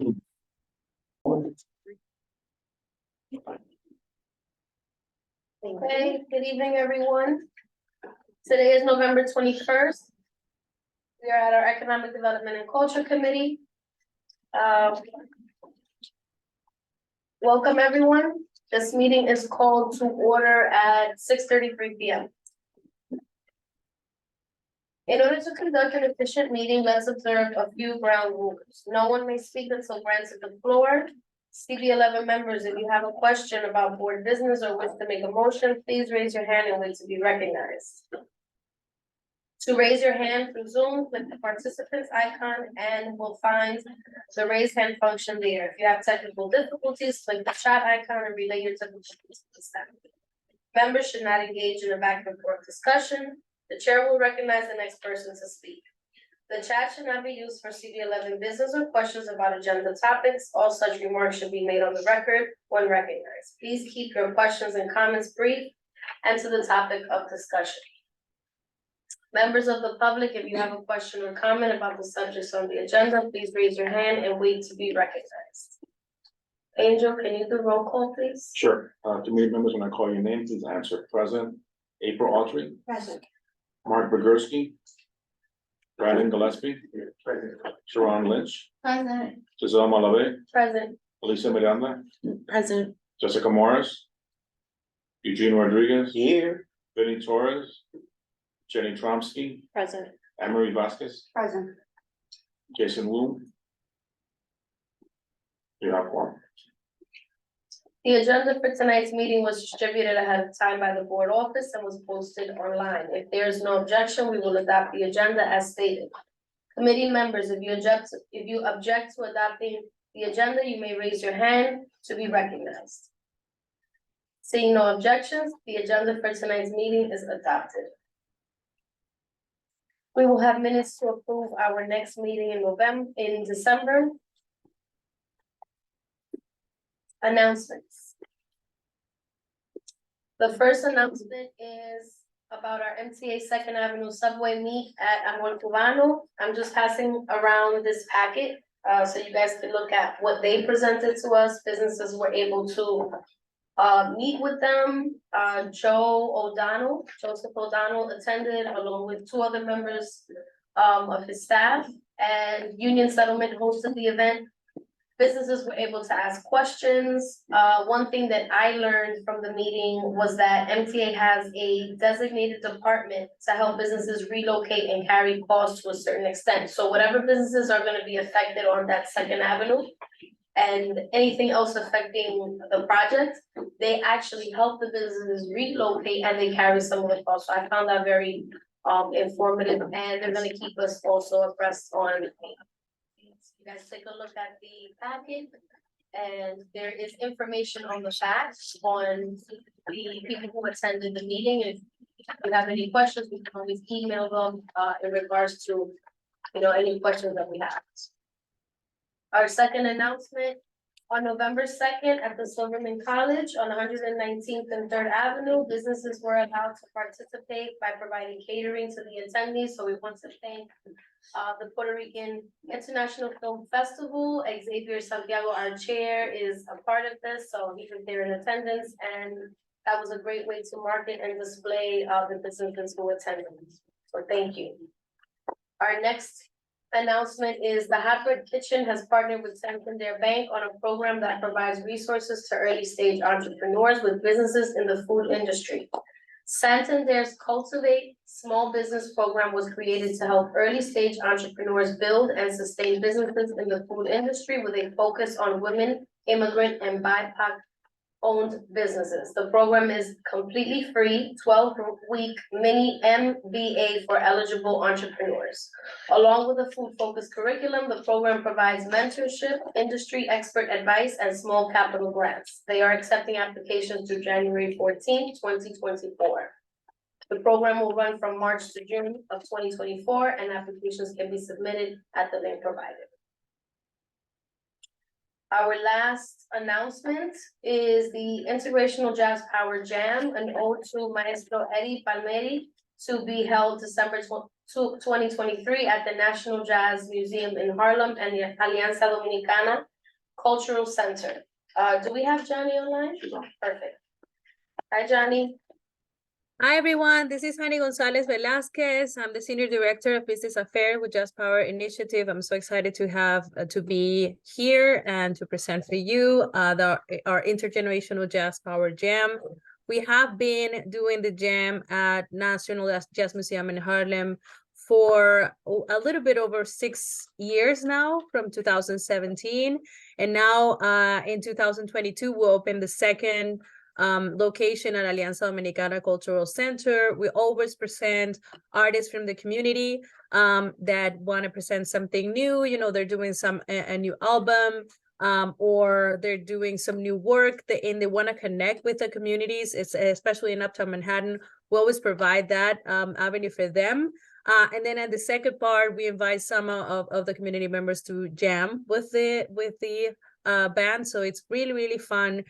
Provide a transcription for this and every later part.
Okay, good evening, everyone. Today is November 21st. We are at our Economic Development and Culture Committee. Welcome, everyone. This meeting is called to order at 6:33 p.m. In order to conduct an efficient meeting, let's observe a few ground rules. No one may speak until granted the floor. CB11 members, if you have a question about board business or wish to make a motion, please raise your hand and wait to be recognized. To raise your hand through Zoom, click the participants icon and we'll find the raise hand function there. If you have technical difficulties, click the chat icon and relay your difficulties to the staff. Members should not engage in a back and forth discussion. The chair will recognize the next person to speak. The chat should not be used for CB11 business or questions about agenda topics. All such remarks should be made on the record when recognized. Please keep your questions and comments brief and to the topic of discussion. Members of the public, if you have a question or comment about the subjects on the agenda, please raise your hand and wait to be recognized. Angel, can you do roll call, please? Sure. Committee members, when I call your name, please answer. Present. April Autry. Present. Mark Bogursky. Brandon Gillespie. Sharon Lynch. Present. Giselle Malave. Present. Elisa Miranda. Present. Jessica Morris. Eugene Rodriguez. Here. Vinnie Torres. Jenny Tromsky. Present. Emery Vasquez. Present. Jason Wu. You have one. The agenda for tonight's meeting was distributed ahead of time by the board office and was posted online. If there is no objection, we will adopt the agenda as stated. Committee members, if you object to adopting the agenda, you may raise your hand to be recognized. Seeing no objections, the agenda for tonight's meeting is adopted. We will have minutes to approve our next meeting in December. Announcements. The first announcement is about our MTA 2nd Avenue subway meet at Amor Cubano. I'm just passing around this packet, so you guys can look at what they presented to us. Businesses were able to meet with them. Joseph O'Donnell attended along with 2 other members of his staff, and Union Settlement hosted the event. Businesses were able to ask questions. One thing that I learned from the meeting was that MTA has a designated department to help businesses relocate and carry costs to a certain extent. So whatever businesses are gonna be affected on that 2nd Avenue and anything else affecting the project, they actually help the businesses relocate and they carry some of the costs. So I found that very informative, and they're gonna keep us also abreast on. You guys take a look at the packet, and there is information on the back on the people who attended the meeting. If you have any questions, we can always email them in regards to, any questions that we have. Our second announcement, on November 2nd at the Silverman College on 119th and 3rd Avenue, businesses were allowed to participate by providing catering to the attendees. So we want to thank the Puerto Rican International Film Festival. Xavier Santiago, our chair, is a part of this, so he was there in attendance, and that was a great way to market and display the businesses who attended. So thank you. Our next announcement is the Hybrid Kitchen has partnered with Santander Bank on a program that provides resources to early stage entrepreneurs with businesses in the food industry. Santander's Cultivate Small Business Program was created to help early stage entrepreneurs build and sustain businesses in the food industry with a focus on women, immigrant, and BIPOC owned businesses. The program is completely free, 12-week mini MBA for eligible entrepreneurs. Along with a food-focused curriculum, the program provides mentorship, industry expert advice, and small capital grants. They are accepting applications through January 14, 2024. The program will run from March to June of 2024, and applications can be submitted at the link provided. Our last announcement is the Integrational Jazz Power Jam, an ode to Maestro Eddie Palmieri, to be held December 2023 at the National Jazz Museum in Harlem and the Alianza Dominicana Cultural Center. Do we have Johnny online? She's on. Perfect. Hi, Johnny. Hi, everyone. This is Hani Gonzalez Velasquez. I'm the Senior Director of Business Affairs with Just Power Initiative. I'm so excited to have to be here and to present for you our intergenerational Jazz Power Jam. We have been doing the jam at National Jazz Museum in Harlem for a little bit over 6 years now, from 2017. And now in 2022, we'll open the second location at Alianza Dominicana Cultural Center. We always present artists from the community that want to present something new. You know, they're doing a new album, or they're doing some new work and they want to connect with the communities. It's especially in Uptown Manhattan. We always provide that avenue for them. And then at the second part, we invite some of the community members to jam with the band. So it's really, really fun.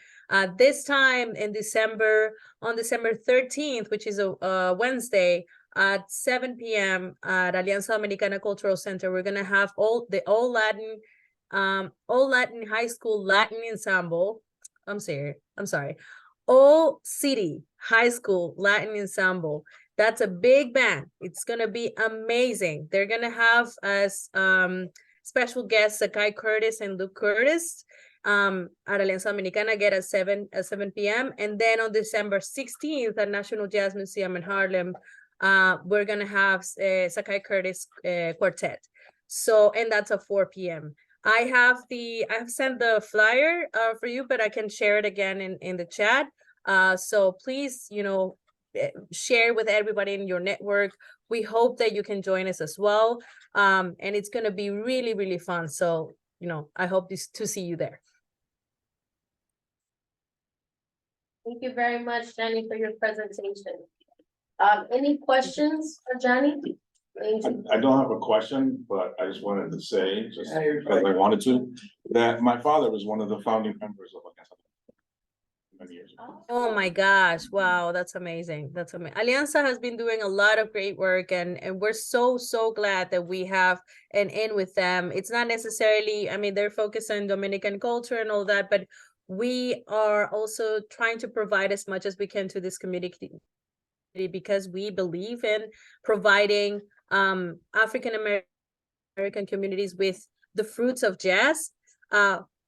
This time in December, on December 13th, which is a Wednesday, at 7 p.m. at Alianza Dominicana Cultural Center, we're gonna have all Latin high school Latin ensemble. I'm sorry. All City High School Latin Ensemble. That's a big band. It's gonna be amazing. They're gonna have as special guests Sakai Curtis and Luke Curtis at Alianza Dominicana, get at 7 p.m. And then on December 16th at National Jazz Museum in Harlem, we're gonna have Sakai Curtis Quartet. So, and that's at 4 p.m. I have sent the flyer for you, but I can share it again in the chat. So please, share with everybody in your network. We hope that you can join us as well. And it's going to be really, really fun. So, I hope to see you there. Thank you very much, Johnny, for your presentation. Any questions for Johnny? I don't have a question, but I just wanted to say, just because I wanted to, that my father was one of the founding members of Alianza many years ago. Oh my gosh. Wow. That's amazing. That's amazing. Alianza has been doing a lot of great work, and we're so glad that we have an in with them. It's not necessarily, they're focused on Dominican culture and all that, but we are also trying to provide as much as we can to this community, because we believe in providing African American communities with the fruits of jazz,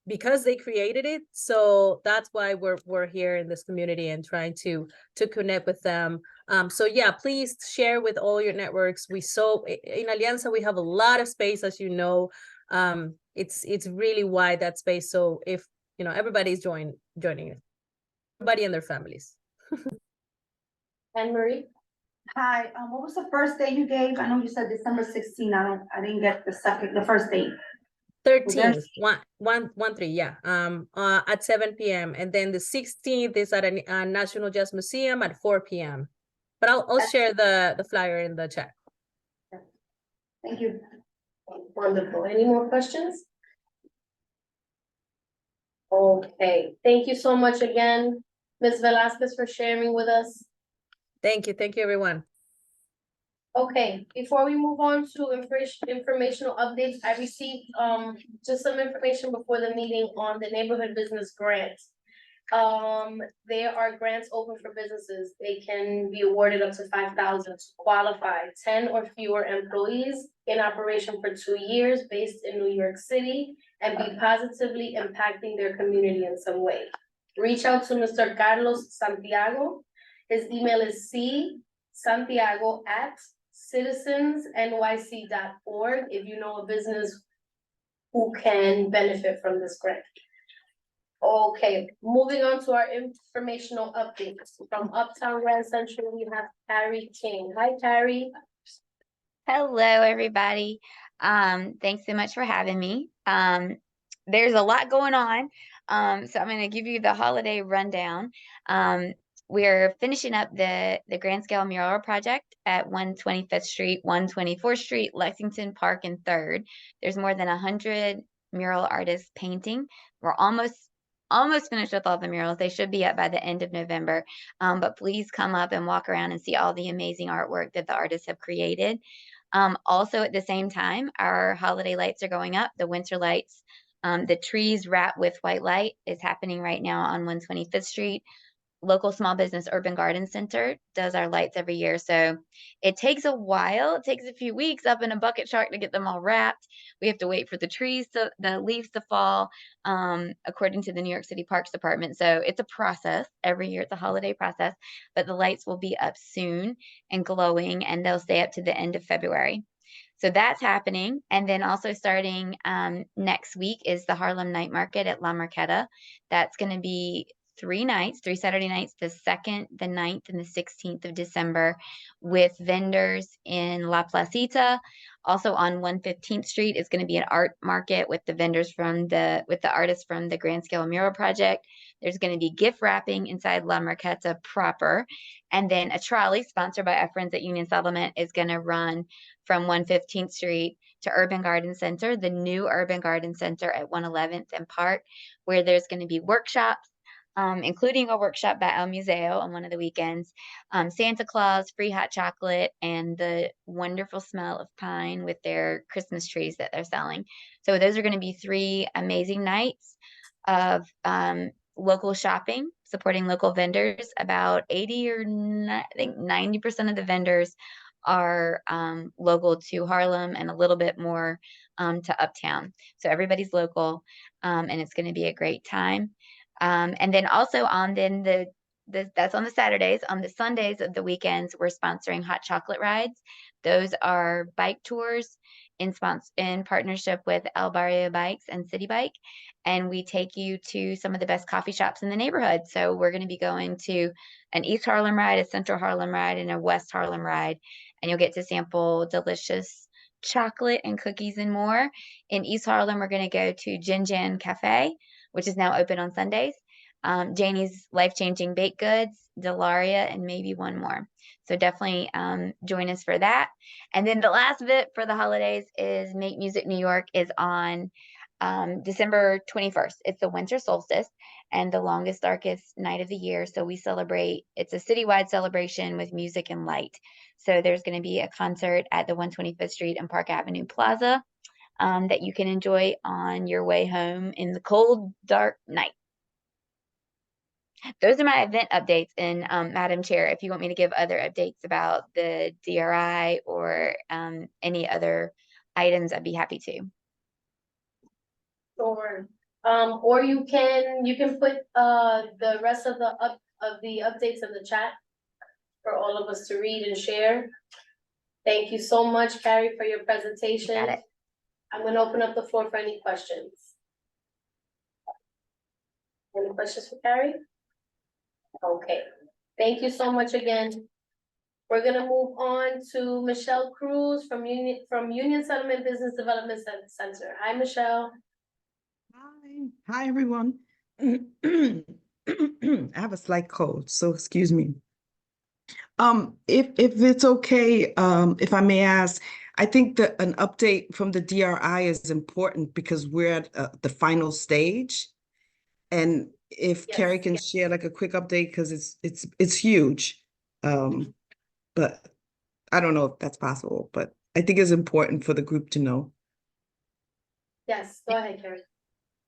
because they created it. So that's why we're here in this community and trying to connect with them. So yeah, please share with all your networks. In Alianza, we have a lot of space, as you know. It's really wide, that space. So if everybody's joining it, everybody and their families. Anne-Marie? Hi, what was the first day you gave? I know you said December 16. I didn't get the first date. 13th, 1-3, yeah. At 7 p.m. And then the 16th is at a National Jazz Museum at 4 p.m. But I'll share the flyer in the chat. Thank you. Wonderful. Any more questions? Okay, thank you so much again, Ms. Velasquez, for sharing with us. Thank you, everyone. Okay, before we move on to informational updates, I received just some information before the meeting on the neighborhood business grant. There are grants open for businesses. They can be awarded up to $5,000 to qualify. 10 or fewer employees in operation for 2 years, based in New York City, and be positively impacting their community in some way. Reach out to Mr. Carlos Santiago. His email is csantiago@citizensnyc.org if you know a business who can benefit from this grant. Okay, moving on to our informational updates. From Uptown Grand Central, we have Carrie King. Hi, Carrie. Hello, everybody. Thanks so much for having me. There's a lot going on. So I'm going to give you the holiday rundown. We're finishing up the grand scale mural project at 125th Street, 124th Street, Lexington Park, and 3rd. There's more than 100 mural artists painting. We're almost finished with all the murals. They should be up by the end of November. But please come up and walk around and see all the amazing artwork that the artists have created. Also, at the same time, our holiday lights are going up. The winter lights The trees wrapped with white light is happening right now on 125th Street. Local small business Urban Garden Center does our lights every year. So it takes a while. It takes a few weeks up in a bucket truck to get them all wrapped. We have to wait for the leaves to fall, according to the New York City Parks Department. So it's a process every year. It's a holiday process, but the lights will be up soon and glowing, and they'll stay up to the end of February. So that's happening. And then also starting next week is the Harlem Night Market at La Marqueta. That's going to be 3 Saturday nights, the 2nd, the 9th, and the 16th of December, with vendors in La Placita. Also on 115th Street is going to be an art market with the vendors with the artists from the Grand Scale Mural Project. There's going to be gift wrapping inside La Marqueta proper. And then a trolley sponsored by our friends at Union Settlement is going to run from 115th Street to Urban Garden Center, the new Urban Garden Center at 111th and Park, where there's going to be workshops, including a workshop by El Museo on one of the weekends, Santa Claus, free hot chocolate, and the wonderful smell of pine with their Christmas trees that they're selling. So those are going to be 3 amazing nights of local shopping, supporting local vendors. About 80 or I think 90% of the vendors are local to Harlem, and a little bit more to Uptown. So everybody's local, and it's going to be a great time. And then also on that's on the Saturdays. On the Sundays of the weekends, we're sponsoring hot chocolate rides. Those are bike tours in partnership with El Barrio Bikes and City Bike. And we take you to some of the best coffee shops in the neighborhood. So we're going to be going to an East Harlem ride, a Central Harlem ride, and a West Harlem ride. And you'll get to sample delicious chocolate and cookies and more. In East Harlem, we're going to go to Jin Jan Cafe, which is now open on Sundays. Janie's Life Changing Baked Goods, Delaria, and maybe one more. So definitely join us for that. And then the last bit for the holidays is Make Music New York is on December 21st. It's the winter solstice and the longest, darkest night of the year. So we celebrate, it's a citywide celebration with music and light. So there's going to be a concert at the 125th Street and Park Avenue Plaza that you can enjoy on your way home in the cold, dark night. Those are my event updates. And Madam Chair, if you want me to give other updates about the DRI or any other items, I'd be happy to. Sure. Or you can put the rest of the updates in the chat for all of us to read and share. Thank you so much, Carrie, for your presentation. Got it. I'm gonna open up the floor for any questions. Any questions for Carrie? Okay, thank you so much again. We're gonna move on to Michelle Cruz from Union Settlement Business Development Center. Hi, Michelle. Hi everyone. I have a slight cold, so excuse me. If it's okay, if I may ask, I think that an update from the DRI is important because we're at the final stage. And if Yes, Carrie can share like a quick update, because it's huge. But I don't know if that's possible, but I think it's important for the group to know. Yes, go ahead, Carrie.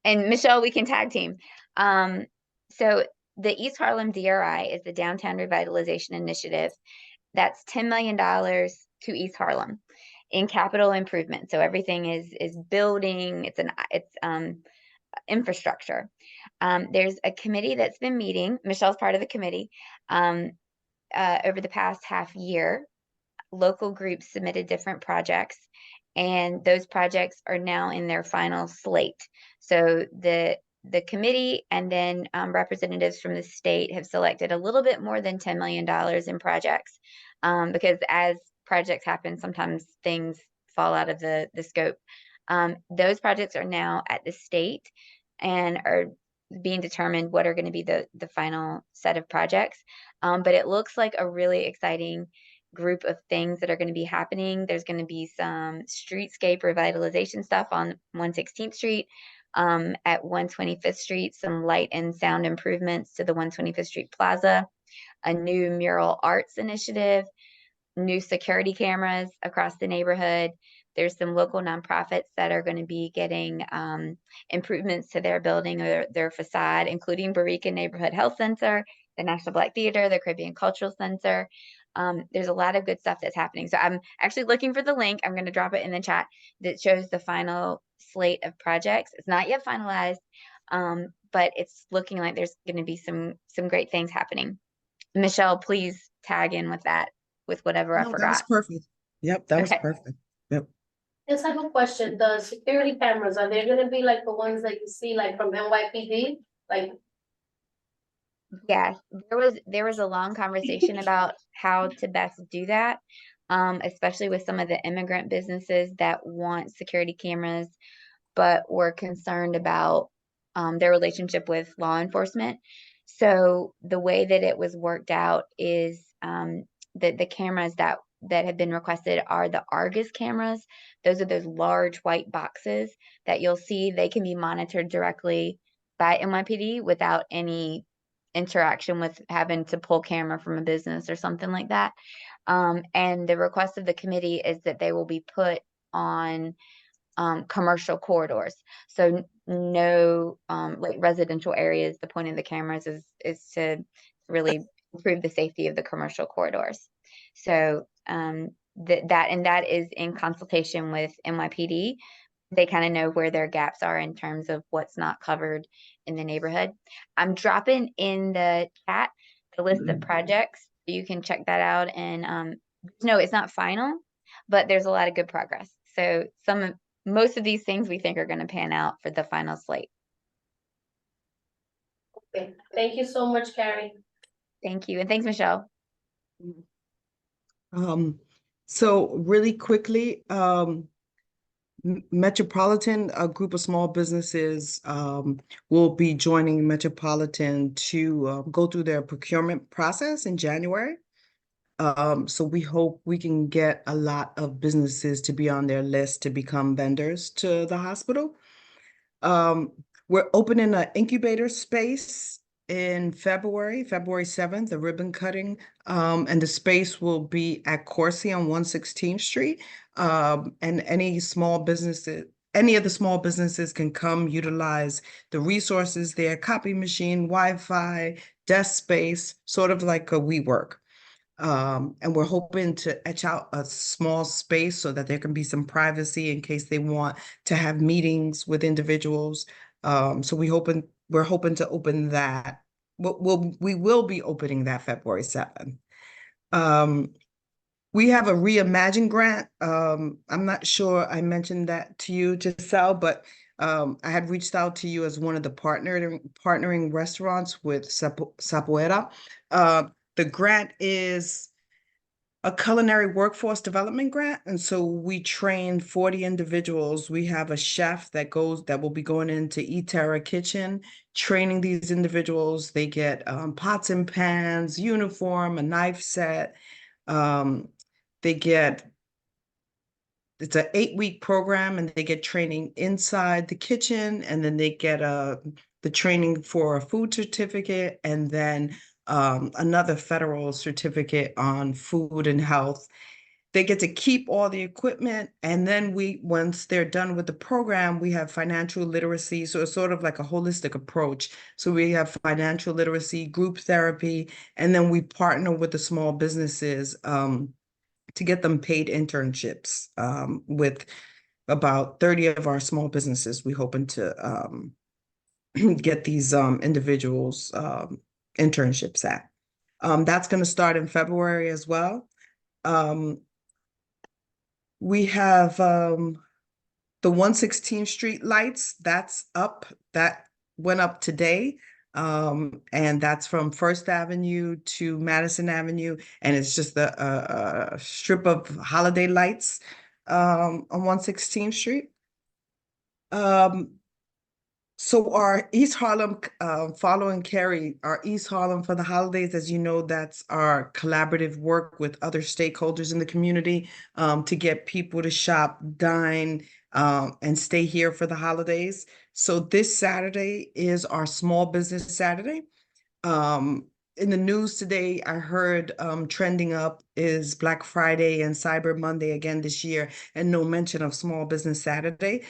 And Michelle, we can tag team. So the East Harlem DRI is the Downtown Revitalization Initiative. That's $10 million to East Harlem in capital improvement. So everything is building, it's infrastructure. There's a committee that's been meeting. Michelle's part of the committee. Over the past half year, local groups submitted different projects, and those projects are now in their final slate. So the committee and then representatives from the state have selected a little bit more than $10 million in projects, because as projects happen, sometimes things fall out of the scope. Those projects are now at the state and are being determined what are going to be the final set of projects. But it looks like a really exciting group of things that are going to be happening. There's going to be some streetscape revitalization stuff on 116th Street, at 125th Street, some light and sound improvements to the 125th Street Plaza, a new mural arts initiative, new security cameras across the neighborhood, There's some local nonprofits that are going to be getting improvements to their building or their facade, including Barika Neighborhood Health Center, the National Black Theater, the Caribbean Cultural Center. There's a lot of good stuff that's happening. So I'm actually looking for the link. I'm going to drop it in the chat that shows the final slate of projects. It's not yet finalized, but it's looking like there's going to be some great things happening. Michelle, please tag in with that, with whatever I No, that was forgot. perfect. Yep, that was Okay. perfect. Yep. Yes, I have a question. The security cameras, are they gonna be like the ones that you see like from NYPD? Like, Yeah, there was a long conversation about how to best do that, especially with some of the immigrant businesses that want security cameras, but were concerned about their relationship with law enforcement. So the way that it was worked out is that the cameras that have been requested are the Argus cameras. Those are those large white boxes that you'll see. They can be monitored directly by NYPD without any interaction with having to pull camera from a business or something like that. And the request of the committee is that they will be put on commercial corridors. So no like residential areas. The point of the cameras is to really improve the safety of the commercial corridors. So that is in consultation with NYPD. They kind of know where their gaps are in terms of what's not covered in the neighborhood. I'm dropping in the chat the list of projects. You can check that out. And no, it's not final, but there's a lot of good progress. So most of these things we think are going to pan out for the final slate. okay, thank you so much, Carrie. Thank you. And thanks, Michelle. So really quickly, Metropolitan, a group of small businesses will be joining Metropolitan to go through their procurement process in January. So we hope we can get a lot of businesses to be on their list to become vendors to the hospital. We're opening an incubator space in February 7th, a ribbon cutting. And the space will be at Corsi on 116th Street. And any of the small businesses can come utilize the resources there, copy machine, Wi-Fi, desk space, sort of like a WeWork. And we're hoping to etch out a small space so that there can be some privacy in case they want to have meetings with individuals. So we're hoping to open that. We will be opening that February 7th. We have a Reimagine grant. I'm not sure I mentioned that to you, Giselle, but I had reached out to you as one of the partnering restaurants with Sapoeira. The grant is a culinary workforce development grant. And so we train 40 individuals. We have a chef that will be going into eTerra Kitchen, training these individuals. They get pots and pans, uniform, a knife set. It's an 8-week program, and they get training inside the kitchen, and then they get the training for a food certificate, and then another federal certificate on food and health. They get to keep all the equipment, and then once they're done with the program, we have financial literacy. So it's sort of like a holistic approach. So we have financial literacy, group therapy, and then we partner with the small businesses to get them paid internships with about 30 of our small businesses. We're hoping to get these individuals internships at. That's going to start in February as well. We have the 116th Street lights. That's up. That went up today. And that's from First Avenue to Madison Avenue. And it's just a strip of holiday lights on 116th Street. So our East Harlem, following Carrie, our East Harlem for the holidays, as you know, that's our collaborative work with other stakeholders in the community to get people to shop, dine, and stay here for the holidays. So this Saturday is our Small Business Saturday. in the news today, I heard trending up is Black Friday and Cyber Monday again this year, and no mention of Small Business Saturday.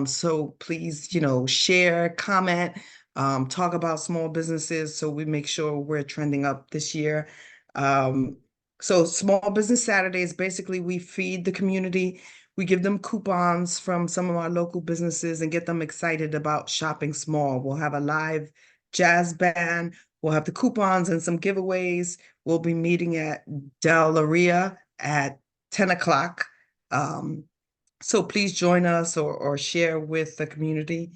So please, share, comment, talk about small businesses so we make sure we're trending up this year. So Small Business Saturday is basically we feed the community. We give them coupons from some of our local businesses and get them excited about shopping small. We'll have a live jazz band. We'll have the coupons and some giveaways. We'll be meeting at Del Laria at 10 o'clock. So please join us or share with the community.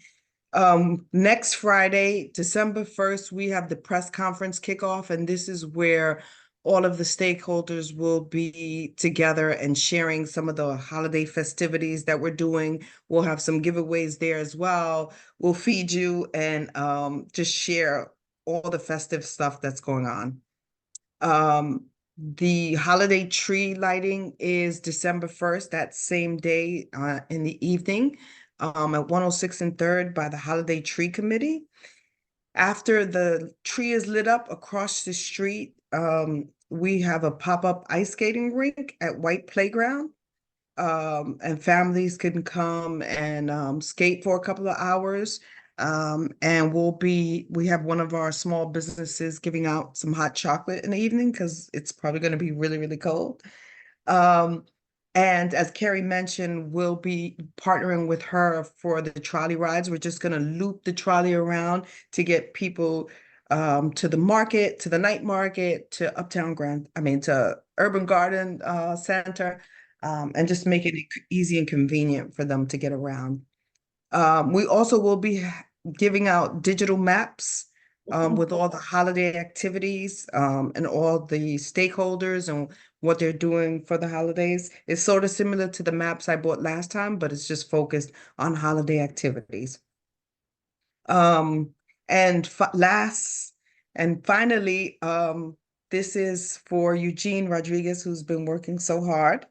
Next Friday, December 1st, we have the press conference kickoff, and this is where all of the stakeholders will be together and sharing some of the holiday festivities that we're doing. We'll have some giveaways there as well. We'll feed you and just share all the festive stuff that's going on. The holiday tree lighting is December 1st, that same day in the evening at 106 and 3rd by the Holiday Tree Committee. After the tree is lit up across the street, we have a pop-up ice skating rink at White Playground. And families can come and skate for a couple of hours. And we have one of our small businesses giving out some hot chocolate in the evening because it's probably going to be really, really cold. And as Carrie mentioned, we'll be partnering with her for the trolley rides. We're just going to loop the trolley around to get people to the market, to the night market, to to Urban Garden Center, and just making it easy and convenient for them to get around. We also will be giving out digital maps with all the holiday activities and all the stakeholders and what they're doing for the holidays. It's sort of similar to the maps I bought last time, but it's just focused on holiday activities. And last and finally, this is for Eugene Rodriguez, who's been working so hard.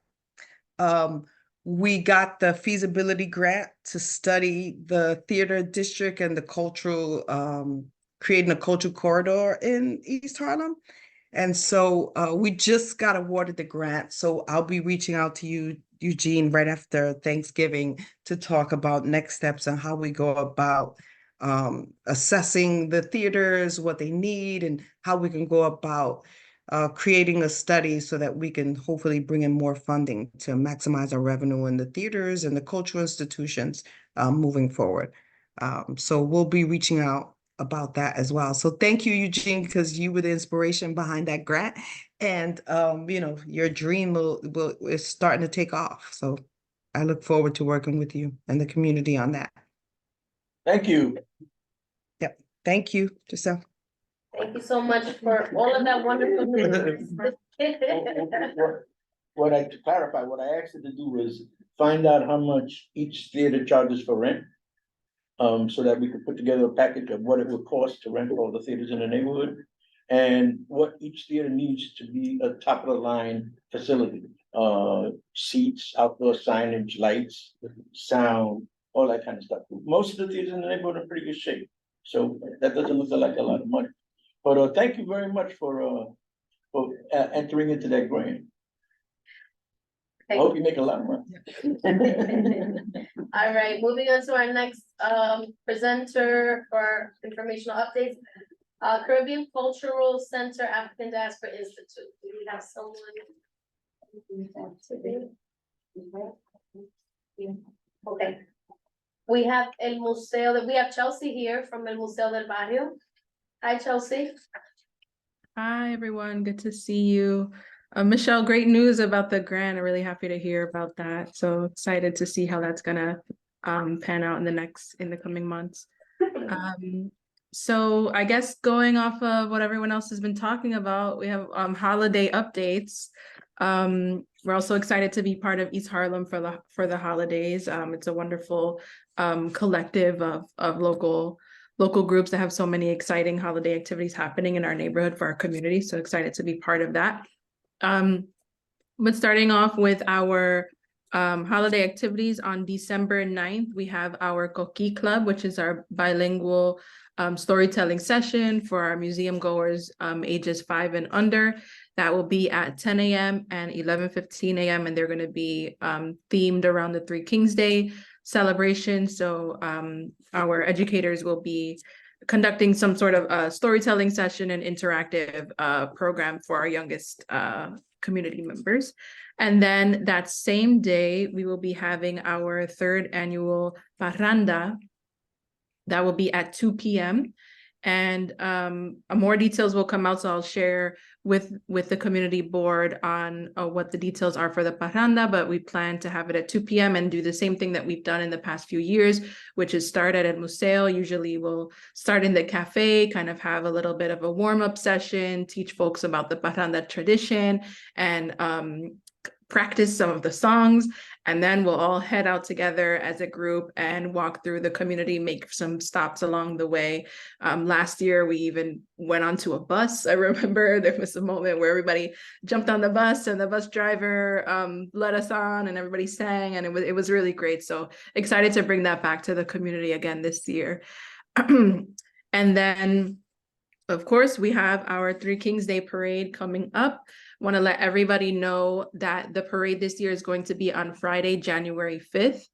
We got the feasibility grant to study the theater district and the creating a cultural corridor in East Harlem. And so we just got awarded the grant. So I'll be reaching out to you, Eugene, right after Thanksgiving to talk about next steps and how we go about assessing the theaters, what they need, and how we can go about creating a study so that we can hopefully bring in more funding to maximize our revenue in the theaters and the cultural institutions moving forward. So we'll be reaching out about that as well. So thank you, Eugene, because you were the inspiration behind that grant. And your dream is starting to take off. So I look forward to working with you and the community on that. Thank you. Yep. Thank you, Giselle. Thank you so much for all of that wonderful news. To clarify, what I asked her to do was find out how much each theater charges for rent. So that we could put together a package of what it would cost to rent all the theaters in the neighborhood. And what each theater needs to be a top of the line facility. Seats, outdoor signage, lights, sound, all that kind of stuff. Most of the theaters in the neighborhood are in pretty good shape. So that doesn't look like a lot of money. But thank you very much for entering into that grant. I hope you make a lot of money. All right, moving on to our next presenter for informational updates. Caribbean Cultural Center African Diaspora Institute. Do we have someone? Okay. We have we have Chelsea here from El Museo del Barrio. Hi, Chelsea. Hi, everyone. Good to see you. Michelle, great news about the grant. I'm really happy to hear about that. So excited to see how that's gonna pan out in the coming months. So I guess going off of what everyone else has been talking about, we have holiday updates. We're also excited to be part of East Harlem for the holidays. It's a wonderful collective of local groups that have so many exciting holiday activities happening in our neighborhood for our community. So excited to be part of that. But starting off with our Holiday activities on December 9th, we have our Coqui Club, which is our bilingual storytelling session for our museum goers ages 5 and under. That will be at 10 a.m. and 11:15 a.m. and they're going to be themed around the Three Kings Day celebration. So our educators will be conducting some sort of storytelling session and interactive program for our youngest community members. And then that same day, we will be having our 3rd annual parranda. That will be at 2 p.m. And more details will come out, so I'll share with the community board on what the details are for the parranda, but we plan to have it at 2 p.m. and do the same thing that we've done in the past few years, which is start at El Museo. Usually we'll start in the cafe, kind of have a little bit of a warm-up session, teach folks about the parranda tradition, and practice some of the songs, and then we'll all head out together as a group and walk through the community, make some stops along the way. Last year, we even went onto a bus. I remember there was a moment where everybody jumped on the bus and the bus driver led us on and everybody sang, and it was really great. So excited to bring that back to the community again this year. And then, of course, we have our Three Kings Day parade coming up. Want to let everybody know that the parade this year is going to be on Friday, January 5th,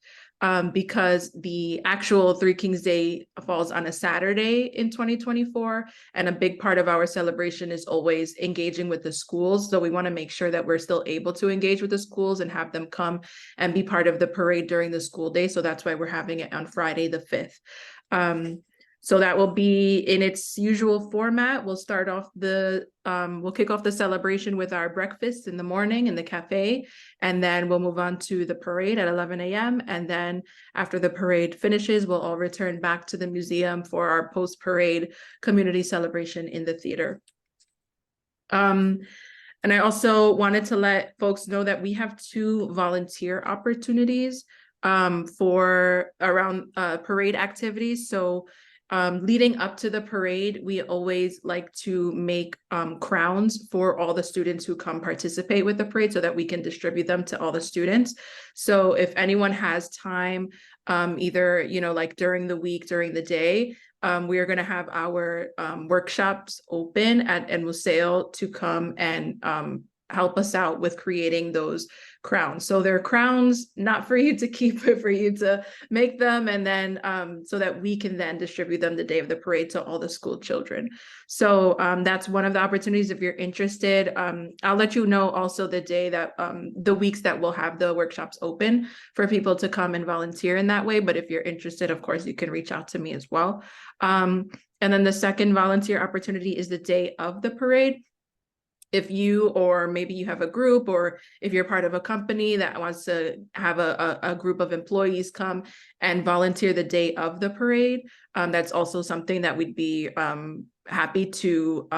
because the actual Three Kings Day falls on a Saturday in 2024. And a big part of our celebration is always engaging with the schools. So we want to make sure that we're still able to engage with the schools and have them come and be part of the parade during the school day. So that's why we're having it on Friday the 5th. So that will be in its usual format. We'll start off we'll kick off the celebration with our breakfast in the morning in the cafe, and then we'll move on to the parade at 11 a.m. And then after the parade finishes, we'll all return back to the museum for our post-parade community celebration in the theater. And I also wanted to let folks know that we have 2 volunteer opportunities for around parade activities. So leading up to the parade, we always like to make crowns for all the students who come participate with the parade so that we can distribute them to all the students. So if anyone has time, either, you know, like during the week, during the day, we are going to have our workshops open at El Museo to come and help us out with creating those crowns. So they're crowns not for you to keep, but for you to make them, and then so that we can then distribute them the day of the parade to all the school children. So that's one of the opportunities if you're interested. I'll let you know also the day that the weeks that we'll have the workshops open for people to come and volunteer in that way. But if you're interested, of course, you can reach out to me as well. And then the second volunteer opportunity is the day of the parade. If you, or maybe you have a group, or if you're part of a company that wants to have a group of employees come and volunteer the day of the parade, that's also something that we'd be happy to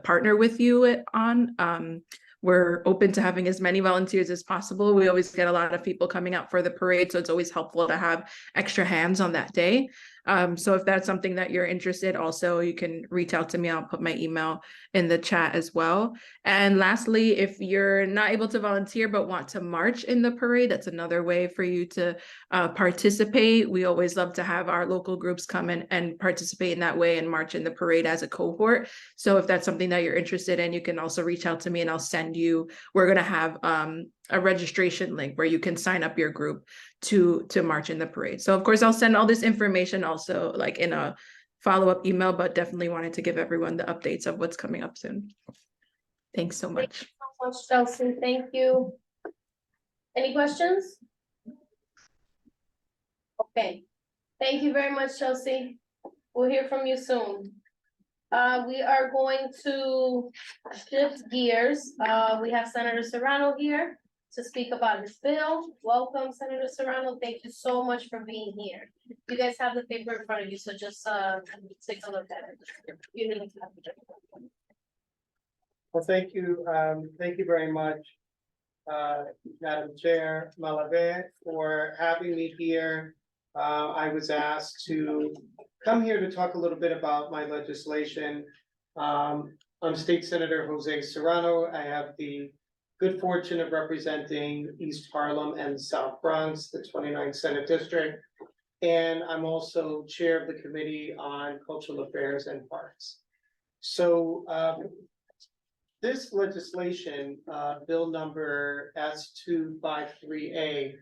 partner with you on. We're open to having as many volunteers as possible. We always get a lot of people coming out for the parade, so it's always helpful to have extra hands on that day. So if that's something that you're interested, also you can reach out to me. I'll put my email in the chat as well. And lastly, if you're not able to volunteer but want to march in the parade, that's another way for you to participate. We always love to have our local groups come in and participate in that way and march in the parade as a cohort. So if that's something that you're interested in, you can also reach out to me and I'll send you, we're going to have a registration link where you can sign up your group to march in the parade. So of course, I'll send all this information also like in a follow-up email, but definitely wanted to give everyone the updates of what's coming up soon. Thanks so much. Thank you so much, Chelsea. Thank you. Any questions? Okay. Thank you very much, Chelsea. We'll hear from you soon. We are going to shift gears. We have Senator Serrano here to speak about his bill. Welcome, Senator Serrano. Thank you so much for being here. You guys have the paper in front of you, so just take a look at it. You need to have it. Well, thank you very much, Madam Chair Malave, for having me here. I was asked to come here to talk a little bit about my legislation. I'm State Senator Jose Serrano. I have the good fortune of representing East Harlem and South Bronx, the 29th Senate District. And I'm also chair of the Committee on Cultural Affairs and Parks. So this legislation, bill number S253A,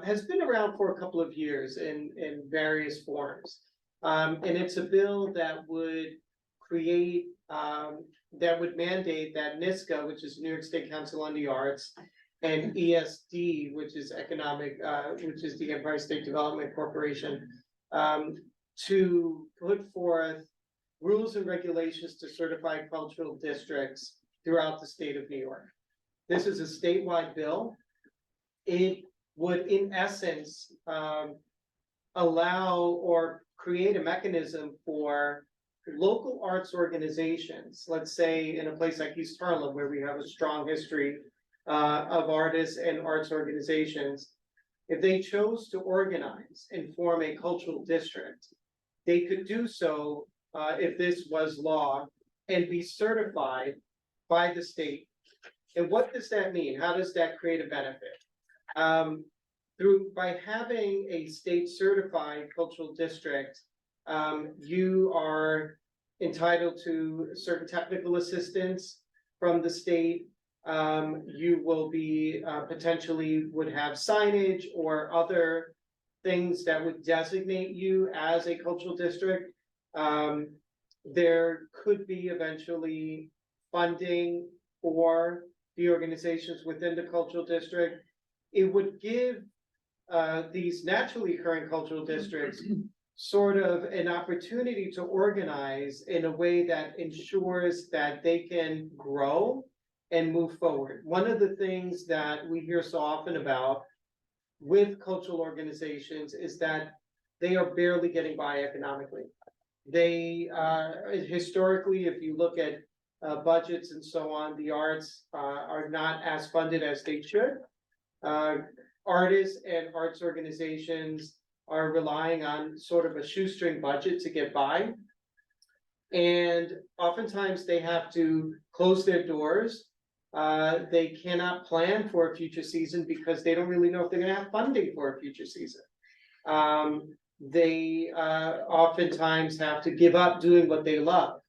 has been around for a couple of years in various forms. And it's a bill that would create, that would mandate that NISCA, which is New York State Council on the Arts, and ESD, which is which is the Empire State Development Corporation, to put forth rules and regulations to certify cultural districts throughout the state of New York. This is a statewide bill. It would, in essence, allow or create a mechanism for local arts organizations, let's say in a place like East Harlem, where we have a strong history of artists and arts organizations. If they chose to organize and form a cultural district, they could do so if this was law and be certified by the state. And what does that mean? How does that create a benefit? By having a state certified cultural district, you are entitled to certain technical assistance from the state. You will be potentially would have signage or other things that would designate you as a cultural district. There could be eventually funding for the organizations within the cultural district. It would give these naturally occurring cultural districts sort of an opportunity to organize in a way that ensures that they can grow and move forward. One of the things that we hear so often about with cultural organizations is that they are barely getting by economically. They historically, if you look at budgets and so on, the arts are not as funded as they should. Artists and arts organizations are relying on sort of a shoestring budget to get by. And oftentimes they have to close their doors. They cannot plan for a future season because they don't really know if they're gonna have funding for a future season. They oftentimes have to give up doing what they love.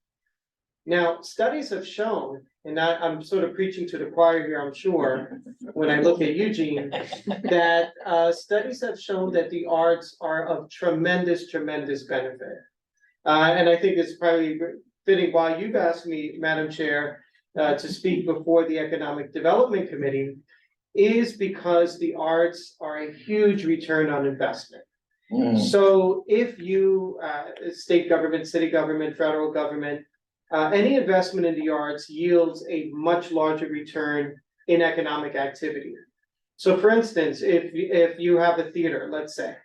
Now, studies have shown, and I'm sort of preaching to the choir here, I'm sure, when I look at Eugene, that studies have shown that the arts are of tremendous, tremendous benefit. And I think it's probably fitting why you've asked me, Madam Chair, to speak before the Economic Development Committee, is because the arts are a huge return on investment. So if you, state government, city government, federal government, any investment in the arts yields a much larger return in economic activity. So for instance, if you have a theater, let's say,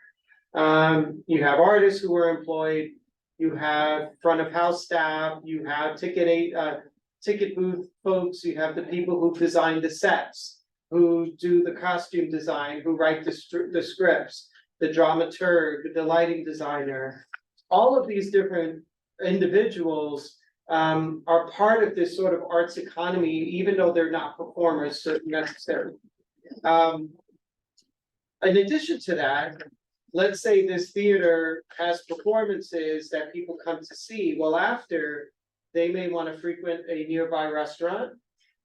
you have artists who are employed, you have front of house staff, you have ticket booth folks, you have the people who design the sets, who do the costume design, who write the scripts, the dramaturg, the lighting designer. All of these different individuals are part of this sort of arts economy, even though they're not performers necessarily. In addition to that, let's say this theater has performances that people come to see. Well, after, they may want to frequent a nearby restaurant.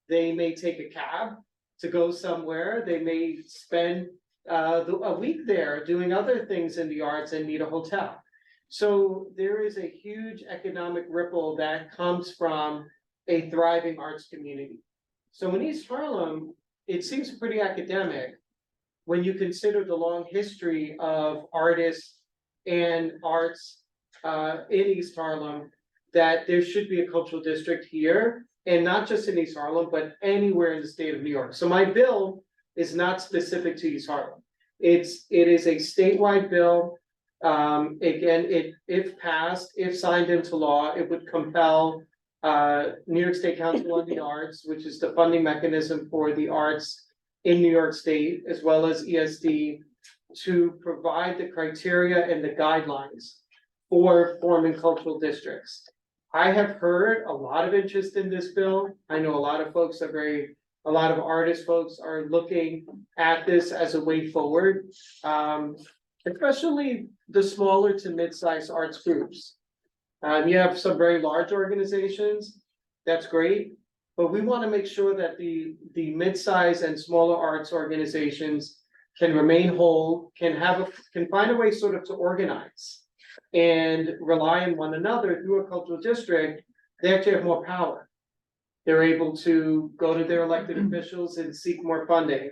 They may take a cab to go somewhere. They may spend a week there doing other things in the arts and need a hotel. So there is a huge economic ripple that comes from a thriving arts community. So in East Harlem, it seems pretty academic when you consider the long history of artists and arts in East Harlem, that there should be a cultural district here, and not just in East Harlem, but anywhere in the state of New York. So my bill is not specific to East Harlem. It is a statewide bill. Again, if passed, if signed into law, it would compel New York State Council on the Arts, which is the funding mechanism for the arts in New York State, as well as ESD, to provide the criteria and the guidelines for forming cultural districts. I have heard a lot of interest in this bill. I know a lot of folks are very a lot of artist folks are looking at this as a way forward. Especially the smaller to mid-sized arts groups. You have some very large organizations, that's great. But we want to make sure that the mid-size and smaller arts organizations can remain whole, can find a way sort of to organize. And rely on one another through a cultural district, they actually have more power. They're able to go to their elected officials and seek more funding.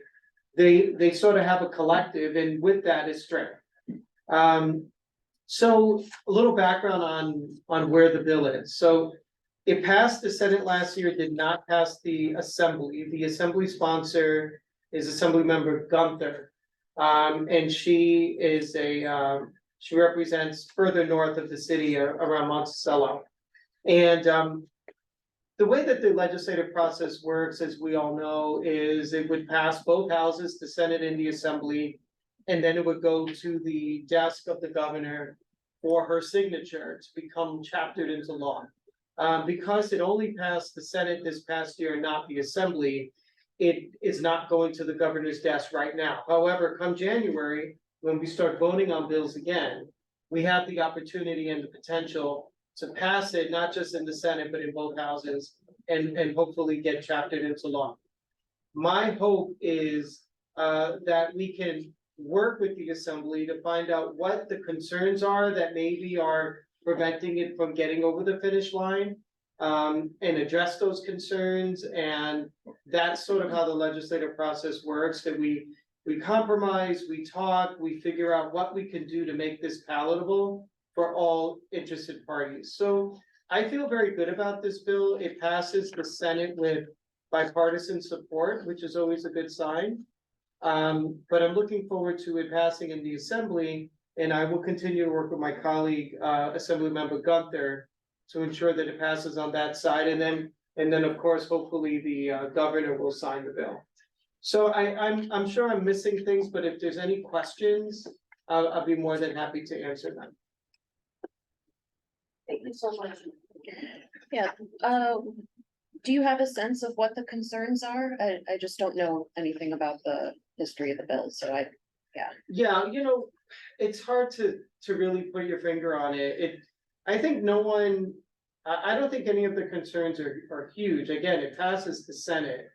They sort of have a collective, and with that is strength. So a little background on where the bill is. So it passed the Senate last year, did not pass the Assembly. The Assembly sponsor is Assemblymember Gunther. And she is she represents further north of the city around Monticello. And the way that the legislative process works, as we all know, is it would pass both houses, the Senate and the Assembly. And then it would go to the desk of the governor for her signature to become chaptered into law. Because it only passed the Senate this past year and not the Assembly, it is not going to the governor's desk right now. However, come January, when we start voting on bills again, we have the opportunity and the potential to pass it, not just in the Senate, but in both houses, and hopefully get chaptered into law. My hope is that we can work with the Assembly to find out what the concerns are that maybe are preventing it from getting over the finish line, and address those concerns. And that's sort of how the legislative process works, that we compromise, we talk, we figure out what we can do to make this palatable for all interested parties. So I feel very good about this bill. It passes the Senate with bipartisan support, which is always a good sign. But I'm looking forward to it passing in the Assembly, and I will continue to work with my colleague, Assemblymember Gunther, to ensure that it passes on that side. And then of course, hopefully the governor will sign the bill. So I'm sure I'm missing things, but if there's any questions, I'll be more than happy to answer them. Thank you so much. Yeah, do you have a sense of what the concerns are? I just don't know anything about the history of the bill, so Yeah, it's hard to really put your finger on it. I think I don't think any of the concerns are huge. Again, it passes the Senate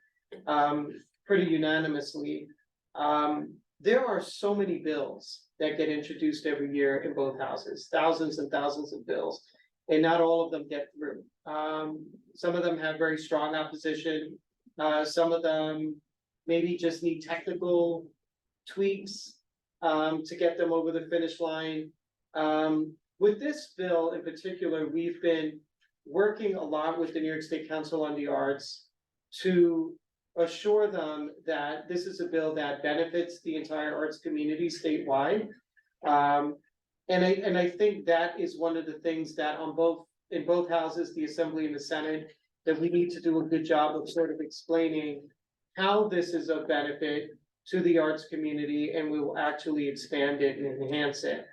pretty unanimously. There are so many bills that get introduced every year in both houses, thousands and thousands of bills, and not all of them get through. Some of them have very strong opposition. Some of them maybe just need technical tweaks to get them over the finish line. With this bill in particular, we've been working a lot with the New York State Council on the Arts to assure them that this is a bill that benefits the entire arts community statewide. And I think that is one of the things that in both houses, the Assembly and the Senate, that we need to do a good job of sort of explaining how this is of benefit to the arts community, and we will actually expand it and enhance it.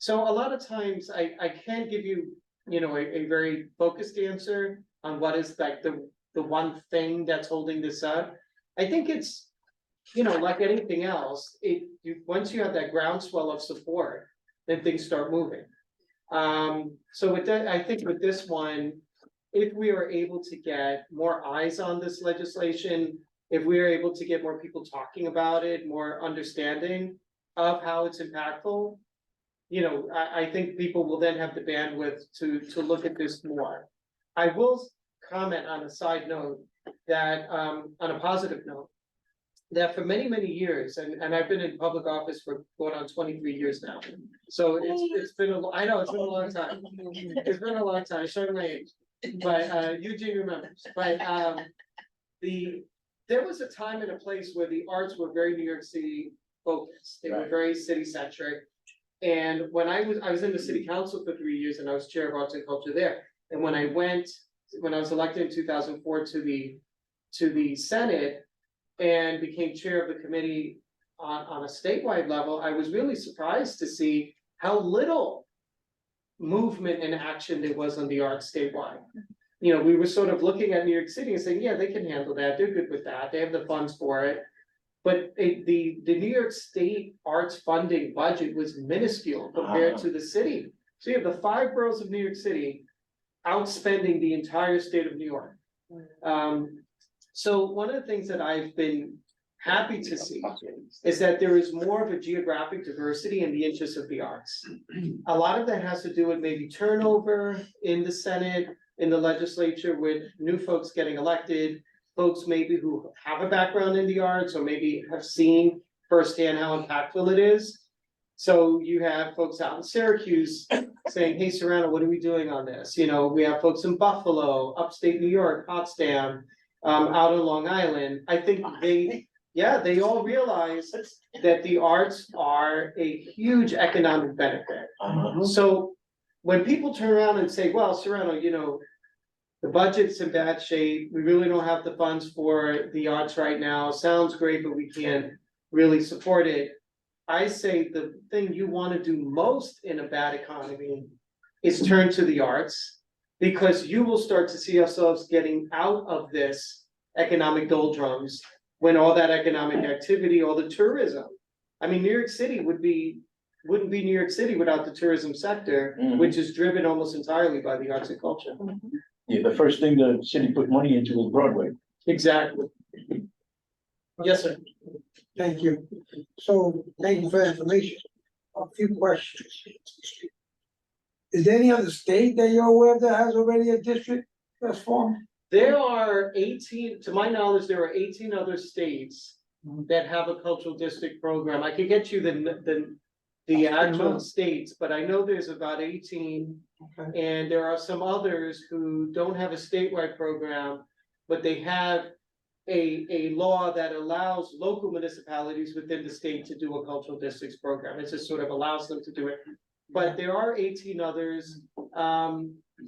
So a lot of times I can't give you, a very focused answer on what is like the one thing that's holding this up. I think it's, like anything else, once you have that groundswell of support, then things start moving. So with that, I think with this one, if we are able to get more eyes on this legislation, if we are able to get more people talking about it, more understanding of how it's impactful, I think people will then have the bandwidth to look at this more. I will comment on a side note that, on a positive note, that for many, many years, and I've been in public office for going on 23 years now. So it's been I know it's been a long time. It's been a long time, showing my age, but Eugene remembers. But there was a time and a place where the arts were very New York City focused. They were very city centric. And when I was in the city council for 3 years, and I was chair of arts and culture there. And when I was elected in 2004 to the Senate and became chair of the committee on a statewide level, I was really surprised to see how little movement and action there was on the arts statewide. you know, we were sort of looking at New York City and saying, yeah, they can handle that, they're good with that, they have the funds for it. But the New York State arts funding budget was minuscule compared to the city. So you have the 5 boroughs of New York City outspending the entire state of New York. So one of the things that I've been happy to see is that there is more of a geographic diversity in the interests of the arts. A lot of that has to do with maybe turnover in the Senate, in the legislature, with new folks getting elected, folks maybe who have a background in the arts or maybe have seen firsthand how impactful it is. So you have folks out in Syracuse saying, hey, Serrano, what are we doing on this? You know, we have folks in Buffalo, upstate New York, Potsdam, out on Long Island. I think they all realize that the arts are a huge economic benefit. So when people turn around and say, well, Serrano, you know, the budget's in bad shape, we really don't have the funds for the arts right now, sounds great, but we can't really support it. I say the thing you want to do most in a bad economy is turn to the arts, because you will start to see ourselves getting out of this economic doldrums when all that economic activity, all the tourism. I mean, New York City wouldn't be New York City without the tourism sector, which is driven almost entirely by the arts and culture. Yeah, the first thing the city put money into was Broadway. Exactly. Yes, sir. Thank you. So, thank you for the information. A few questions. Is there any other state that you're aware of that has already a district that's formed? There are 18, to my knowledge, there are 18 other states that have a cultural district program. I could get you the actual states, but I know there's about 18. Okay. And there are some others who don't have a statewide program, but they have a law that allows local municipalities within the state to do a cultural districts program. It just sort of allows them to do it. But there are 18 others.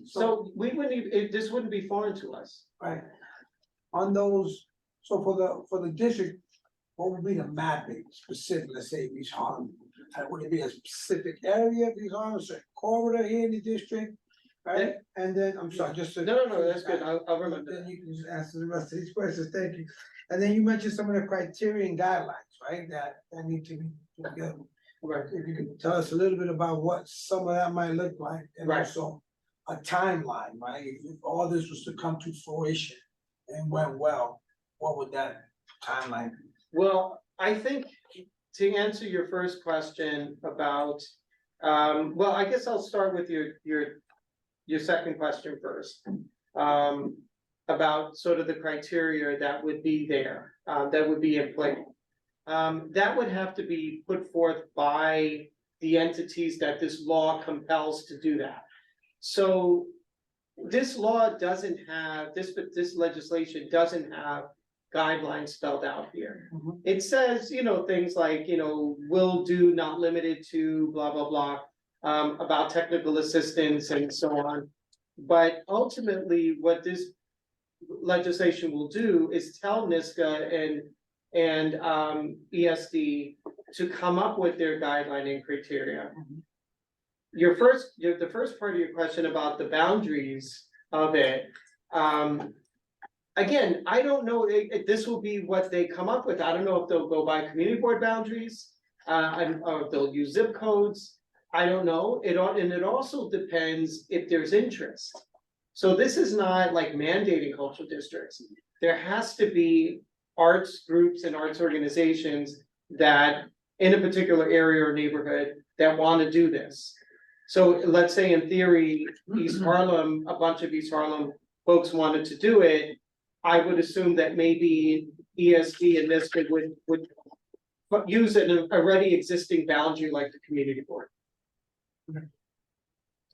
So we wouldn't even, this wouldn't be foreign to us. Right. On those, so for the district, what would be the mapping specific, let's say East Harlem? Would it be a specific area of East Harlem, a certain corridor here in the district? Right, and then, I'm sorry, just to. No, that's good. I'll remember Then that. you can just answer the rest of these questions, thank you. And then you mentioned some of the criteria and guidelines, right, that need to be together. Right. If you could tell us a little bit about what some of that might look like, and Right. also a timeline, right? If all this was to come to fruition and went well, what would that timeline be? Well, I think to answer your first question about, well, I guess I'll start with your second question first. About sort of the criteria that would be there, that would be in play. That would have to be put forth by the entities that this law compels to do that. So this law doesn't have, this legislation doesn't have guidelines spelled out here. It says, you know, things like, you know, will do, not limited to, blah, blah, blah, about technical assistance and so on. But ultimately, what this legislation will do is tell NISCA and ESD to come up with their guideline and criteria. The first part of your question about the boundaries of it, again, I don't know, this will be what they come up with. I don't know if they'll go by community board boundaries, or if they'll use zip codes. I don't know. It also depends if there's interest. So this is not like mandating cultural districts. There has to be arts groups and arts organizations that in a particular area or neighborhood that want to do this. So let's say in theory, East Harlem, a bunch of East Harlem folks wanted to do it. I would assume that maybe ESD and NISBA would use an already existing boundary like the community board.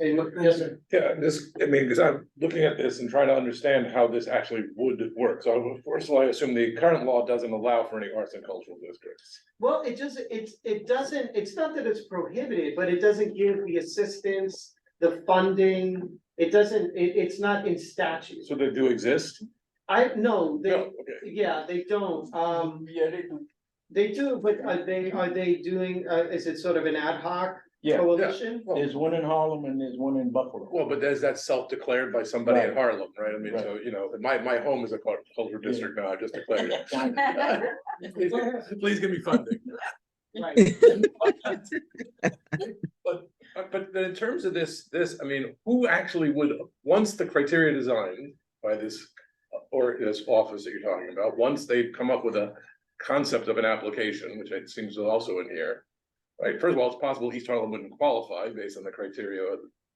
Yes, sir. Yeah, I mean, because I'm looking at this and trying to understand how this actually would work. So first of all, I assume the current law doesn't allow for any arts and cultural districts. Well, it's not that it's prohibited, but it doesn't give the assistance, the funding. It's not in statute. So they do exist? No, Okay. yeah, they don't. Yeah, they do. They do, but are they doing, is it sort of an ad hoc Yeah, coalition. there's one in Harlem and there's one in Buffalo. Well, but there's that self-declared by somebody in Right. Harlem, right? I mean, Right. so, you know, my home is a cultural district now, I just declared it. Please give me funding. Right. But in terms of this, I mean, who actually would, once the criteria designed by this, or this office that you're talking about, once they come up with a concept of an application, which it seems is also in here, right? First of all, it's possible East Harlem wouldn't qualify based on the criteria,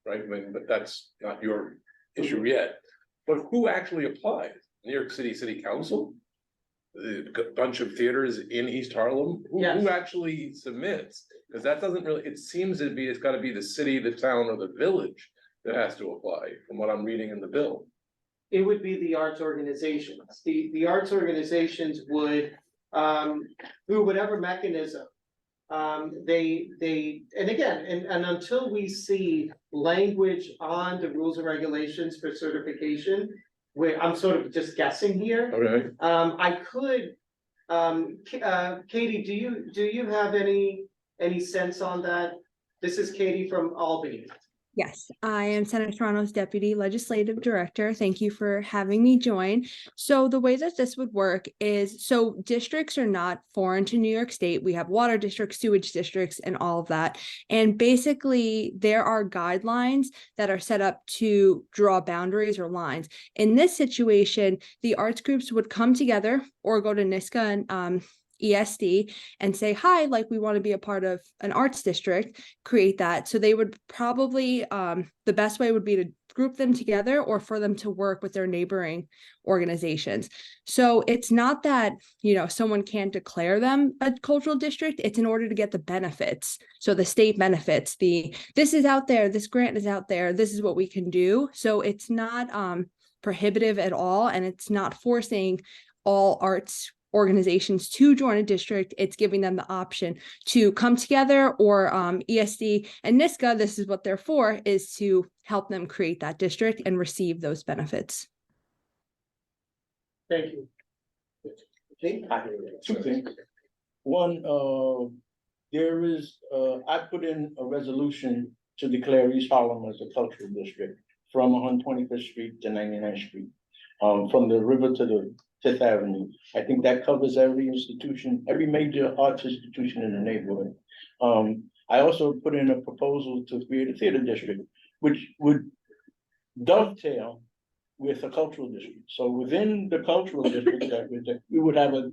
right? I mean, but that's not your issue yet. But who actually applies? New York City City Council? A bunch of theaters in East Harlem? Who Yes. actually submits? Because that doesn't really, it seems to be, it's gotta be the city, the town, or the village that has to apply, from what I'm reading in the bill. It would be the arts organizations. The arts organizations would, through whatever mechanism. And again, and until we see language on the rules and regulations for certification, where I'm sort of just guessing here. Okay. I could, Katie, do you have any sense on that? This is Katie from Albany. Yes, I am Senator Toronto's Deputy Legislative Director. Thank you for having me join. So the way that this would work is, so districts are not foreign to New York State. We have water districts, sewage districts, and all of that. And basically, there are guidelines that are set up to draw boundaries or lines. In this situation, the arts groups would come together or go to NISCA and ESD and say, hi, like we want to be a part of an arts district, create that. So they would probably, the best way would be to group them together or for them to work with their neighboring organizations. So it's not that, you know, someone can't declare them a cultural district. It's in order to get the benefits. So the state benefits, this is out there, this grant is out there, this is what we can do. So it's not prohibitive at all. And it's not forcing all arts organizations to join a district. It's giving them the option to come together, or ESD and NISCA, this is what they're for, is to help them create that district and receive those benefits. Thank you. Two things. One, there is, I put in a resolution to declare East Harlem as a cultural district from 125th Street to 99th Street, from the river to the 5th Avenue. I think that covers every institution, every major arts institution in the neighborhood. I also put in a proposal to create a theater district, which would dovetail with a cultural district. So within the cultural district, we would have a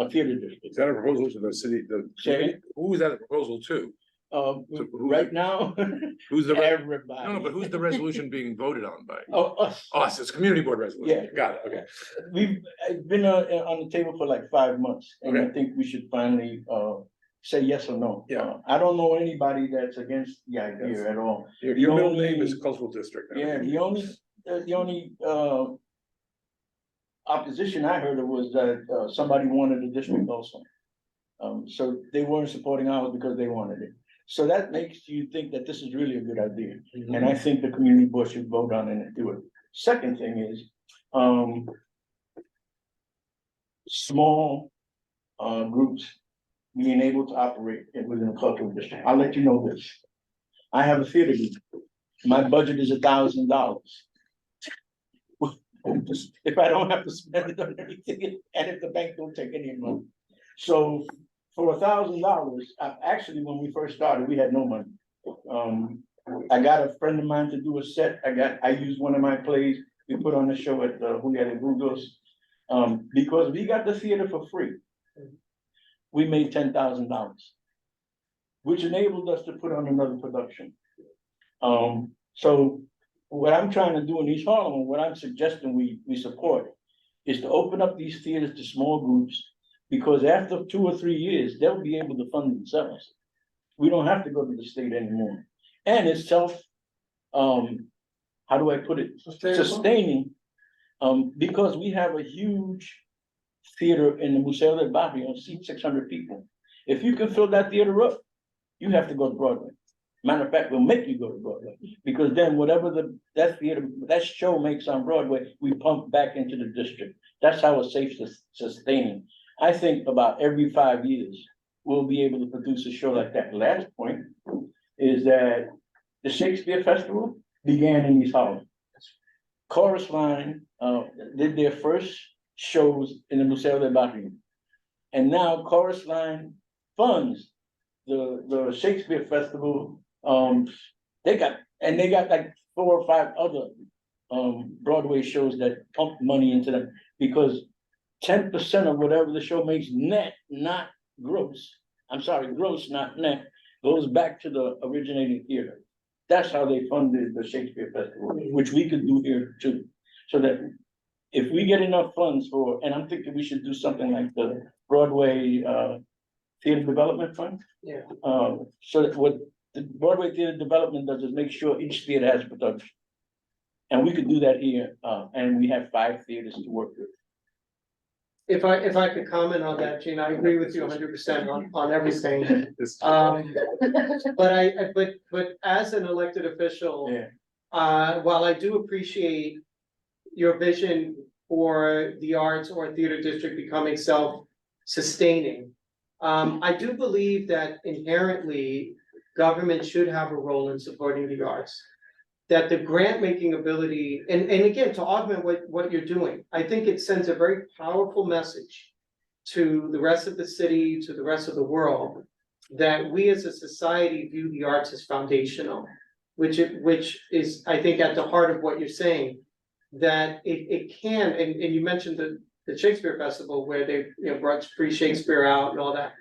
theater district. Is that a proposal to the city, who is that a proposal to? Right now, Who's the, everybody. no, but who's the resolution being voted on by? Oh, us. Us, it's community board resolution. Yeah. Got it, okay. We've been on the table for like 5 months, and I Okay. think we should finally say yes or no. Yeah. I don't know anybody that's against the idea Yes. at all. Your middle only- name is cultural district. now. Yeah, the only opposition I heard of was that somebody wanted a district also. So they weren't supporting ours because they wanted it. So that makes you think that this is really a good idea. And I think the community board should vote on it and do it. Second thing is, small groups being able to operate within a cultural district. I'll let you know this. I have a theater group. My budget is $1,000. If I don't have to spend it on anything, and if the bank don't take any money. So for $1,000, actually, when we first started, we had no money. I got a friend of mine to do a set. I used one of my plays. We put on the show at Julieta Burgos. Because we got the theater for free. We made $10,000, which enabled us to put on another production. So what I'm trying to do in East Harlem, and what I'm suggesting we support, is to open up these theaters to small groups, because after 2 or 3 years, they'll be able to fund themselves. We don't have to go to the state anymore. And it's how do I put it? Sustaining, because we have a huge theater in the Museo del Barrio, seats 600 people. If you can fill that theater up, you have to go to Broadway. Matter of fact, we'll make you go to Broadway, because then whatever that show makes on Broadway, we pump back into the district. That's how it's safe sustaining. I think about every 5 years, will be able to produce a show like that. Last point is that the Shakespeare Festival began in East Harlem. Chorus Line did their first shows in the Museo del Barrio. And now Chorus Line funds the Shakespeare Festival. They got like 4 or 5 other Broadway shows that pump money into them, because 10% of whatever the show makes net, not gross, I'm sorry, gross, not net, goes back to the originating theater. That's how they funded the Shakespeare Festival, which we could do here too. So that if we get enough funds for, and I'm thinking we should do something like the Broadway Theater Development Fund. Yeah. So that what the Broadway Theater Development does is make sure each theater has production. And we could do that here, and we have 5 theaters to work with. If I could comment on that, Gene, I agree with you 100% on everything. But as an elected official, Yeah. while I do appreciate your vision for the arts or theater district becoming self-sustaining, I do believe that inherently government should have a role in supporting the arts. That the grant making ability, and again, to augment what you're doing, I think it sends a very powerful message to the rest of the city, to the rest of the world, that we as a society view the arts as foundational, which is, I think, at the heart of what you're saying, that it can, and you mentioned the Shakespeare Festival where they, brought free Shakespeare out and all that,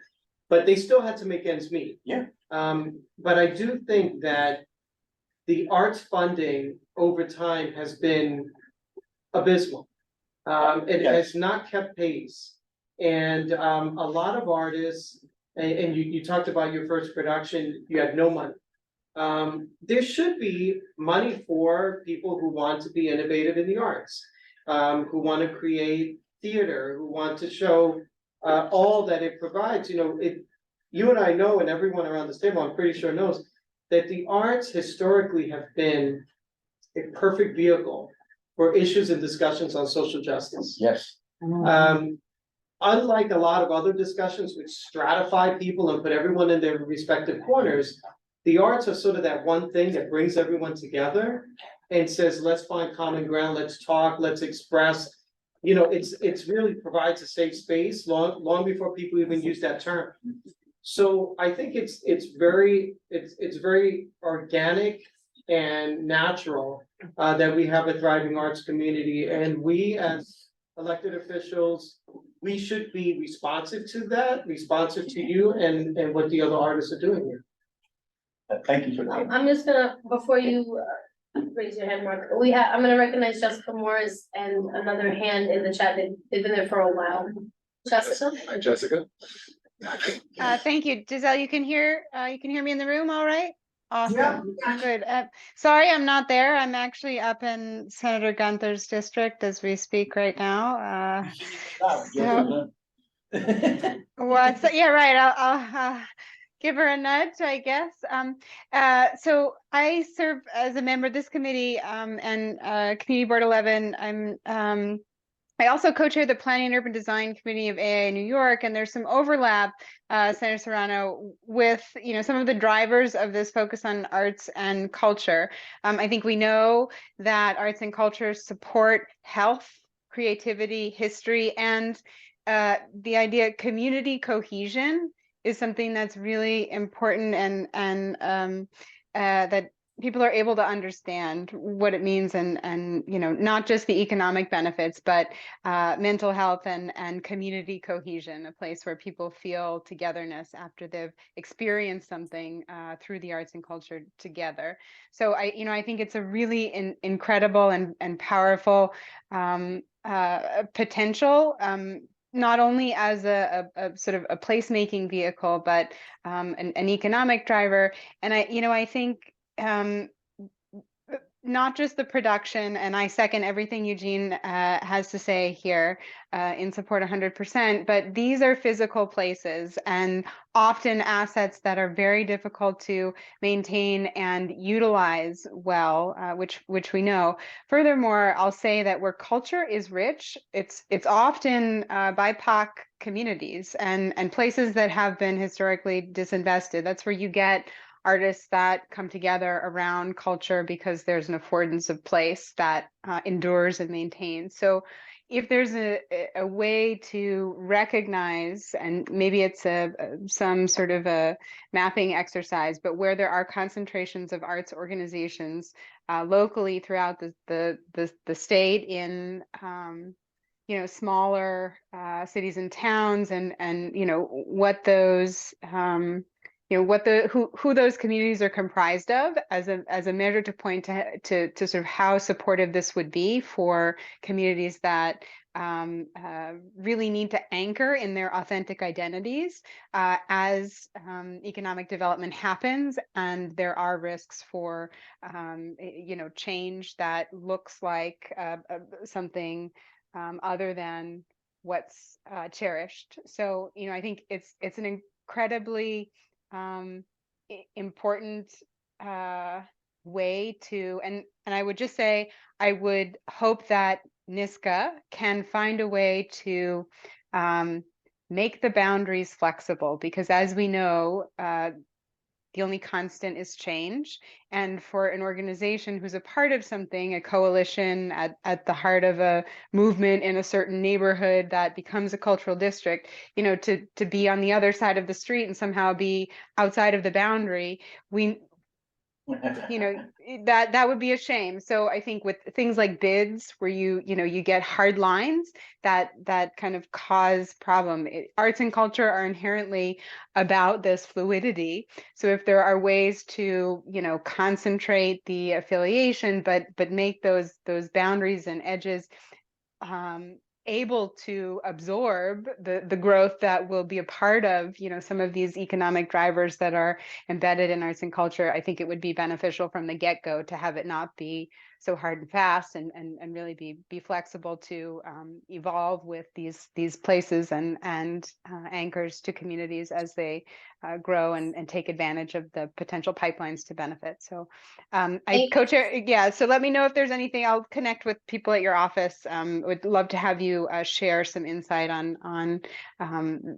but they still had to make ends meet. Yeah. But I do think that the arts funding over time has been abysmal. It has not kept pace. And a lot of artists, and you talked about your first production, you had no money. There should be money for people who want to be innovative in the arts, who want to create theater, who want to show all that it provides. You and I know, and everyone around this table, I'm pretty sure knows, that the arts historically have been a perfect vehicle for issues and discussions on social justice. Yes. Unlike a lot of other discussions which stratify people and put everyone in their respective corners, the arts are sort of that one thing that brings everyone together and says, let's find common ground, let's talk, let's express. It's really provides a safe space long before people even use that term. So I think it's very organic and natural that we have a thriving arts community, and we as elected officials, we should be responsive to that, responsive to you and what the other artists are doing here. Thank you for that. I'm just gonna, before you raise your hand, Mark, I'm gonna recognize Jessica Morris and another hand in the chat. They've been there for a while. Jessica? Hi, Jessica. Thank you, Giselle. You can hear me in the room, all right? Awesome. Yeah. Good. Sorry, I'm not there. I'm actually up in Senator Gunther's district as we speak right now. Yeah, right. I'll give her a nudge, I guess. So I serve as a member of this committee and Community Board 11. I also co-chair the Planning and Urban Design Committee of AIA New York, and there's some overlap, Senator Serrano, with some of the drivers of this focus on arts and culture. I think we know that arts and culture support health, creativity, history, and the idea of community cohesion is something that's really important, and that people are able to understand what it means, and not just the economic benefits, but mental health and community cohesion, a place where people feel togetherness after they've experienced something through the arts and culture together. So I think it's a really incredible and powerful potential, not only as a sort of a placemaking vehicle, but an economic driver. And I think not just the production, and I second everything Eugene has to say here in support 100%, but these are physical places and often assets that are very difficult to maintain and utilize well, which we know. Furthermore, I'll say that where culture is rich, it's often BIPOC communities and places that have been historically disinvested. That's where you get artists that come together around culture because there's an affordance of place that endures and maintains. So if there's a way to recognize, and maybe it's some sort of a mapping exercise, but where there are concentrations of arts organizations locally throughout the state in smaller cities and towns, and what those who those communities are comprised of as a measure to point to sort of how supportive this would be for communities that really need to anchor in their authentic identities as economic development happens, and there are risks for change that looks like something other than what's cherished. So I think it's an incredibly important way to, and I would just say, I would hope that NISCA can find a way to make the boundaries flexible, because as we know, the only constant is change. And for an organization who's a part of something, a coalition at the heart of a movement in a certain neighborhood that becomes a cultural district, to be on the other side of the street and somehow be outside of the boundary, that would be a shame. So I think with things like bids where you get hard lines that kind of cause problem. Arts and culture are inherently about this fluidity. So if there are ways to concentrate the affiliation, but make those boundaries and edges able to absorb the growth that will be a part of some of these economic drivers that are embedded in arts and culture, I think it would be beneficial from the get-go to have it not be so hard and fast, and really be flexible to evolve with these places and anchors to communities as they grow and take advantage of the potential pipelines to benefit. So I co-chair, yeah, so let me know if there's anything. I'll connect with people at your office. Would love to have you share some insight on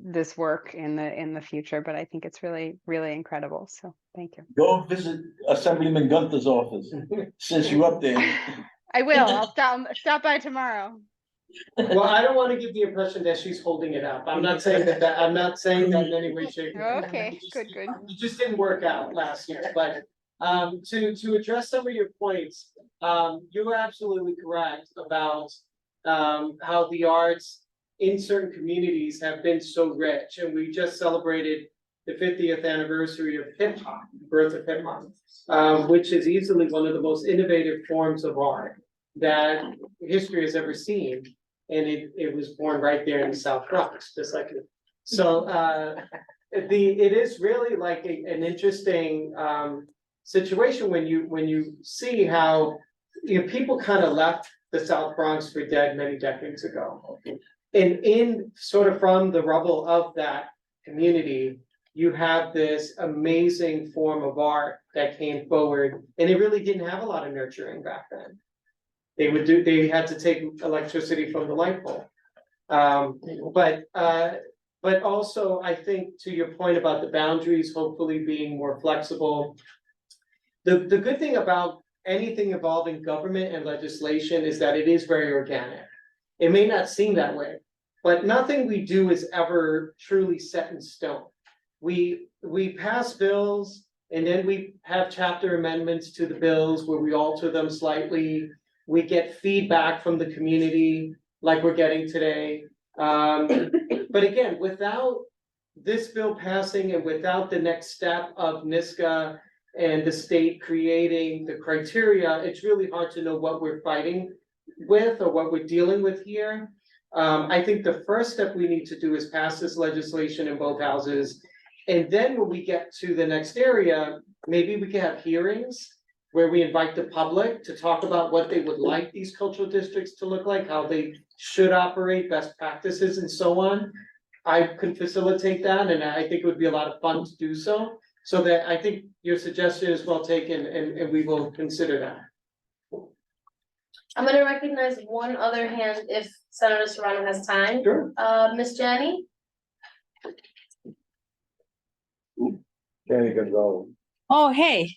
this work in the future, but I think it's really, really incredible. So thank you. Go visit Assemblyman Gunther's office, since you're up there. I will. I'll stop by tomorrow. Well, I don't want to give the impression that she's holding it up. I'm not saying that in any way, shape, or form. Okay, good. It just didn't work out last year, but to address some of your points, you were absolutely correct about how the arts in certain communities have been so rich, and we just celebrated the 50th anniversary of hip hop, birth of hip hop, which is easily one of the most innovative forms of art that history has ever seen. And it was born right there in the South Bronx, just like it. So it is really like an interesting situation when you see how people kind of left the South Bronx for dead many decades ago. And in sort of from the rubble of that community, you have this amazing form of art that came forward, and it really didn't have a lot of nurturing back then. They had to take electricity from the light pole. But also I think to your point about the boundaries, hopefully being more flexible. The good thing about anything involving government and legislation is that it is very organic. It may not seem that way, but nothing we do is ever truly set in stone. We pass bills, and then we have chapter amendments to the bills where we alter them slightly. We get feedback from the community like we're getting today. But again, without this bill passing and without the next step of NISCA and the state creating the criteria, it's really hard to know what we're fighting with or what we're dealing with here. I think the first step we need to do is pass this legislation in both houses. And then when we get to the next area, maybe we can have hearings where we invite the public to talk about what they would like these cultural districts to look like, how they should operate, best practices and so on. I could facilitate that, and I think it would be a lot of fun to do so. So that I think your suggestion is well taken, and we will consider that. I'm gonna recognize one other hand if Senator Serrano has time. Sure. Ms. Janney? Danny Gonzalez. Oh, hey.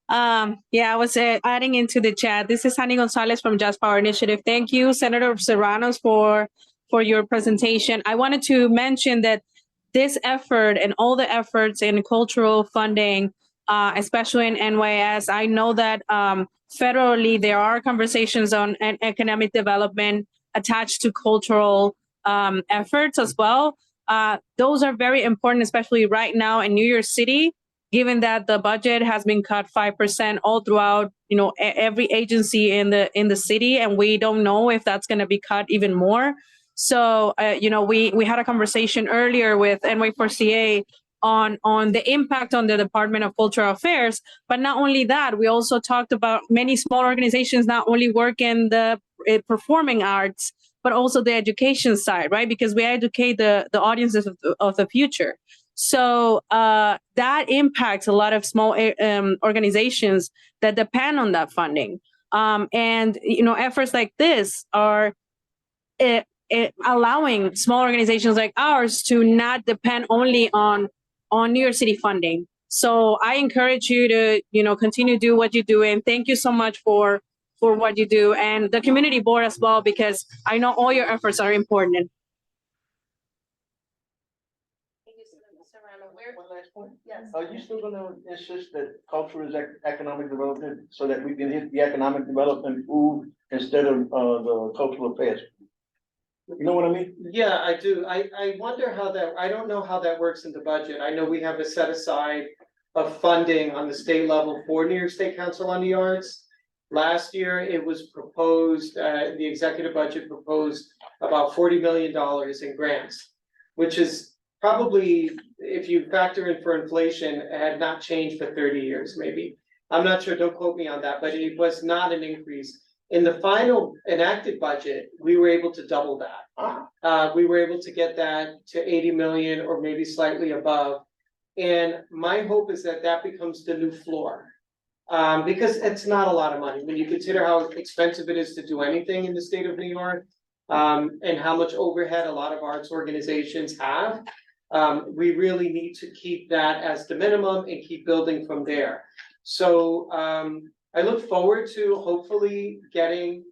Yeah, I was adding into the chat. This is Hani Gonzalez from Just Power Initiative. Thank you, Senator Serranos, for your presentation. I wanted to mention that this effort and all the efforts in cultural funding, especially in NYS, I know that federally there are conversations on economic development attached to cultural efforts as well. Those are very important, especially right now in New York City, given that the budget has been cut 5% all throughout, every agency in the city, and we don't know if that's going to be cut even more. So, we had a conversation earlier with NY4CA on the impact on the Department of Cultural Affairs. But not only that, we also talked about many small organizations not only work in the performing arts, but also the education side, right? Because we educate the audiences of the future. So that impacts a lot of small organizations that depend on that funding. And efforts like this are allowing small organizations like ours to not depend only on New York City funding. So I encourage you to continue to do what you do, and thank you so much for what you do, and the community board as well, because I know all your efforts are important. One last point. Yes. Are you still gonna insist that culture is economic development so that we can hit the economic development food instead of the cultural affairs? You know what I mean? Yeah, I do. I wonder how that, I don't know how that works in the budget. I know we have a set aside of funding on the state level for New York State Council on the Arts. Last year, it was proposed, the executive budget proposed about $40 million in grants, which is probably, if you factor in for inflation, it had not changed for 30 years, maybe. I'm not sure, don't quote me on that, but it was not an increase. In the final enacted budget, we were able to double that. We were able to get that to 80 million or maybe slightly above. And my hope is that that becomes the new floor. Because it's not a lot of money when you consider how expensive it is to do anything in the state of New York. And how much overhead a lot of arts organizations have. We really need to keep that as the minimum and keep building from there. So I look forward to hopefully getting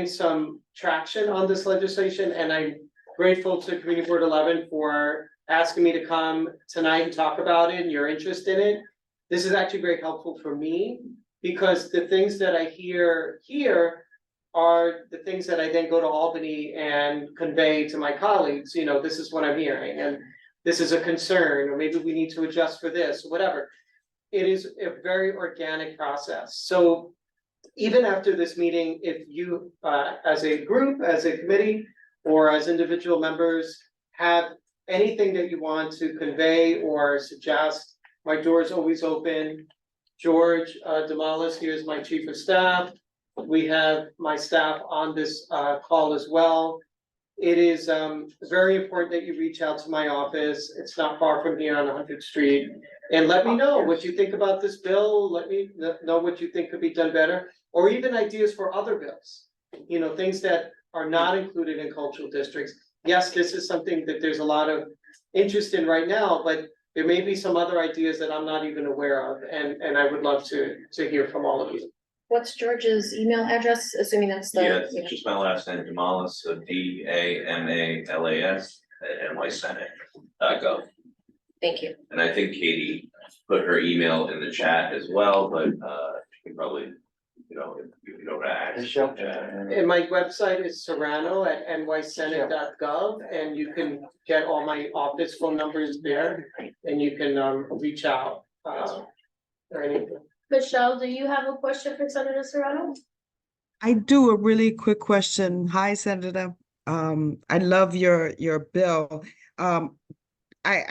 some traction on this legislation, and I'm grateful to Community Board 11 for asking me to come tonight and talk about it and your interest in it. This is actually very helpful for me because the things that I hear here are the things that I then go to Albany and convey to my colleagues. This is what I'm hearing, and this is a concern, or maybe we need to adjust for this, or whatever. It is a very organic process. So even after this meeting, if you, as a group, as a committee, or as individual members have anything that you want to convey or suggest, my door is always open. George Damalis here is my chief of staff. We have my staff on this call as well. It is very important that you reach out to my office. It's not far from here on 100th Street. And let me know what you think about this bill. Let me know what you think could be done better, or even ideas for other bills. Things that are not included in cultural districts. Yes, this is something that there's a lot of interest in right now, but there may be some other ideas that I'm not even aware of, and I would love to hear from all of you. What's George's email address, assuming that's the? Yeah, it's just my last name, Damalas, so DAMALAS @nysenate.gov. Thank you. And I think Katie put her email in the chat as well, but you can probably, if you don't add. And my website is serrano@nysenate.gov, and you can get all my office phone numbers there, and you can reach out or anything. Michelle, do you have a question for Senator Serrano? I do, a really quick question. Hi, Senator. I love your bill. I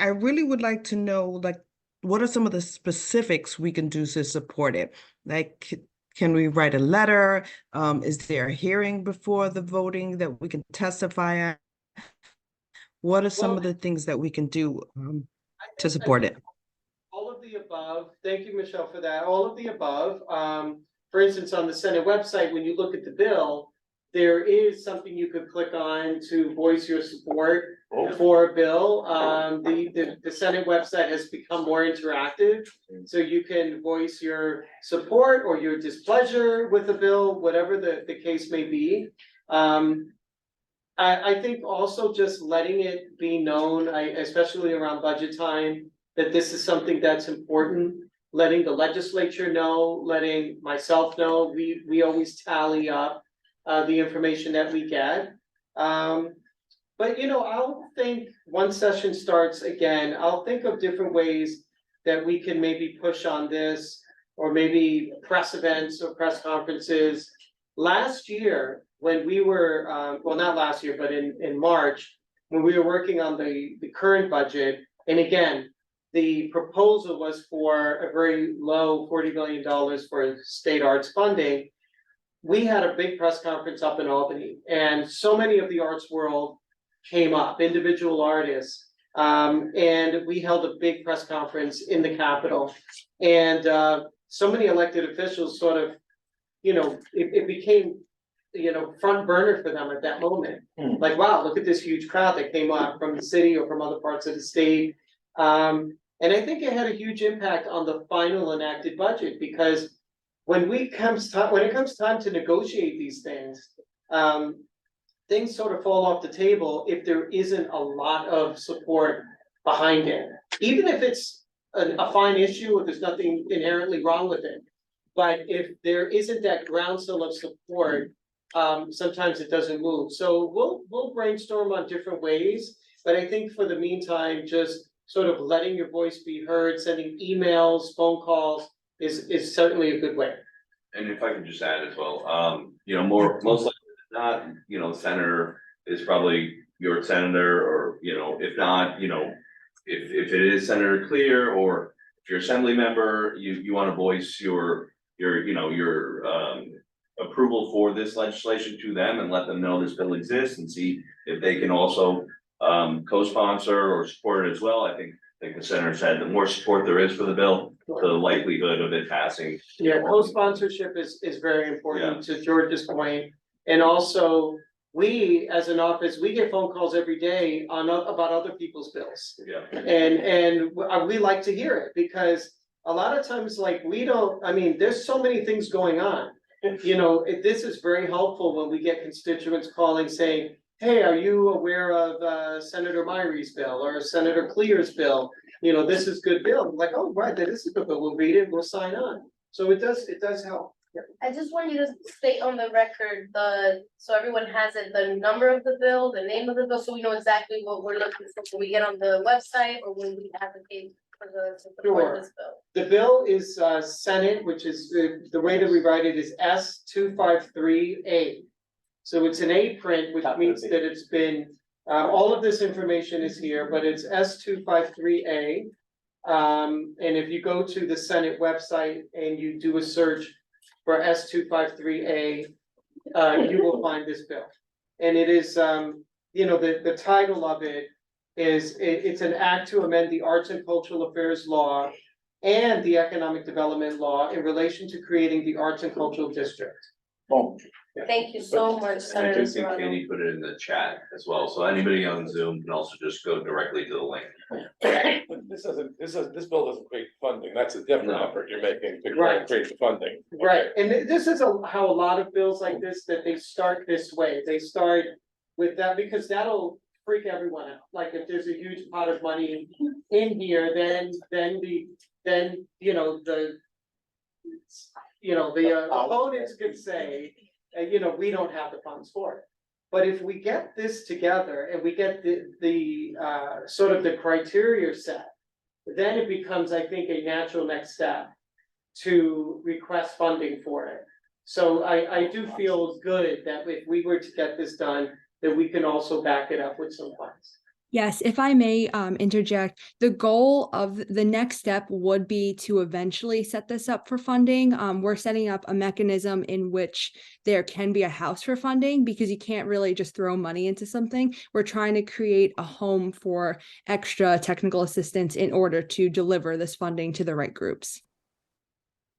really would like to know, what are some of the specifics we can do to support it? Like, can we write a letter? Is there a hearing before the voting that we can testify at? What are some of the things that we can do to support it? All of the above. Thank you, Michelle, for that. All of the above. For instance, on the Senate website, when you look at the bill, there is something you could click on to voice your support for a bill. The Senate website has become more interactive. So you can voice your support or your displeasure with the bill, whatever the case may be. I think also just letting it be known, especially around budget time, that this is something that's important. Letting the legislature know, letting myself know, we always tally up the information that we get. But I'll think once session starts again, I'll think of different ways that we can maybe push on this, or maybe press events or press conferences. Last year, when we were, well, not last year, but in March, when we were working on the current budget, and again, the proposal was for a very low $40 billion for state arts funding. We had a big press conference up in Albany, and so many of the arts world came up, individual artists. And we held a big press conference in the Capitol. And so many elected officials sort of, it became, front burner for them at that moment. Like, wow, look at this huge crowd that came up from the city or from other parts of the state. And I think it had a huge impact on the final enacted budget, because when it comes time to negotiate these things, things sort of fall off the table if there isn't a lot of support behind it. Even if it's a fine issue, if there's nothing inherently wrong with it. But if there isn't that groundswell of support, sometimes it doesn't move. So we'll brainstorm on different ways, but I think for the meantime, just sort of letting your voice be heard, sending emails, phone calls is certainly a good way. And if I could just add as well, most likely not, senator is probably your senator, or, if not, if it is Senator Clear, or if you're assembly member, you want to voice your approval for this legislation to them and let them know this bill exists, and see if they can also co-sponsor or support it as well. I think the senator said the more support there is for the bill, the likelihood of it passing. Yeah, co-sponsorship is very important, to George's point. And also, we, as an office, we get phone calls every day about other people's bills. Yeah. And we like to hear it, because a lot of times, there's so many things going on. This is very helpful when we get constituents calling saying, hey, are you aware of Senator Myrie's bill or Senator Clear's bill? This is good bill. I'm like, oh, right, this is good bill. We'll read it, we'll sign on. So it does help. I just want you to state on the record so everyone has it, the number of the bill, the name of the bill, so we know exactly what we're looking for. When we get on the website or when we advocate for support this bill. The bill is Senate, which is the way that we write it is S253A. So it's an A print, which means that it's been, all of this information is here, but it's S253A. And if you go to the Senate website and you do a search for S253A, you will find this bill. And it is, the title of it is, it's an act to amend the Arts and Cultural Affairs Law and the Economic Development Law in relation to creating the Arts and Cultural District. Boom. Thank you so much, And I Senator do think Serrano. Katie put it in the chat as well, so anybody on Zoom can also just go directly to the link. This bill doesn't create funding, that's a different effort you're making to Right. create the funding. Right, and this is how a lot of bills like this, that they start this way, they start with that, because that'll freak everyone out. Like, if there's a huge pot of money in here, then the opponents could say, we don't have the funds for it. But if we get this together and we get the sort of the criteria set, then it becomes, I think, a natural next step to request funding for it. So I do feel good that if we were to get this done, that we can also back it up with some funds. Yes, if I may interject, the goal of the next step would be to eventually set this up for funding. We're setting up a mechanism in which there can be a house for funding because you can't really just throw money into something. We're trying to create a home for extra technical assistance in order to deliver this funding to the right groups.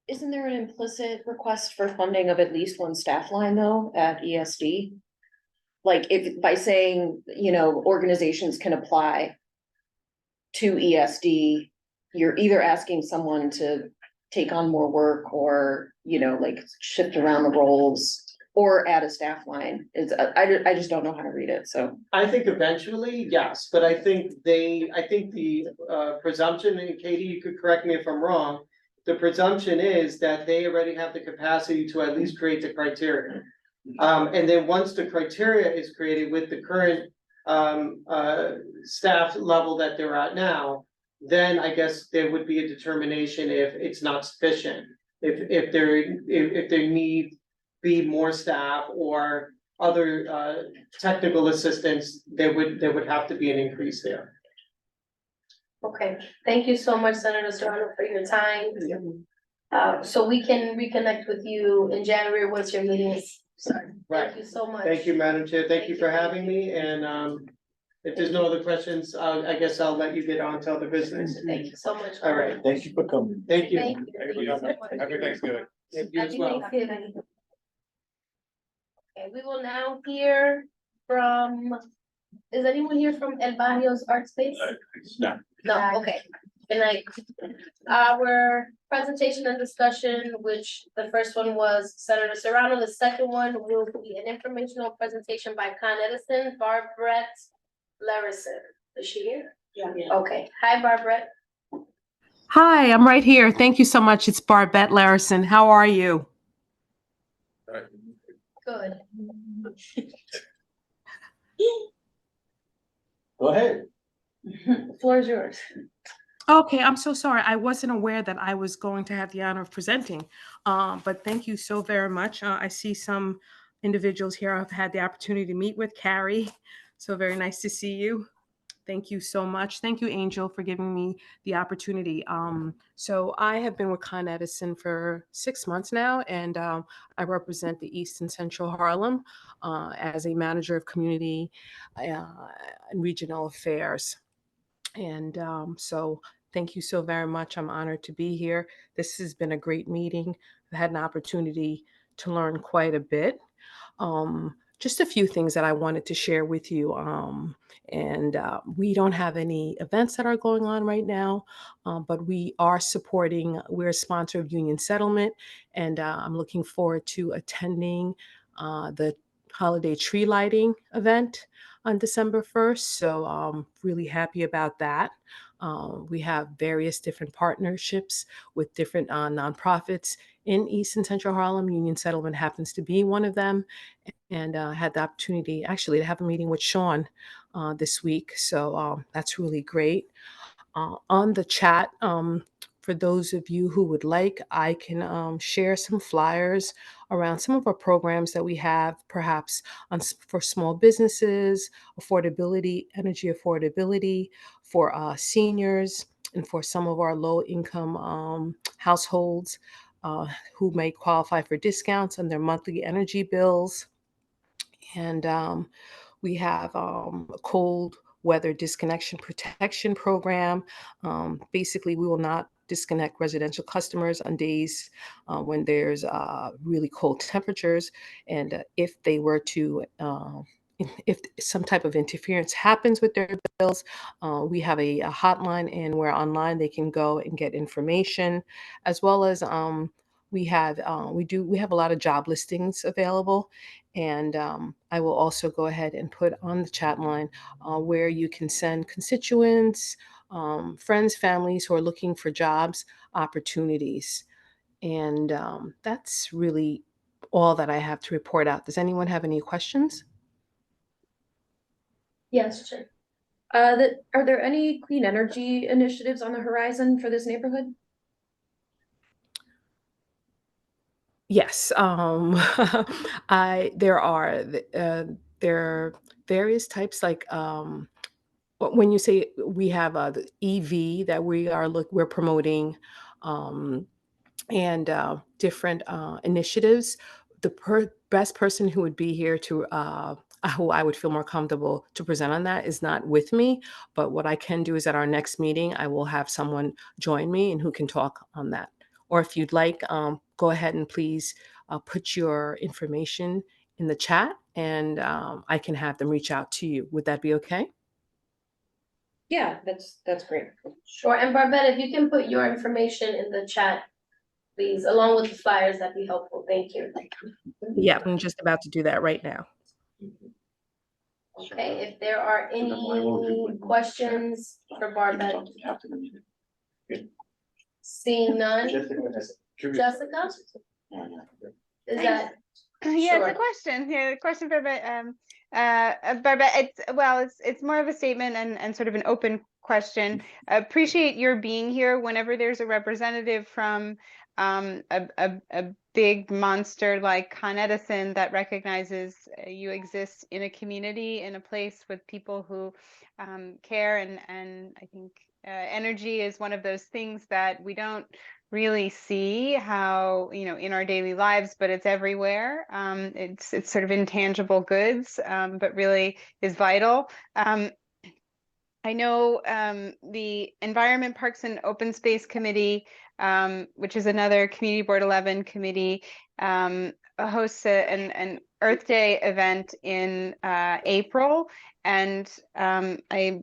Isn't there an implicit request for funding of at least one staff line though at ESD? Like if by saying, you know, organizations can apply to ESD, you're either asking someone to take on more work or, you know, like shift around the roles or add a staff line. I just don't know how to read it, so. I think eventually, yes, but I think the presumption, and Katie, you could correct me if I'm wrong. The presumption is that they already have the capacity to at least create the criteria. And then once the criteria is created with the current staff level that they're at now, then I guess there would be a determination if it's not sufficient. If there need be more staff or other technical assistance, there would have to be an increase there. Okay, thank you so much, Senator Serrano, for your time. So we can reconnect with you in January once your meeting is started. Thank you so much. Thank you, Madam Chair. Thank you for having me, and if there's no other questions, I guess I'll let you get on to other business. Thank you so much. All right, Thank you for coming. thank you. Thank you. Thank you so much. Happy Thanksgiving. Thank you as Happy well. Thanksgiving. Okay, we will now hear from, is anyone here from El Barrio's Art Space? No. No, okay. Good night. Our presentation and discussion, which the first one was Senator Serrano, the second one will be an informational presentation by Con Edison, Barbette Larison. Is she here? Yeah. Okay, hi Barbette. Hi, I'm right here. Thank you so much. It's Barbette Larison. How are you? Good. Go ahead. The floor is yours. Okay, I'm so sorry. I wasn't aware that I was going to have the honor of presenting, but thank you so very much. I see some individuals here I've had the opportunity to meet with. Carrie, so very nice to see you. Thank you so much. Thank you, Angel, for giving me the opportunity. So I have been with Con Edison for 6 months now, and I represent the East and Central Harlem as a manager of community and regional affairs. And so thank you so very much. I'm honored to be here. This has been a great meeting. I've had an opportunity to learn quite a bit. Just a few things that I wanted to share with you. We don't have any events that are going on right now, but we are supporting, we're a sponsor of Union Settlement, and I'm looking forward to attending the holiday tree lighting event on December 1st. So really happy about that. We have various different partnerships with different nonprofits in East and Central Harlem. Union Settlement happens to be one of them. And had the opportunity actually to have a meeting with Sean this week. So that's really great. On the chat, for those of you who would like, I can share some flyers around some of our programs that we have, perhaps for small businesses, affordability, energy affordability, for seniors, and for some of our low-income households who may qualify for discounts on their monthly energy bills. And we have a cold weather disconnection protection program. Basically, we will not disconnect residential customers on days when there's really cold temperatures. And if they were to, if some type of interference happens with their bills, we have a hotline, and where online they can go and get information, as well as we have a lot of job listings available. And I will also go ahead and put on the chat line where you can send constituents, friends, families who are looking for jobs, opportunities. And that's really all that I have to report out. Does anyone have any questions? Yes, sure. Are there any clean energy initiatives on the horizon for this neighborhood? Yes, there are various types like When you say we have the EV that we're promoting, um, and different initiatives, the best person who would be here to who I would feel more comfortable to present on that is not with me. But what I can do is at our next meeting, I will have someone join me and who can talk on that. Or if you'd like, go ahead and please put your information in the chat, and I can have them reach out to you. Would that be okay? Yeah, that's great. Sure, and Barbette, if you can put your information in the chat, please, along with the flyers, that'd be helpful, thank you. Yeah, I'm just about to do that right now. Okay, if there are any questions for Barbette? Seeing none, Jessica? Is that? Yeah, it's a Sure. question. Yeah, a question for Barbette. It's more of a statement and sort of an open question. Appreciate your being here. Whenever there's a representative from a big monster like Con Edison that recognizes you exist in a community, in a place with people who care, and I think energy is one of those things that we don't really see how, in our daily lives, but it's everywhere. It's sort of intangible goods, but really is vital. I know the Environment, Parks and Open Space Committee, which is another Community Board 11 committee, hosts an Earth Day event in April, and I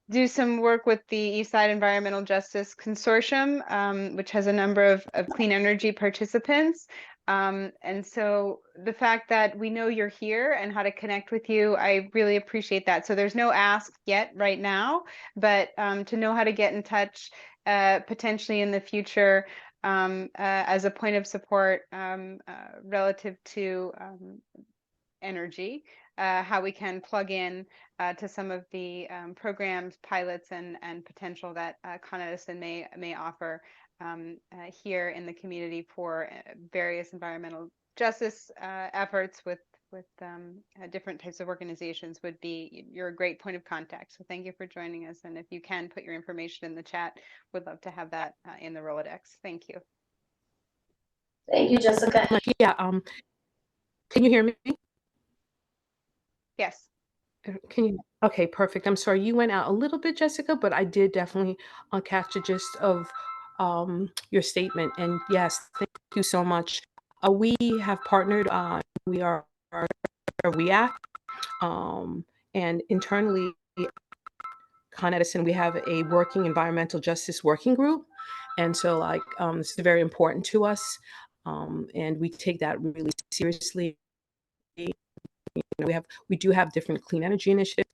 do some work with the East Side Environmental Justice Consortium, which has a number of clean energy participants. And so the fact that we know you're here and how to connect with you, I really appreciate that. So there's no ask yet right now, but to know how to get in touch potentially in the future as a point of support relative to energy, how we can plug in to some of the programs, pilots, and potential that Con Edison may offer here in the community for various environmental justice efforts with different types of organizations. You're a great point of contact. So thank you for joining us. And if you can put your information in the chat, would love to have that in the Rolodex. Thank you. Thank you, Jessica. Yeah. Can you hear me? Yes. Can you? Okay, perfect. I'm sorry you went out a little bit, Jessica, but I did definitely catch the gist of your statement. And yes, thank you so much. We have partnered. We are a REACT, and internally, Con Edison, we have a working environmental justice working group, and so this is very important to us, and we take that really seriously. We do have different clean energy initiatives.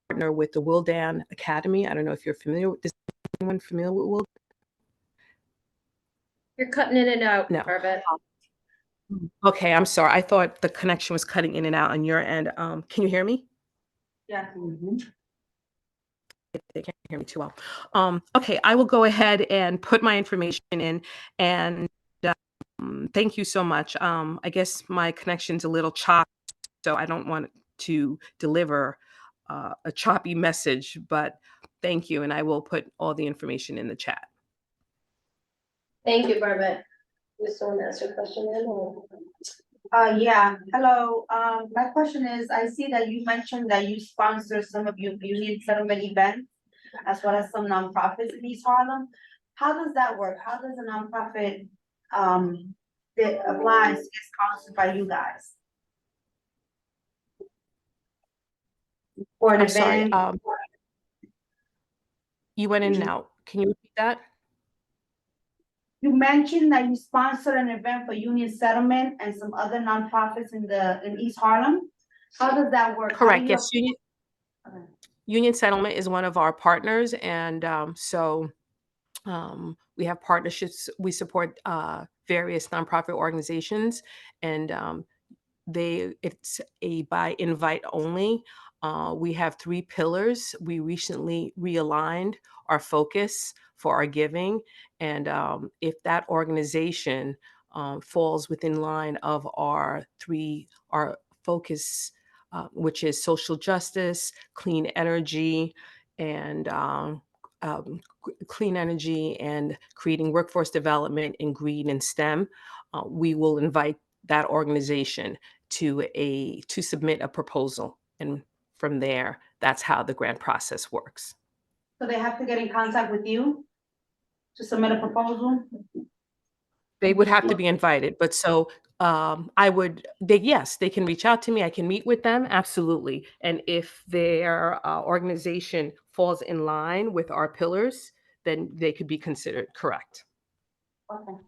Partner with the Wildan Academy. I don't know if you're familiar with this. Anyone familiar with Wildan? You're cutting in and out, No. Barbette. Okay, I'm sorry. I thought the connection was cutting in and out on your end. Can you hear me? Yeah. They can't hear me too well. Okay, I will go ahead and put my information in, and thank you so much. I guess my connection's a little choppy, so I don't want to deliver a choppy message, but thank you, and I will put all the information in the chat. Thank you, Barbette. You still want to ask your question then? Or? Yeah, hello. My question is, I see that you mentioned that you sponsor some of your union settlement events as well as some nonprofits in East Harlem. How does that work? How does a nonprofit that applies to get sponsored by you guys? Or an I'm sorry. event? You went in and out. Can you repeat that? You mentioned that you sponsored an event for Union Settlement and some other nonprofits in East Harlem. How does that work? Correct. Yes, Union Settlement is one of our partners, and we have partnerships. We support various nonprofit organizations, and it's by invite only. We have 3 pillars. We recently realigned our focus for our giving, and if that organization falls within line of our focus which is social justice, clean energy, and creating workforce development in green and STEM. We will invite that organization to submit a proposal, and from there, that's how the grant process works. So they have to get in contact with you to submit a proposal? They would have to be invited, but so yes, they can reach out to me. I can meet with them, absolutely. And if their organization falls in line with our pillars, then they could be considered, correct. Okay.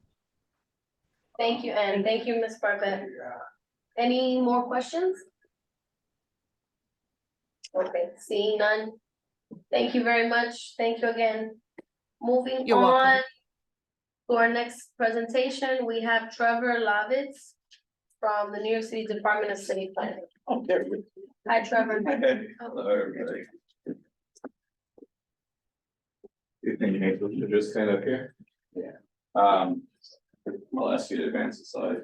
Thank you, and thank you, Ms. Bartlett. Any more questions? Okay, seeing none. Thank you very much. Thank you again. Moving You're welcome. on to our next presentation, we have Trevor Lavitz from the New York City Department of City Planning. Oh, there we Hi, Trevor. Hello, everybody. You think you should just stand up here? Yeah. I'll ask you to advance the slide.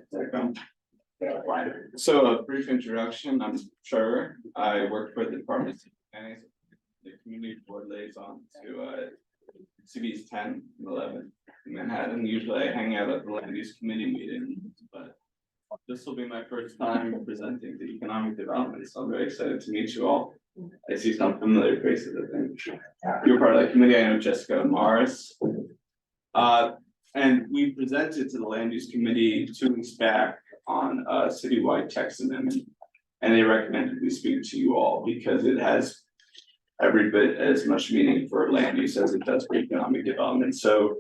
So a brief introduction, I'm Trevor. I work for the Department of City Planning, the community board liaison to CB's 10 and 11 in Manhattan. Usually I hang out at the land use committee meetings, but this will be my first time presenting the economic development, so I'm very excited to meet you all. I see some familiar faces, I think. You're part of that committee. I know Jessica and Morris. And we presented to the land use committee 2 weeks back on a citywide text amendment. And they recommended we speak to you all because it has every bit as much meaning for land use as it does for economic development. So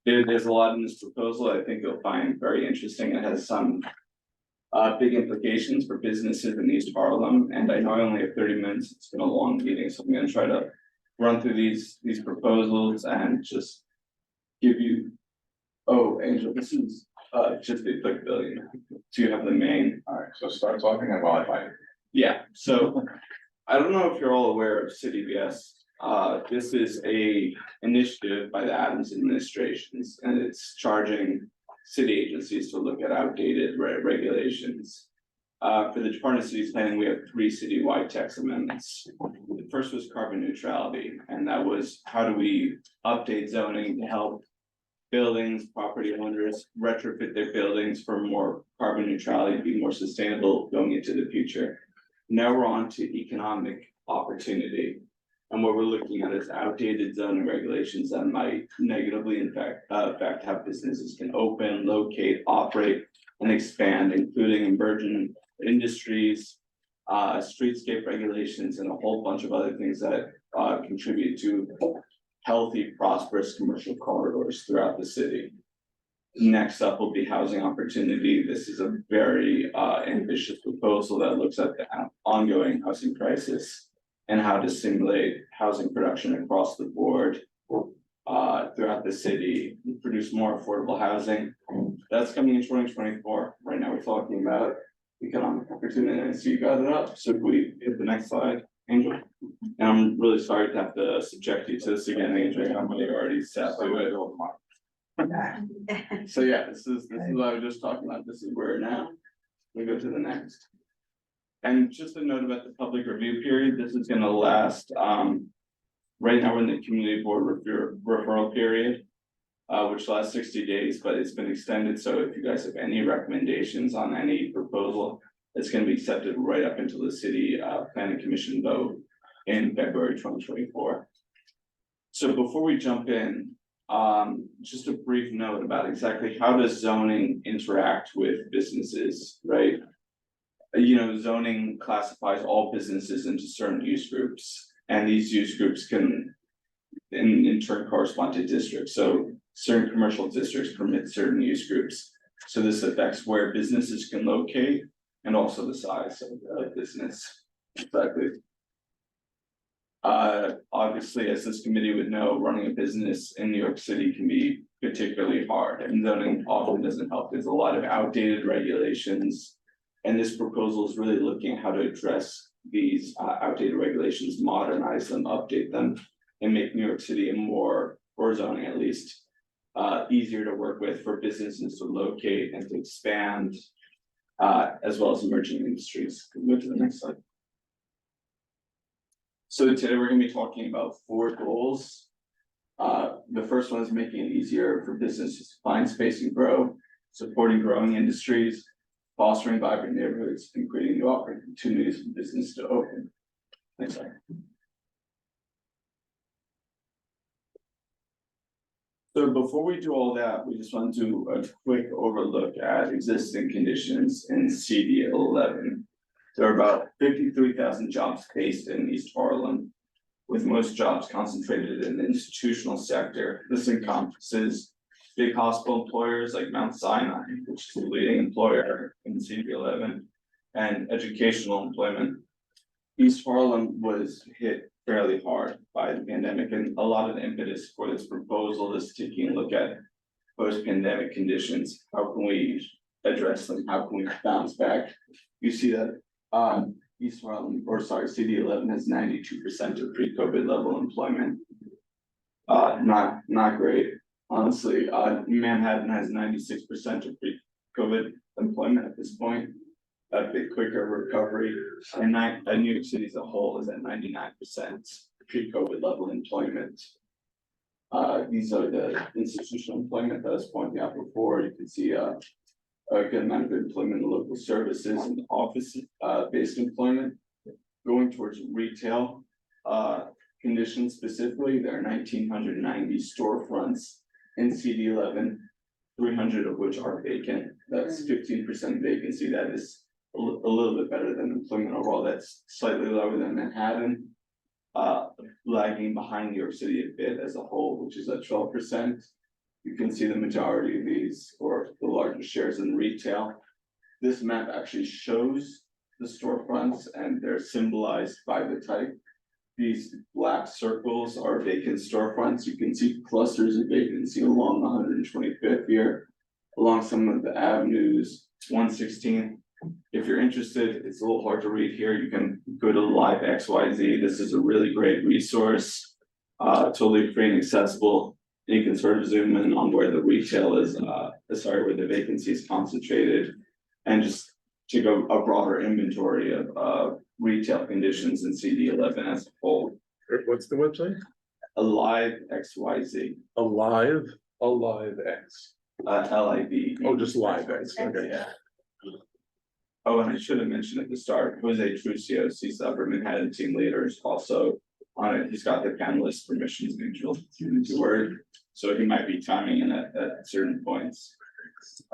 there's a lot in this proposal I think you'll find very interesting. It has some big implications for businesses in East Harlem. And I know I only have 30 minutes. It's been a long meeting, so I'm going to try to run through these proposals and just give you. Oh, Angel, this is just the applicability. So you have the main. All right, so start talking and while I find it. Yeah, so I don't know if you're all aware of CityBS. This is a initiative by the Adams administrations, and it's charging city agencies to look at outdated regulations. For the Department of City Planning, we have 3 citywide text amendments. The first was carbon neutrality, and that was how do we update zoning to help buildings, property owners retrofit their buildings for more carbon neutrality, be more sustainable going into the future. Now we're on to economic opportunity. And what we're looking at is outdated zoning regulations that might negatively affect how businesses can open, locate, operate, and expand, including emerging industries, streetscape regulations, and a whole bunch of other things that contribute to healthy, prosperous commercial corridors throughout the city. Next up will be housing opportunity. This is a very ambitious proposal that looks at the ongoing housing crisis and how to stimulate housing production across the board throughout the city, produce more affordable housing. That's coming in 2024. Right now we're talking about economic opportunity. I see you got it up. So if we hit the next slide, Angel. And I'm really sorry to have to subject you to this again, Angel. I'm really already sat through it. So yeah, this is what I was just talking about. This is where we're now. We go to the next. And just a note about the public review period, this is gonna last, right now we're in the community board referral period, which lasts 60 days, but it's been extended, so if you guys have any recommendations on any proposal, it's gonna be accepted right up until the city planning commission vote in February 2024. So before we jump in, just a brief note about exactly how does zoning interact with businesses, right? You know, zoning classifies all businesses into certain use groups, and these use groups can in turn correspond to districts. So certain commercial districts permit certain use groups. So this affects where businesses can locate and also the size of the business. Exactly. Obviously, as this committee would know, running a business in New York City can be particularly hard, and zoning often doesn't help. There's a lot of outdated regulations. And this proposal is really looking at how to address these outdated regulations, modernize them, update them, and make New York City a more, or zoning at least, easier to work with for businesses to locate and to expand, as well as emerging industries. Can we go to the next slide? So today we're gonna be talking about 4 goals. The first one is making it easier for businesses to find space and grow, supporting growing industries, fostering vibrant neighborhoods, and creating new opportunities for business to open. Next slide. So before we do all that, we just want to do a quick overlook at existing conditions in CB11. There are about 53,000 jobs based in East Harlem, with most jobs concentrated in the institutional sector. This encompasses big hospital employers like Mount Sinai, which is the leading employer in CB11, and educational employment. East Harlem was hit fairly hard by the pandemic, and a lot of the impetus for this proposal is taking a look at post-pandemic conditions. How can we address them? How can we bounce back? You see that East Harlem, or sorry, CD11 has 92% of pre-COVID level employment. Not great, honestly. Manhattan has 96% of pre-COVID employment at this point. A bit quicker recovery, and New York City as a whole is at 99% pre-COVID level employment. These are the institutional employment that I was pointing out before. You can see a good amount of employment in local services and office based employment. Going towards retail conditions specifically, there are 1,990 storefronts in CD11, 300 of which are vacant. That's 15% vacancy. That is a little bit better than employment overall. That's slightly lower than Manhattan, lagging behind New York City a bit as a whole, which is at 12%. You can see the majority of these, or the largest shares in retail. This map actually shows the storefronts, and they're symbolized by the type. These black circles are vacant storefronts. You can see clusters of vacancy along 125th here, along some of the avenues, 116th. If you're interested, it's a little hard to read here. You can go to Live XYZ. This is a really great resource, totally free and accessible. You can sort of zoom in on where the retail is, where the vacancy is concentrated, and just take a broader inventory of retail conditions in CD11 as a whole. What's the website? Alive XYZ. Alive X. LIV. Oh, just Live X, okay. Yeah. Oh, and I should have mentioned at the start, Jose Trucio, CSUB Manhattan team leader, is also on it. He's got the panelist permissions neutral to word, so he might be timing in at certain points.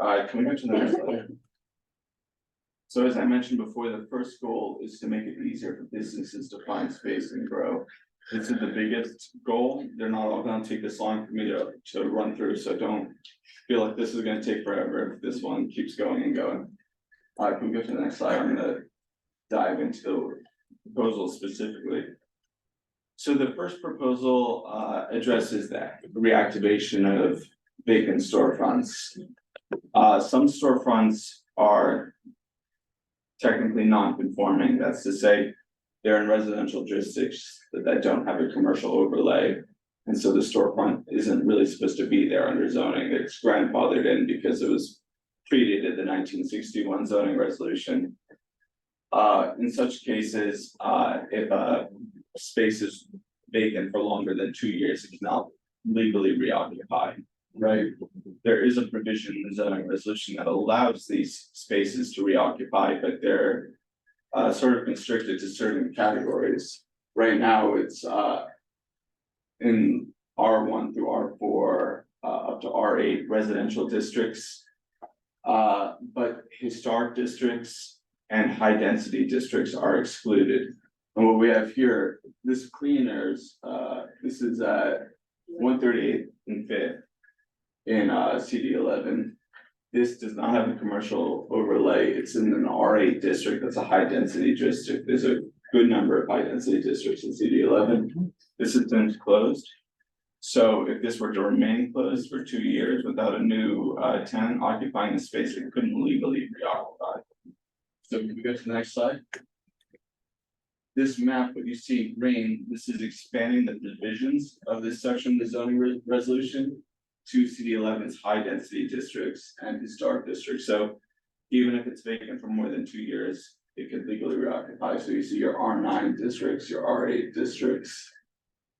Can we go to the next slide? So as I mentioned before, the first goal is to make it easier for businesses to find space and grow. This is the biggest goal. They're not all gonna take this long for me to run through, so don't feel like this is gonna take forever if this one keeps going and going. Can we go to the next slide? I'm gonna dive into the proposal specifically. So the first proposal addresses that reactivation of vacant storefronts. Some storefronts are technically non-conforming. That's to say, they're in residential districts that don't have a commercial overlay. And so the storefront isn't really supposed to be there under zoning. It's grandfathered in because it was predated the 1961 zoning resolution. In such cases, if a space is vacant for longer than 2 years, it cannot legally reoccupy, right? There is a provision in the zoning resolution that allows these spaces to reoccupy, but they're sort of constricted to certain categories. Right now, it's in R1 through R4, up to R8 residential districts. But historic districts and high density districts are excluded. And what we have here, this cleaners, this is 138th and 5th in CD11. This does not have a commercial overlay. It's in an R8 district. That's a high density district. There's a good number of high density districts in CD11. This has been closed. So if this were to remain closed for 2 years without a new tenant occupying the space, it couldn't legally reoccupy. So can we go to the next slide? This map, what you see green, this is expanding the divisions of this section of the zoning resolution to CD11's high density districts and historic districts. So even if it's vacant for more than 2 years, it could legally reoccupy. So you see your R9 districts, your R8 districts.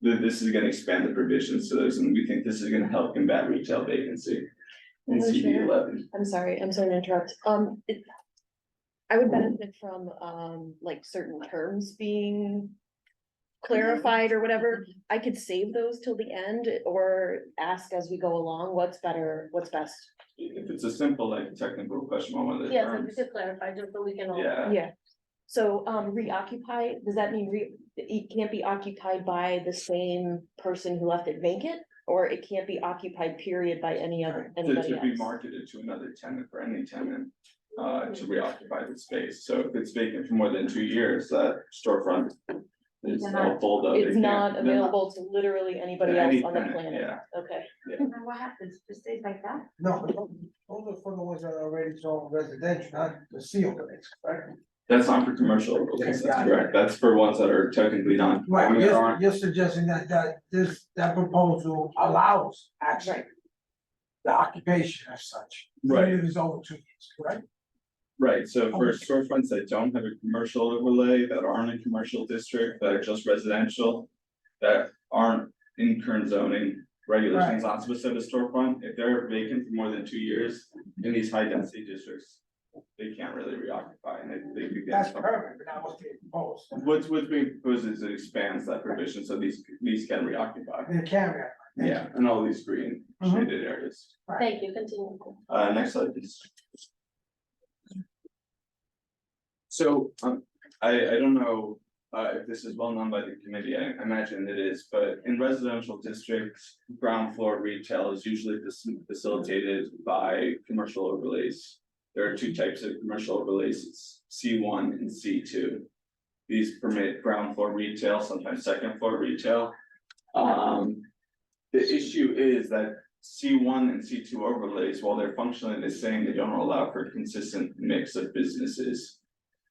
This is gonna expand the provisions to those, and we think this is gonna help combat retail vacancy in Madam Chair. CB11. I'm sorry to interrupt. I would benefit from, like certain terms being clarified or whatever. I could save those till the end or ask as we go along, what's better, what's best. If it's a simple, like, technical question on one of the Yes, if you terms, could clarify, just so we can all. yeah. Yeah. So, reoccupy, does that mean it can't be occupied by the same person who left it vacant? Or it can't be occupied period by anybody To be else? marketed to another tenant for any tenant, to reoccupy the space. So if it's vacant for more than 2 years, that storefront is all full up. It's not available to literally anybody else Any on the tenant, planet? yeah. Okay. And what happens? It stays like that? No, but those are for the ones that are already sold residential, not the C overlays, right? That's not for commercial overlays, Okay, that's got it. correct, that's for ones that are technically not. I Right, mean, there aren't, you're suggesting that proposal allows actually Right. the occupation as such. Right. Even if it's over 2 years, correct? right, so for storefronts that don't have a commercial overlay, that aren't in commercial district, that are just residential. That aren't in current zoning regulations on specific storefront, if they're vacant for more than 2 years in these high density districts. They can't really reoccupy and they could get. That's perfect, but that was being proposed. What's being proposed is it expands that provision, so these can reoccupy. They carry it. Yeah, and all these green shaded areas. Thank you, continue. Next slide, please. So, I don't know, if this is well known by the committee, I imagine it is, but in residential districts, ground floor retail is usually facilitated by commercial overlays. There are 2 types of commercial overlays, it's C1 and C2. These permit ground floor retail, sometimes second floor retail. The issue is that C1 and C2 overlays, while they're functionally the same, they don't allow for a consistent mix of businesses.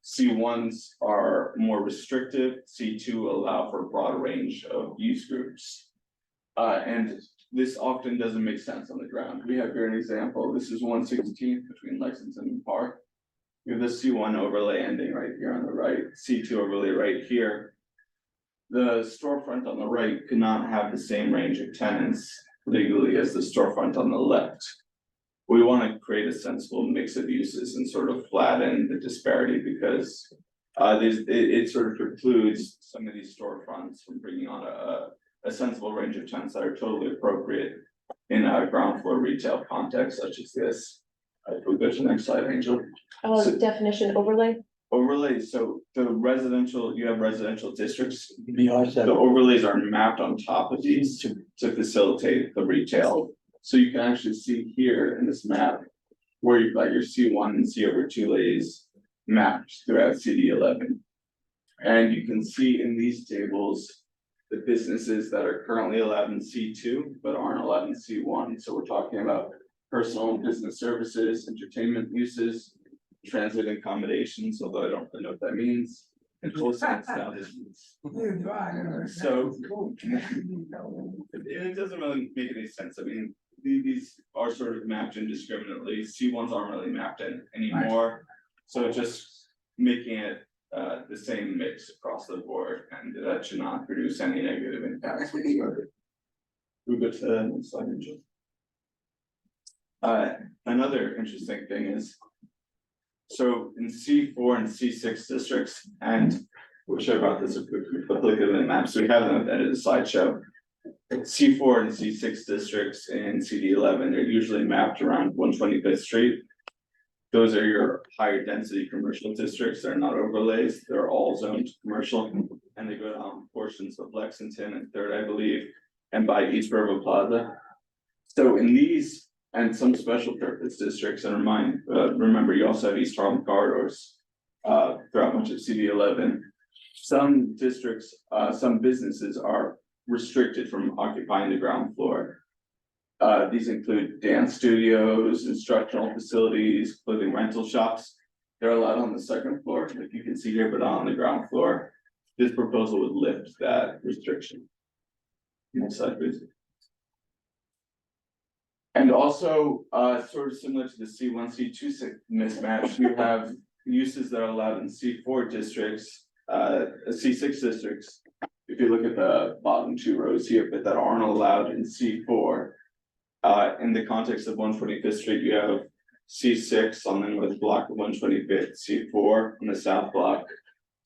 C1s are more restrictive, C2 allow for a broad range of use groups. And this often doesn't make sense on the ground. We have here an example, this is 116th between Lexington and Park. We have the C1 overlay ending right here on the right, C2 overlay right here. The storefront on the right could not have the same range of tenants legally as the storefront on the left. We want to create a sensible mix of uses and sort of flatten the disparity because it sort of precludes some of these storefronts from bringing on a sensible range of tenants that are totally appropriate in a ground floor retail context such as this. We'll go to the next slide, Angel. So- Definition overlay? Overlays, so the residential, you have residential districts, BR the seven. overlays are mapped on top of these to facilitate the retail. So you can actually see here in this map where you've got your C1 and C/2 lays mapped throughout CD11. And you can see in these tables the businesses that are currently allowed in C2 but aren't allowed in C1. So we're talking about personal and business services, entertainment uses, transit accommodations, although I don't really know what that means, and close establishments. So it doesn't really make any sense. I mean, these are sort of mapped indiscriminately. C1s aren't really mapped in anymore. So just making it the same mix across the board, and that should not produce any negative impacts whatsoever. We go to the next slide, Angel. Another interesting thing is, so in C4 and C6 districts, and we'll show about this if we put the map, so we have them at the end of the slideshow. C4 and C6 districts in CD11, they're usually mapped around 125th Street. Those are your higher density commercial districts, they're not overlays, they're all zoned commercial. And they go down portions of Lexington and Third, I believe, and by East River Plaza. So in these and some special purpose districts, and remember, you also have East Harlem corridors throughout much of CD11. Some districts, some businesses are restricted from occupying the ground floor. These include dance studios, instructional facilities, clothing rental shops. They're allowed on the second floor, like you can see here, but not on the ground floor. This proposal would lift that restriction. Next slide, please. And also, sort of similar to the C1, C2 mismatch, you have uses that are allowed in C4 districts, C6 districts. If you look at the bottom two rows here, but that aren't allowed in C4. In the context of 125th Street, you have C6 on the north block of 125th, C4 on the south block.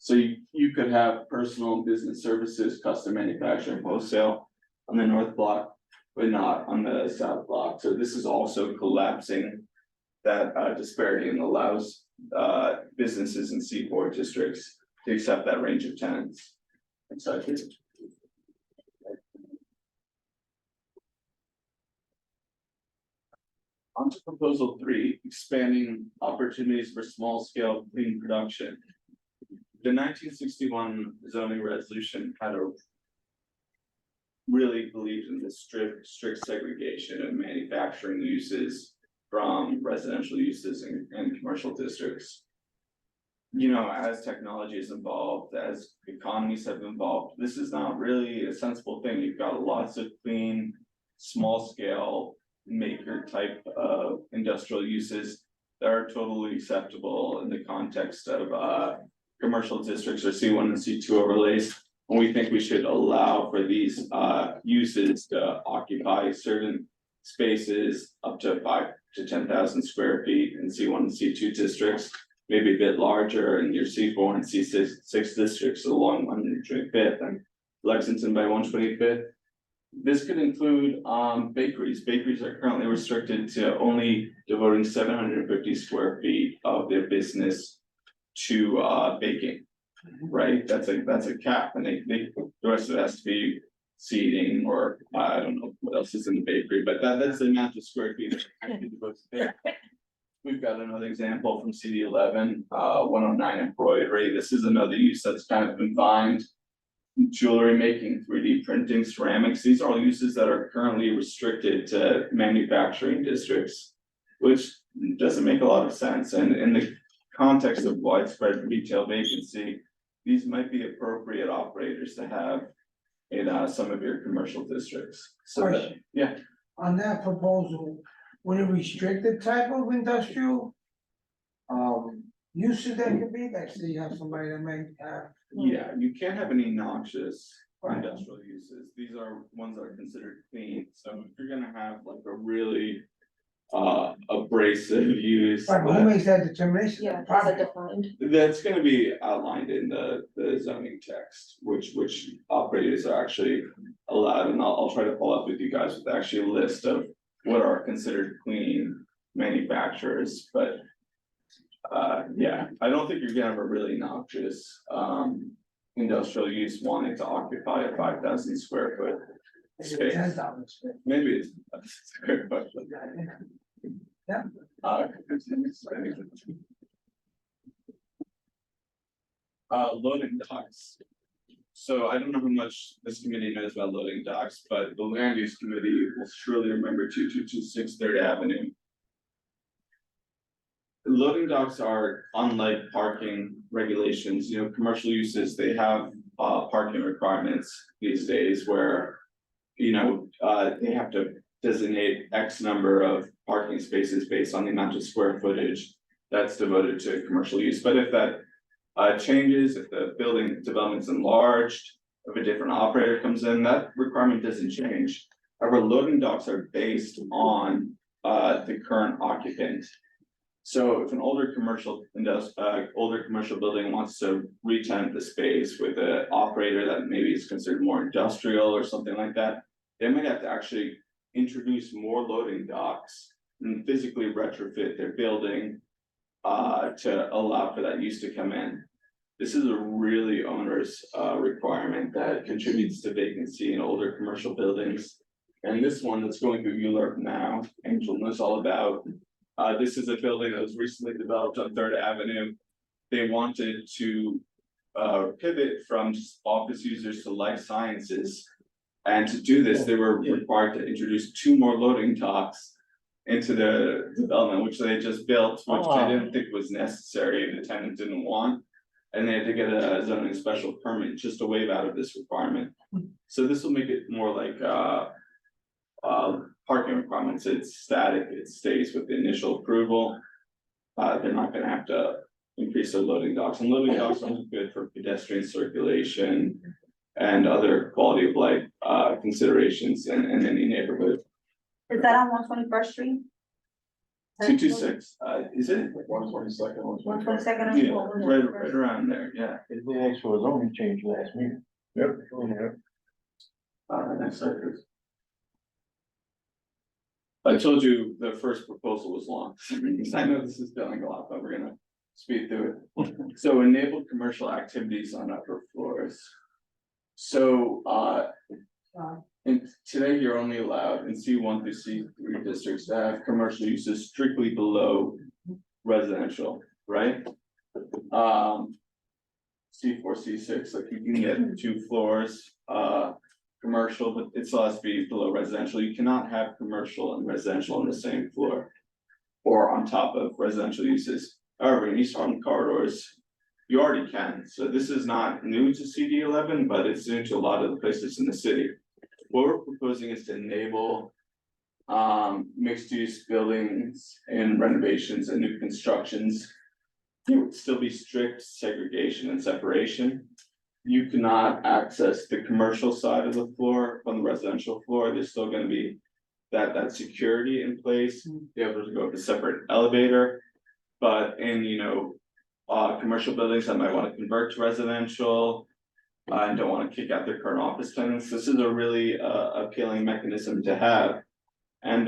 So you could have personal and business services, custom manufacturing, wholesale on the north block, but not on the south block. So this is also collapsing that disparity and allows businesses in C4 districts to accept that range of tenants. And so on to proposal 3, expanding opportunities for small scale clean production. The 1961 zoning resolution had a really believed in the strict segregation of manufacturing uses from residential uses and commercial districts. You know, as technology has evolved, as economies have evolved, this is not really a sensible thing. You've got lots of clean, small scale maker type of industrial uses that are totally acceptable in the context of commercial districts or C1 and C2 overlays. And we think we should allow for these uses to occupy certain spaces up to 5 to 10,000 square feet in C1 and C2 districts, maybe a bit larger in your C4 and C6 districts along 125th and Lexington by 125th. This could include bakeries. Bakeries are currently restricted to only devoting 750 square feet of their business to baking, right? That's a cap, and the rest of it has to be seating or I don't know what else is in the bakery, but that's the amount of square feet that actually devotes to bakery. We've got another example from CB11, 109 embroidery. This is another use that's kind of confined. Jewelry making, 3D printing, ceramics. These are all uses that are currently restricted to manufacturing districts, which doesn't make a lot of sense. And in the context of widespread retail vacancy, these might be appropriate operators to have in some of your commercial districts. So that, yeah. On that proposal, would it restrict the type of industrial uses that could be, like say you have somebody that may have. Yeah, you can't have any noxious industrial uses. These are ones that are considered clean. So if you're gonna have like a really abrasive use. Right, but who makes that determination? Yeah, how's it defined? That's gonna be outlined in the zoning text, which operators are actually allowed, and I'll try to follow up with you guys with actually a list of what are considered clean manufacturers, but yeah, I don't think you're gonna have a really noxious industrial use wanting to occupy a 5,000 square foot space. Maybe it's that's a great question. Yeah. Loading docks. So I don't know how much this committee knows about loading docks, but the land use committee will surely remember 2226 3rd Avenue. Loading docks are unlike parking regulations, you know, commercial uses, they have parking requirements these days where. You know, they have to designate X number of parking spaces based on the amount of square footage that's devoted to commercial use, but if that changes, if the building development's enlarged, if a different operator comes in, that requirement doesn't change. However, loading docks are based on the current occupant. So if an older commercial building wants to re-tenant the space with an operator that maybe is considered more industrial or something like that, they might have to actually introduce more loading docks and physically retrofit their building to allow for that use to come in. This is a really onerous requirement that contributes to vacancy in older commercial buildings. And this one that's going through ULURP now, Angel knows all about. This is a building that was recently developed on 3rd Avenue. They wanted to pivot from office users to life sciences. And to do this, they were required to introduce 2 more loading docks into the development, which they just built, which they didn't think was necessary, the tenant didn't want. And they had to get a zoning special permit just to waive out of this requirement. So this will make it more like parking requirements. It's static, it stays with the initial approval. They're not gonna have to increase their loading docks, and loading docks are good for pedestrian circulation and other quality of life considerations in any neighborhood. Is that on 121st Street? 226, is it? 122nd. 122nd? Yeah, right around there, yeah. It was for a zoning change last meeting. Yep. Next slide, please. I told you the first proposal was long, because I know this is feeling a lot, but we're gonna speed through it. So enabled commercial activities on upper floors. So, and today you're only allowed in C1 through C3 districts to have commercial uses strictly below residential, right? C4, C6, like you can get 2 floors, commercial, but it still has to be below residential. You cannot have commercial and residential on the same floor or on top of residential uses. However, in East Harlem corridors, you already can. So this is not new to CD11, but it's new to a lot of the places in the city. What we're proposing is to enable mixed use buildings and renovations and new constructions. There would still be strict segregation and separation. You cannot access the commercial side of the floor from the residential floor. There's still gonna be that security in place, be able to go up a separate elevator. But in, commercial buildings that might want to convert to residential and don't want to kick out their current office tenants, this is a really appealing mechanism to have. And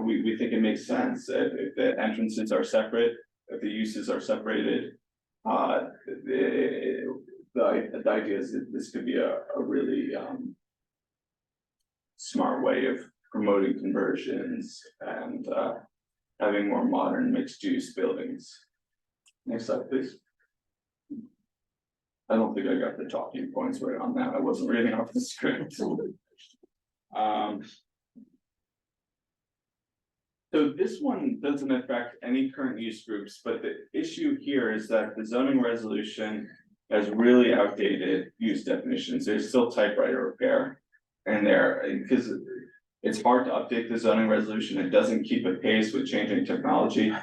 we think it makes sense if the entrances are separate, if the uses are separated. The idea is that this could be a really smart way of promoting conversions and having more modern mixed use buildings. Next slide, please. I don't think I got the talking points right on that. I wasn't reading off the script. So this one doesn't affect any current use groups, but the issue here is that the zoning resolution has really outdated use definitions. There's still typewriter repair in there, because it's hard to update the zoning resolution. It doesn't keep a pace with changing technology.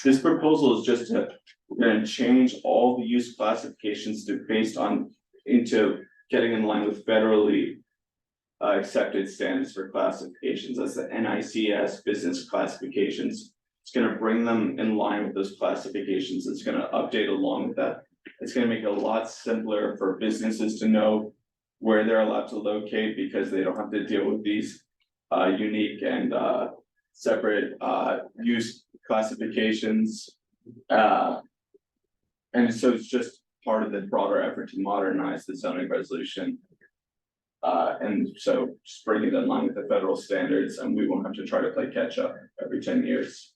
This proposal is just to change all the use classifications to into getting in line with federally accepted standards for classifications. That's the NICS business classifications. It's gonna bring them in line with those classifications. It's gonna update along with that. It's gonna make it a lot simpler for businesses to know where they're allowed to locate, because they don't have to deal with these unique and separate use classifications. And so it's just part of the broader effort to modernize the zoning resolution. And so just bring it in line with the federal standards, and we won't have to try to play catch up every 10 years.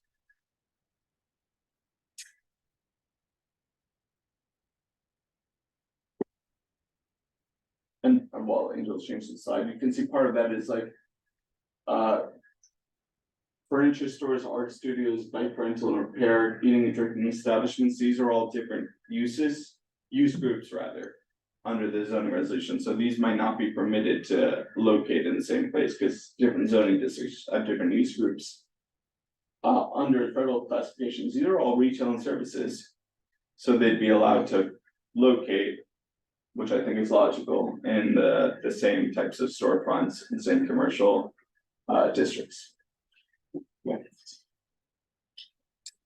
And while Angel's changed the slide, you can see part of that is like furniture stores, art studios, bike rental and repair, eating and drinking establishments. These are all different use groups rather, under the zoning resolution. So these might not be permitted to locate in the same place, because different zoning districts have different use groups. Under federal classifications, these are all retail and services. So they'd be allowed to locate, which I think is logical, in the same types of storefronts and same commercial districts. Yeah.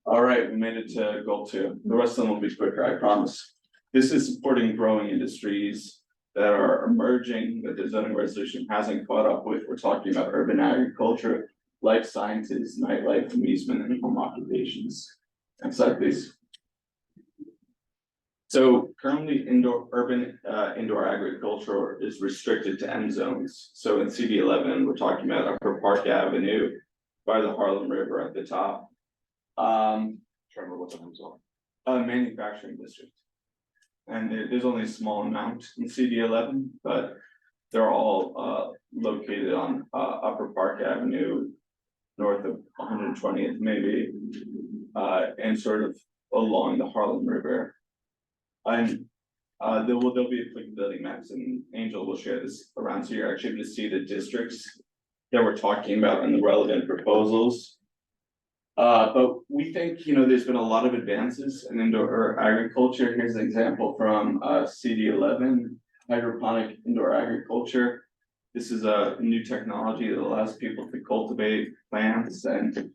All right, we made it to goal 2. The rest of them will be quicker, I promise. This is supporting growing industries that are emerging, that the zoning resolution hasn't caught up with. We're talking about urban agriculture, life sciences, nightlife, amusement, and home occupations. Next slide, please. So currently urban indoor agriculture is restricted to M zones. So in CB11, we're talking about Upper Park Avenue by the Harlem River at the top. Trying to remember what the names are. Manufacturing district. And there's only a small amount in CD11, but they're all located on Upper Park Avenue, north of 120th maybe, and sort of along the Harlem River. And there'll be applicability maps, and Angel will share this around, so you're actually able to see the districts that we're talking about in the relevant proposals. But we think, there's been a lot of advances in indoor agriculture. Here's an example from CB11 hydroponic indoor agriculture. This is a new technology that allows people to cultivate plants and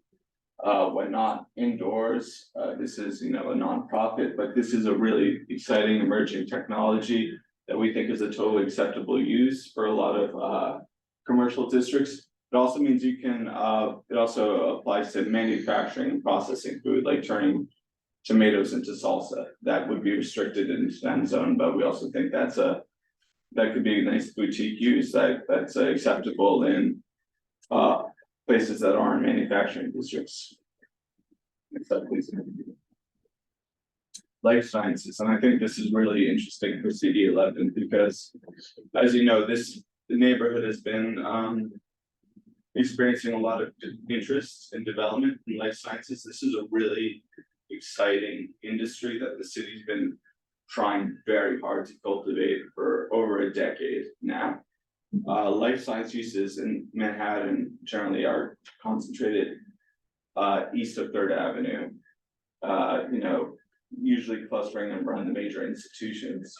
when not indoors. This is, a nonprofit, but this is a really exciting emerging technology that we think is a totally acceptable use for a lot of commercial districts. It also means you can, it also applies to manufacturing and processing food, like turning tomatoes into salsa. That would be restricted in STEM zone, but we also think that could be a nice boutique use that's acceptable in places that aren't manufacturing districts. Next slide, please. Life sciences, and I think this is really interesting for CD11 because, as you know, the neighborhood has been experiencing a lot of interest in development in life sciences. This is a really exciting industry that the city's been trying very hard to cultivate for over a decade now. Life science uses in Manhattan generally are concentrated east of 3rd Avenue, usually clustering around the major institutions.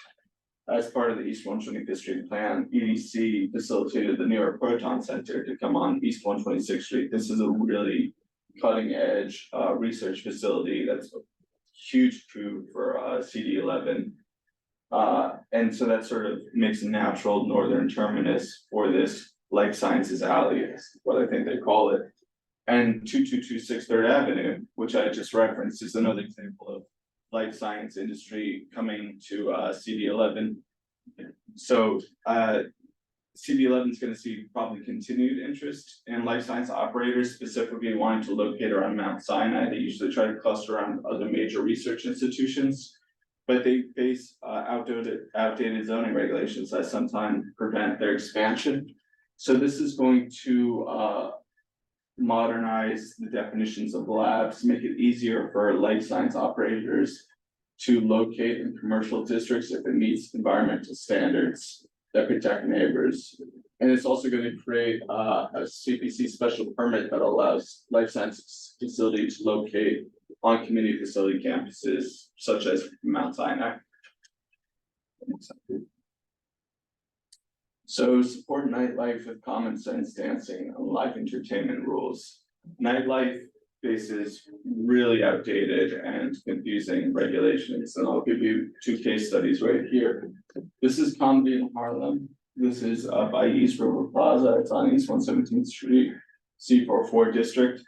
As part of the East 125th Street plan, EDC facilitated the New York Proton Center to come on East 126th Street. This is a really cutting edge research facility that's a huge coup for CD11. And so that sort of makes a natural northern terminus for this life sciences alley, is what I think they call it. And 2226 3rd Avenue, which I just referenced, is another example of life science industry coming to CD11. So CD11 is going to see probably continued interest in life science operators, specifically wanting to locate around Mount Sinai. They usually try to cluster around other major research institutions, but they face outdated zoning regulations that sometimes prevent their expansion. So this is going to modernize the definitions of labs, make it easier for life science operators to locate in commercial districts if it meets environmental standards that protect neighbors. And it's also going to create a CPC special permit that allows life science facilities to locate on community facility campuses such as Mount Sinai. So support nightlife with common sense dancing and live entertainment rules. Nightlife faces really outdated and confusing regulations, and I'll give you 2 case studies right here. This is Comedy in Harlem. This is by East River Plaza. It's on East 117th Street, C44 district.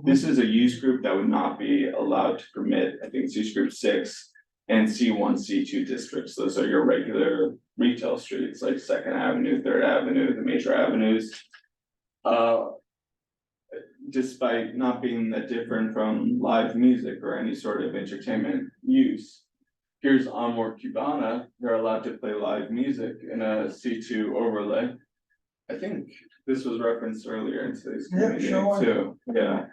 This is a use group that would not be allowed to permit, I think it's use group 6 and C1, C2 districts. Those are your regular retail streets like 2nd Avenue, 3rd Avenue, the major avenues. Despite not being that different from live music or any sort of entertainment use. Here's Amor Cubana. They're allowed to play live music in a C2 overlay. I think this was referenced earlier in today's meeting too. Yeah,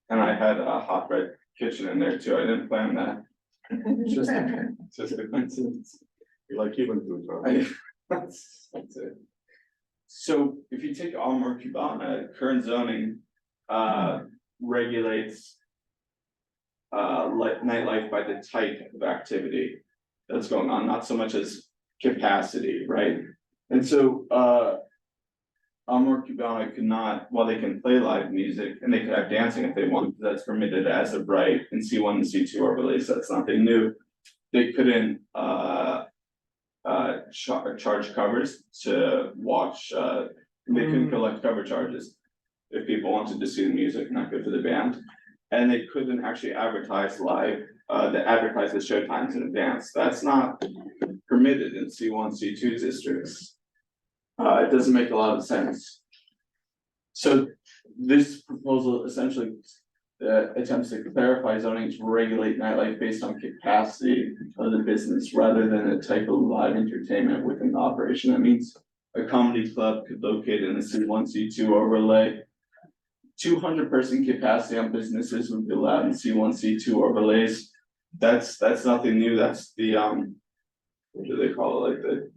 and I had a hot bread kitchen in there too. I didn't plan that. Just a coincidence. You like Cuban food, right? That's it. So if you take Amor Cubana, current zoning regulates nightlife by the type of activity that's going on, not so much as capacity, right? And so Amor Cubana could not, while they can play live music and they could have dancing if they want, that's permitted as of right in C1 and C2 overlays. That's nothing new. They couldn't charge covers to watch. They couldn't collect cover charges if people wanted to see the music, not good for the band. And they couldn't actually advertise live, advertise the show times in advance. That's not permitted in C1, C2 districts. It doesn't make a lot of sense. So this proposal essentially attempts to clarify zoning to regulate nightlife based on capacity of the business rather than a type of live entertainment within the operation. That means a comedy club could locate in a C1, C2 overlay. 200-person capacity on businesses would be allowed in C1, C2 overlays. That's nothing new. That's the what do they call it? Like the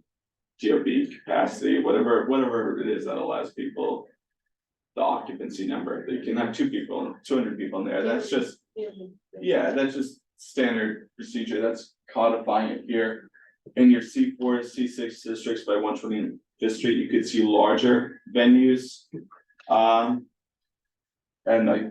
GOP capacity, whatever it is that allows people the occupancy number. You can have 200 people in there. That's just, yeah, that's just standard procedure. That's codifying it here. In your C4, C6 districts by 125th Street, you could see larger venues. And I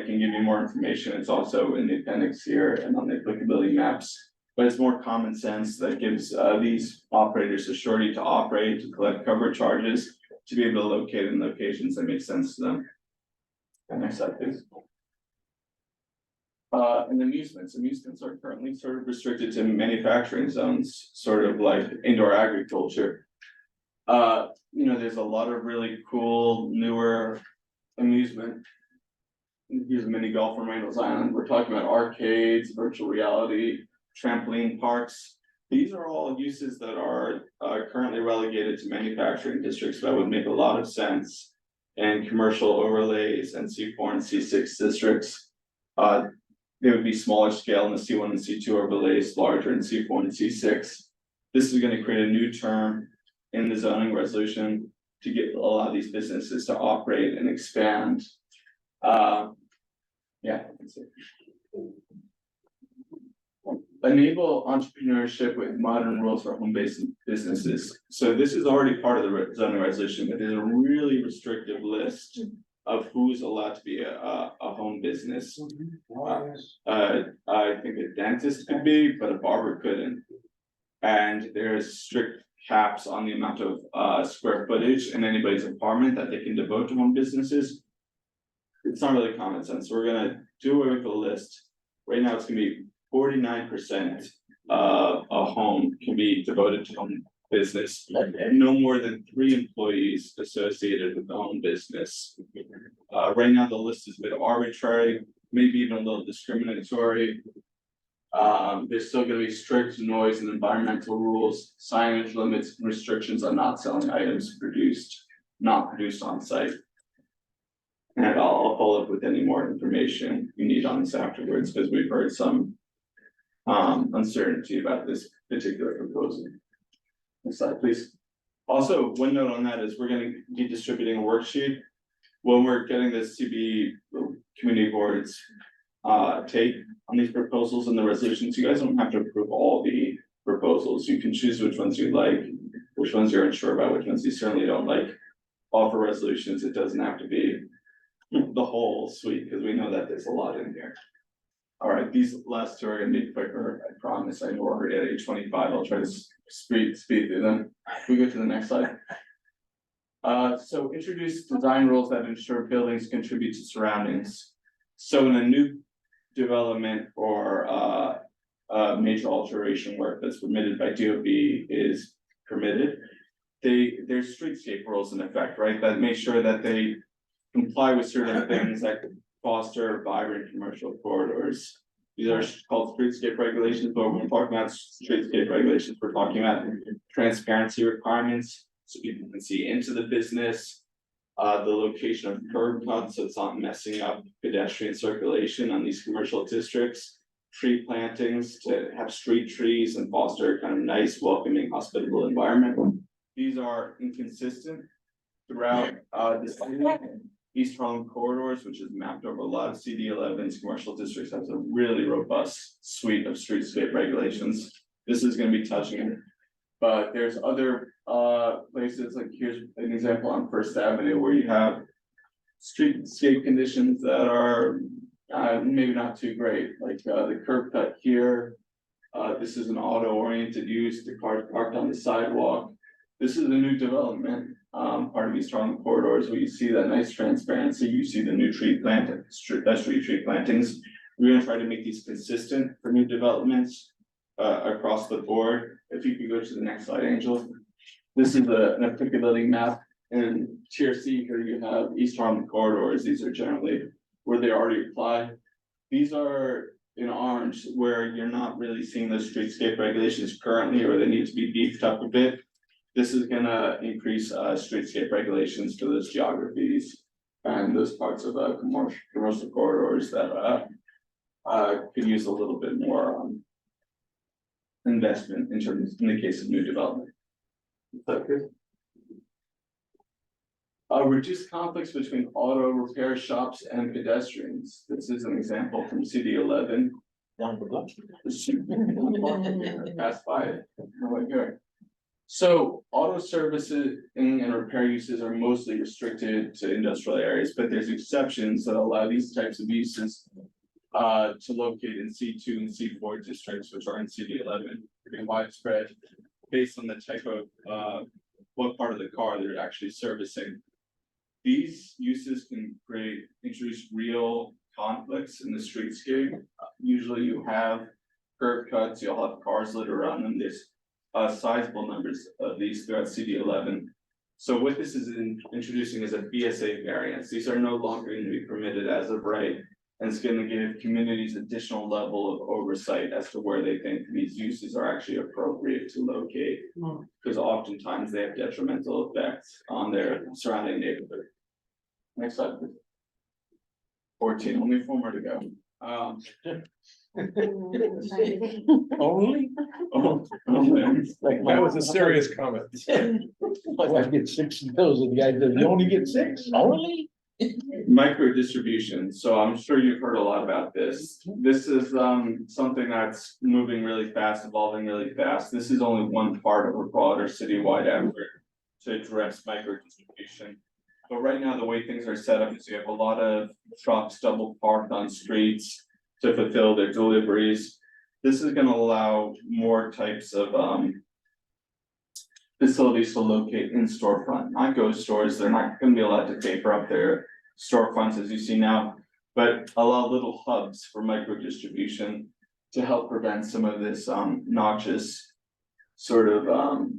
can give you more information. It's also in the appendix here and on the applicability maps. But it's more common sense that gives these operators a surety to operate, to collect cover charges, to be able to locate in locations that make sense to them. And next slide, please. And amusements are currently sort of restricted to manufacturing zones, sort of like indoor agriculture. There's a lot of really cool, newer amusement. Here's a mini golf from Randall's Island. We're talking about arcades, virtual reality, trampoline parks. These are all uses that are currently relegated to manufacturing districts that would make a lot of sense in commercial overlays and C4 and C6 districts. They would be smaller scale in the C1 and C2 overlays, larger in C4 and C6. This is going to create a new term in the zoning resolution to get a lot of these businesses to operate and expand. Yeah. Enable entrepreneurship with modern rules for home-based businesses. So this is already part of the zoning resolution, but there's a really restrictive list of who's allowed to be a home business. I think a dentist could be, but a barber couldn't. And there's strict caps on the amount of square footage in anybody's apartment that they can devote to home businesses. It's not really common sense. So we're gonna do away with the list. Right now, it's gonna be 49% of a home can be devoted to home business. No more than 3 employees associated with the home business. Right now, the list is a bit arbitrary, maybe even a little discriminatory. There's still gonna be strict noise and environmental rules, signage limits, and restrictions on not selling items not produced on site. And I'll follow up with any more information you need on this afterwards, because we've heard some uncertainty about this particular proposal. Next slide, please. Also, one note on that is we're gonna be distributing a worksheet when we're getting the CB community boards take on these proposals and the resolutions. You guys don't have to approve all the proposals. You can choose which ones you like, which ones you're unsure about, which ones you certainly don't like. All for resolutions, it doesn't have to be the whole suite, because we know that there's a lot in here. All right, these last two are gonna be quicker, I promise. I know we're already at 8:25. I'll try to speed through them. We go to the next slide. So introduce design rules that ensure buildings contribute to surroundings. So in a new development or major alteration work that's permitted by DOB is permitted, there's streetscape rules in effect, right? That make sure that they comply with certain things that foster vibrant commercial corridors. These are called streetscape regulations, but when we're talking about streetscape regulations, we're talking about transparency requirements, so people can see into the business. The location of curb cuts, so it's not messing up pedestrian circulation on these commercial districts. Tree plantings to have street trees and foster kind of nice, welcoming, hospitable environment. These are inconsistent throughout this East Harlem corridors, which is mapped over a lot of CD11's commercial districts, has a really robust suite of streetscape regulations. This is going to be touching, but there's other places, like here's an example on First Avenue where you have streetscape conditions that are maybe not too great, like the curb cut here. This is an auto-oriented use, the cars parked on the sidewalk. This is a new development, part of East Harlem corridors where you see that nice transparency, you see the new tree planting, street tree plantings. We're gonna try to make these consistent for new developments across the board. If you could go to the next slide, Angel. This is an applicability map, and tier C here you have East Harlem corridors. These are generally where they already apply. These are in orange where you're not really seeing the streetscape regulations currently, or they need to be beefed up a bit. This is gonna increase streetscape regulations for those geographies and those parts of commercial corridors that could use a little bit more investment in the case of new development. Is that good? Reduce conflicts between auto repair shops and pedestrians. This is an example from CD11. Down the block. Pass by it, right here. So auto services and repair uses are mostly restricted to industrial areas, but there's exceptions that allow these types of uses to locate in C2 and C4 districts, which are in CD11, pretty widespread based on the type of what part of the car they're actually servicing. These uses can introduce real conflicts in the streetscape. Usually you have curb cuts, you'll have cars littered around them. There's sizable numbers of these throughout CD11. So what this is introducing is a BSA variance. These are no longer going to be permitted as of right. And it's going to give communities additional level of oversight as to where they think these uses are actually appropriate to locate. Because oftentimes they have detrimental effects on their surrounding neighborhood. Next slide, please. 14, only 4 more to go. Only? That was a serious comment. I get 6 bills and the guy says, you only get 6? Only? Micro distribution, so I'm sure you've heard a lot about this. This is something that's moving really fast, evolving really fast. This is only one part of a broader citywide effort to address micro distribution. But right now, the way things are set up is you have a lot of trucks double parked on streets to fulfill their deliveries. This is gonna allow more types of facilities to locate in storefront, not ghost stores. They're not gonna be allowed to paper up their storefronts as you see now, but allow little hubs for micro distribution to help prevent some of this noxious sort of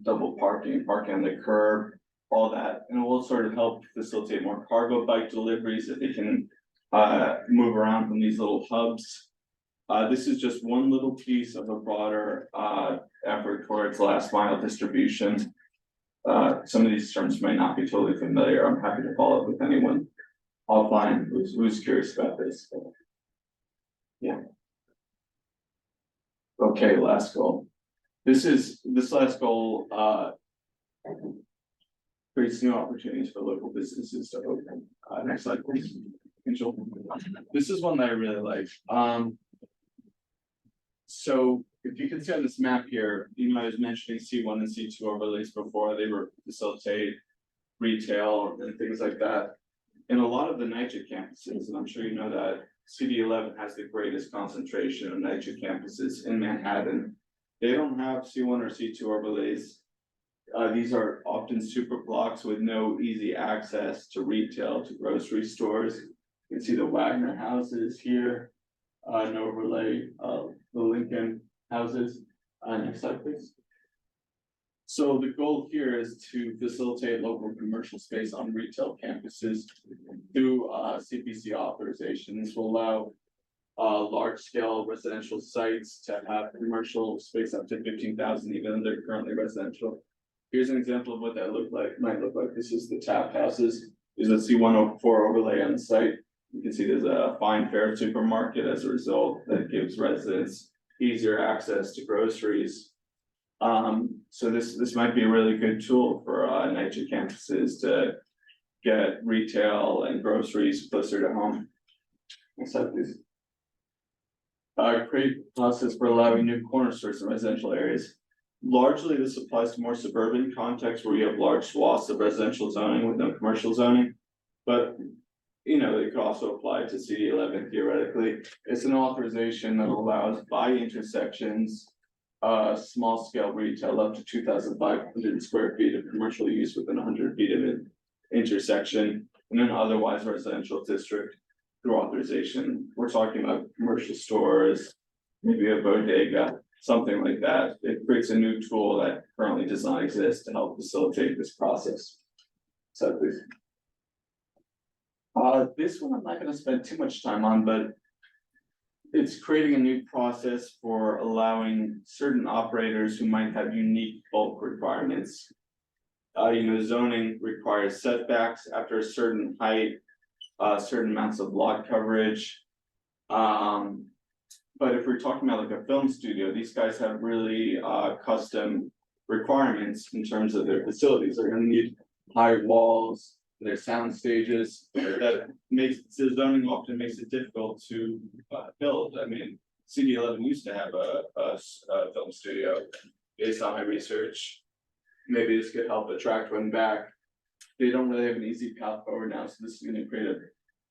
double parking on the curb, all that, and it will sort of help facilitate more cargo bike deliveries that they can move around from these little hubs. This is just one little piece of a broader effort towards last mile distribution. Some of these terms may not be totally familiar. I'm happy to follow up with anyone offline who's curious about this. Yeah. Okay, last goal. This last goal creates new opportunities for local businesses to open. Next slide, please. Angel. This is one that I really like. So if you can see on this map here, I was mentioning C1 and C2 overlays before. They were facilitate retail and things like that. In a lot of the NYCHA campuses, and I'm sure you know that, CD11 has the greatest concentration of NYCHA campuses in Manhattan. They don't have C1 or C2 overlays. These are often super blocks with no easy access to retail, to grocery stores. You can see the Wagner houses here, an overlay of the Lincoln houses. Next slide, please. So the goal here is to facilitate local commercial space on retail campuses through CPC authorization. This will allow large scale residential sites to have commercial space up to 15,000, even though they're currently residential. Here's an example of what that might look like. This is the tap houses. There's a C104 overlay on the site. You can see there's a fine fair supermarket as a result that gives residents easier access to groceries. So this might be a really good tool for NYCHA campuses to get retail and groceries closer to home. Next slide, please. Create process for allowing new corner stores in residential areas. Largely, this applies to more suburban contexts where you have large swaths of residential zoning with no commercial zoning. But it could also apply to CD11 theoretically. It's an authorization that allows by intersections, small scale retail up to 2,500 square feet of commercial use within 100 feet of an intersection, and then otherwise residential district through authorization. We're talking about commercial stores, maybe a bodega, something like that. It creates a new tool that currently does not exist to help facilitate this process. So please. This one I'm not going to spend too much time on, but it's creating a new process for allowing certain operators who might have unique bulk requirements. Zoning requires setbacks after a certain height, certain amounts of lot coverage. But if we're talking about like a film studio, these guys have really custom requirements in terms of their facilities. They're going to need high walls, There's sound stages that makes, the zoning often makes it difficult to build. I mean, CB11 used to have a film studio based on my research. Maybe this could help attract one back. They don't really have an easy path forward now, so this is gonna create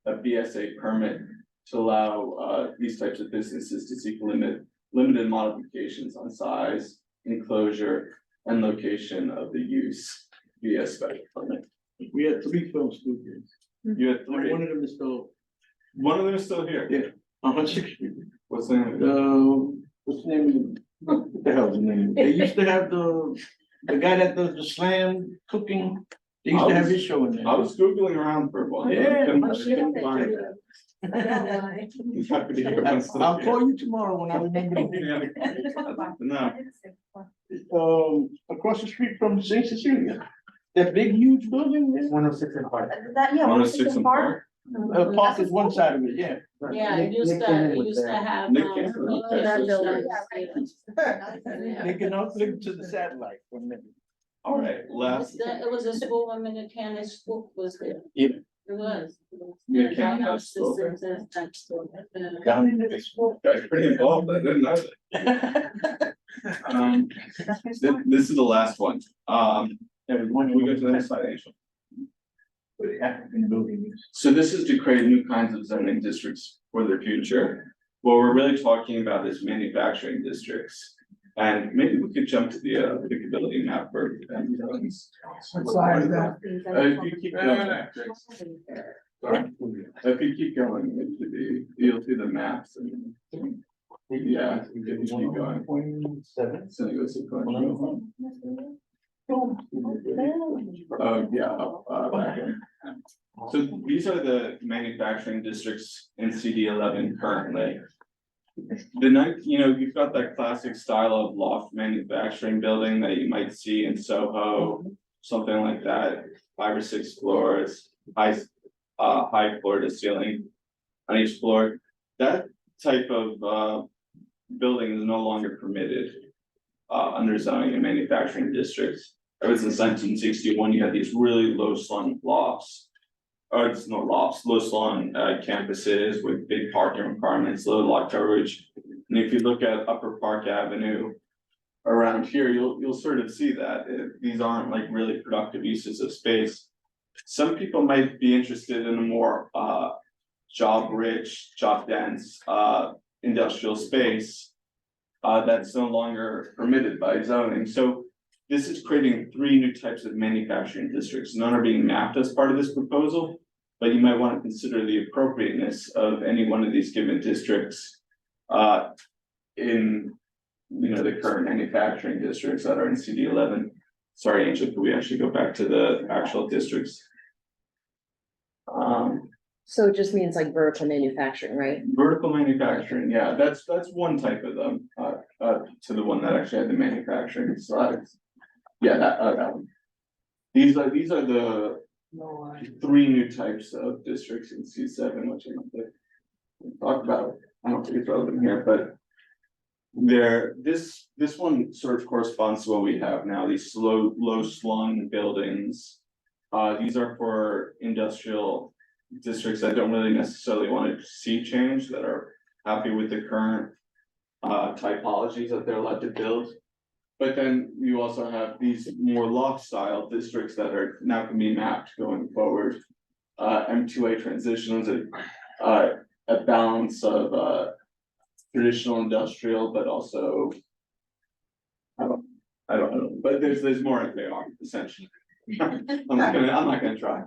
a BSA permit to allow these types of businesses to seek limited modifications on size, enclosure, and location of the use via special permit. We had 3 film studios. You had 3. One of them is still, One of them is still here. yeah, on 106th Street. What's the name of it? What's the name? What the hell's the name? They used to have the guy that does the slam cooking. They used to have his show in there. I was Googling around for one. Yeah. Couldn't find it. He's happy to hear I'm still I'll here. call you tomorrow when I remember. No, Across the street from St. Cecilia. That big huge building there. 106 in Park. That, yeah. 106 in Park. Park is one side of it, yeah. Yeah, it used to have. Nick Cannon. They can now click to the satellite for a minute. All right, last. It was a school, when the Candace school was there. Yeah. It was. Yeah, Candace school. Guys, pretty involved, I didn't know that. This is the last one. We go to the next financial. For the African building. So this is to create new kinds of zoning districts for the future. What we're really talking about is manufacturing districts. And maybe we could jump to the applicability map for. What size is that? If you keep going. Sorry. If you keep going, it should be, you'll see the maps and. Yeah, if you keep going. 7. So it goes to going. Back in. So these are the manufacturing districts in CD11 currently. The night, you've got that classic style of loft manufacturing building that you might see in Soho, something like that, 5 or 6 floors, high floor to ceiling on each floor. That type of building is no longer permitted under zoning in manufacturing districts. Ever since 1961, you had these really low slung lofts. Or it's not lofts, low slung campuses with big parking requirements, low lot coverage. And if you look at Upper Park Avenue around here, you'll sort of see that these aren't like really productive uses of space. Some people might be interested in a more job rich, job dense industrial space that's no longer permitted by zoning. So this is creating 3 new types of manufacturing districts. None are being mapped as part of this proposal, but you might want to consider the appropriateness of any one of these given districts in the current manufacturing districts that are in CD11. Sorry, Angel, could we actually go back to the actual districts? So it just means like vertical manufacturing, right? Vertical manufacturing, yeah, that's one type of them, to the one that actually had the manufacturing slides. Yeah, that one. These are the 3 new types of districts in C7, which I don't think we talked about. I don't think it's relevant here, but this one sort of corresponds to what we have now, these low slung buildings. These are for industrial districts that don't really necessarily want to see change, that are happy with the current typologies that they're allowed to build. But then you also have these more loft style districts that are now can be mapped going forward. M2A transitions, a balance of traditional industrial, but also I don't know, but there's more if they are essentially. I'm not gonna try.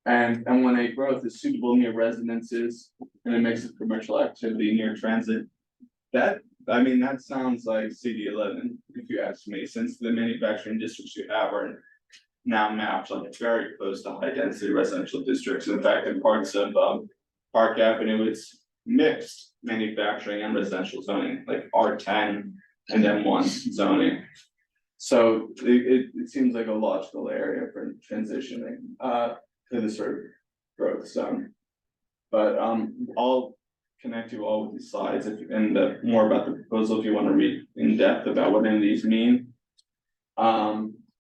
And M1A growth is suitable near residences and a mix of commercial activity near transit. That sounds like CD11, if you ask me, since the manufacturing districts you have are now mapped like very close to high density residential districts. In fact, in parts of Park Avenue, it's mixed manufacturing and residential zoning, like R10 and M1 zoning. So it seems like a logical area for transitioning to this sort of growth zone. But I'll connect you all with these slides and more about the proposal if you want to read in depth about what any of these mean.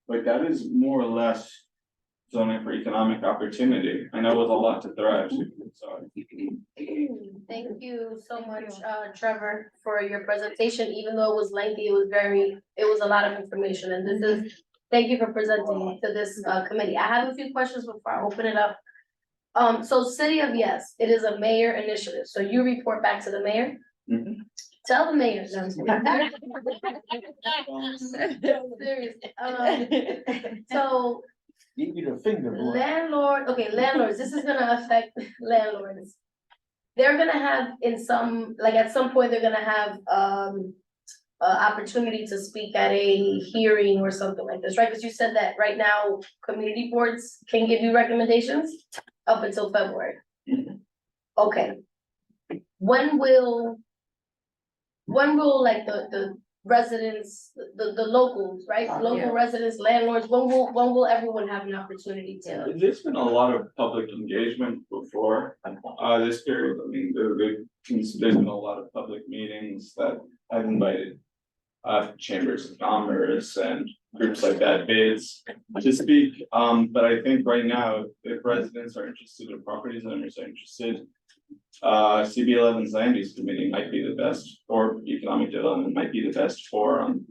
like that is more or less zoning for economic opportunity. I know with a lot to thrive, so. Thank you so much, Trevor, for your presentation. Even though it was lengthy, it was a lot of information, and this is, thank you for presenting to this, committee. I have a few questions before I open it up. So City of Yes, it is a mayor initiative, so you report back to the mayor? Mhm. Tell the mayor. No, I'm Seriously, so Give you the finger, boy. landlords, this is gonna affect landlords. They're gonna have at some point, they're gonna have, opportunity to speak at a hearing or something like this, right? Cause you said that right now, community boards can give you recommendations up until February. Okay. When will like the residents, the locals, right? Local residents, landlords, when will everyone have an opportunity to? There's been a lot of public engagement before, this period. I mean, there's been a lot of public meetings that I've invited. Chambers of commerce and groups like that, bids to speak, but I think right now, if residents are interested in properties owners are interested. CB11's land use committee might be the best, or economic development might be the best forum.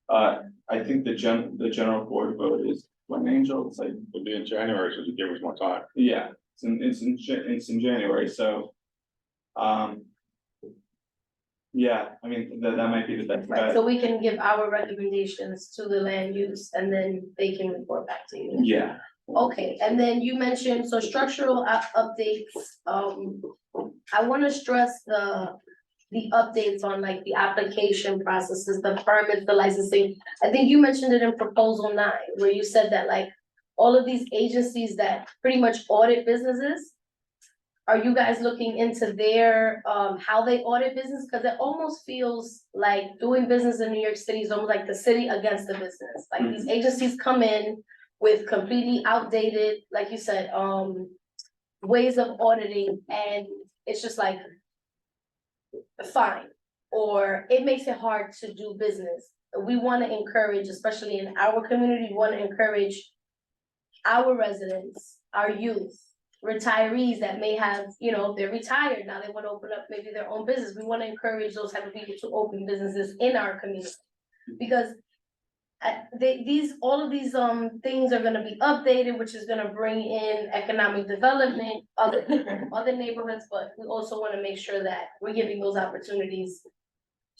I think the general board vote is when, Angel, it's like. It'll be in January, so to give us more time. Yeah, it's in January, so. Yeah, I mean, that might be the best Right, bet. so we can give our recommendations to the land use and then they can report back to you. Yeah. Okay, and then you mentioned, so structural updates, I wanna stress the updates on like the application processes, the permits, the licensing. I think you mentioned it in proposal 9, where you said that like all of these agencies that pretty much audit businesses, are you guys looking into their, how they audit business? Cause it almost feels like doing business in New York City is almost like the city against the business. Like these agencies come in with completely outdated, like you said, ways of auditing, and it's just like, fine. Or it makes it hard to do business. We wanna encourage, especially in our community, we wanna encourage our residents, our youth, retirees that may have, they're retired, now they wanna open up maybe their own business. We wanna encourage those type of people to open businesses in our community. Because all of these things are gonna be updated, which is gonna bring in economic development, other neighborhoods, but we also wanna make sure that we're giving those opportunities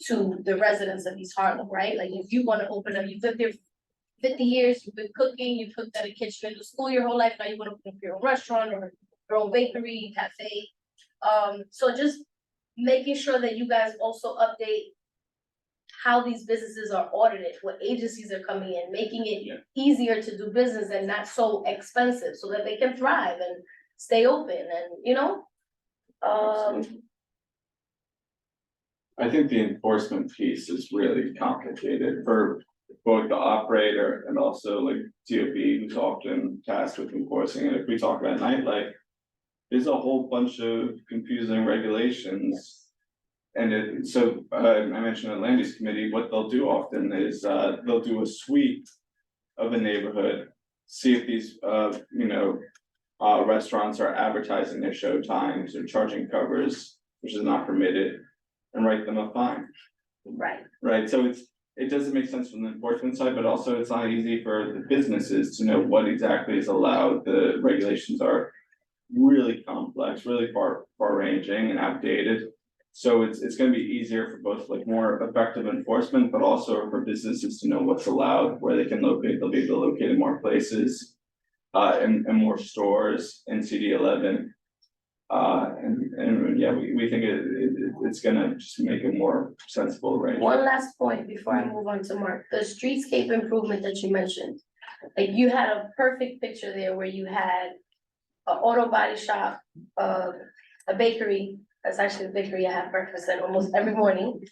to the residents of East Harlem, right? Like if you wanna open up, you've lived there 50 years, you've been cooking, you've cooked at a kitchen in the school your whole life, now you wanna open up your own restaurant or your own bakery, cafe. So just making sure that you guys also update how these businesses are audited, what agencies are coming in, making it easier to do business and not so expensive, so that they can thrive and stay open and, I think the enforcement piece is really complicated for both the operator and also like TOP, who's often tasked with enforcing it. If we talk about nightlife, there's a whole bunch of confusing regulations. And I mentioned the land use committee, what they'll do often is, they'll do a sweep of a neighborhood, see if these, restaurants are advertising their show times or charging covers, which is not permitted, and write them a fine. Right, so it doesn't make sense from the enforcement side, but also it's not easy for the businesses to know what exactly is allowed. The regulations are really complex, really far ranging and outdated. So it's gonna be easier for both like more effective enforcement, but also for businesses to know what's allowed, where they can locate, they'll be able to locate in more places. And more stores in CD11. And yeah, we think it's gonna just make it more sensible, right? One last point before I move on to Mark, the streetscape improvement that you mentioned. Like you had a perfect picture there where you had an auto body shop, a bakery, that's actually the bakery I have breakfast at almost every morning.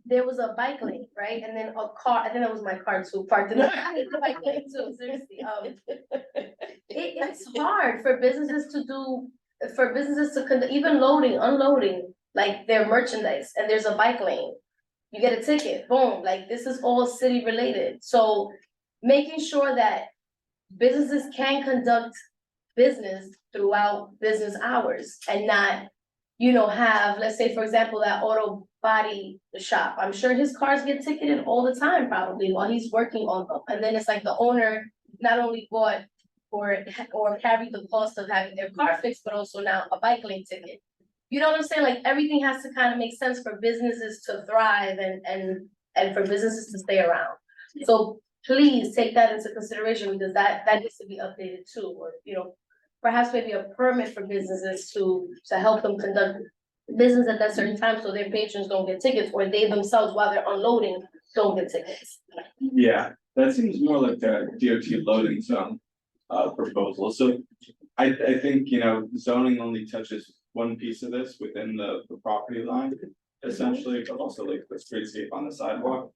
There was a bike lane, right? And then a car, I think that was my car too, parked in the bike lane too, seriously. It's hard for businesses to even loading, unloading, like their merchandise, and there's a bike lane. You get a ticket, boom, like this is all city related. So making sure that businesses can conduct business throughout business hours and not, have, let's say, for example, that auto body shop. I'm sure his cars get ticketed all the time probably while he's working on them. And then it's like the owner not only bought or carried the cost of having their car fixed, but also now a bike lane ticket. You know what I'm saying? Like everything has to kind of make sense for businesses to thrive and for businesses to stay around. So please take that into consideration because that needs to be updated too, or, perhaps maybe a permit for businesses to help them conduct business at that certain time so their patrons don't get tickets or they themselves while they're unloading don't get tickets. Yeah, that seems more like a DOT loading zone proposal. So I think, zoning only touches one piece of this within the property line, essentially, but also like the streetscape on the sidewalk.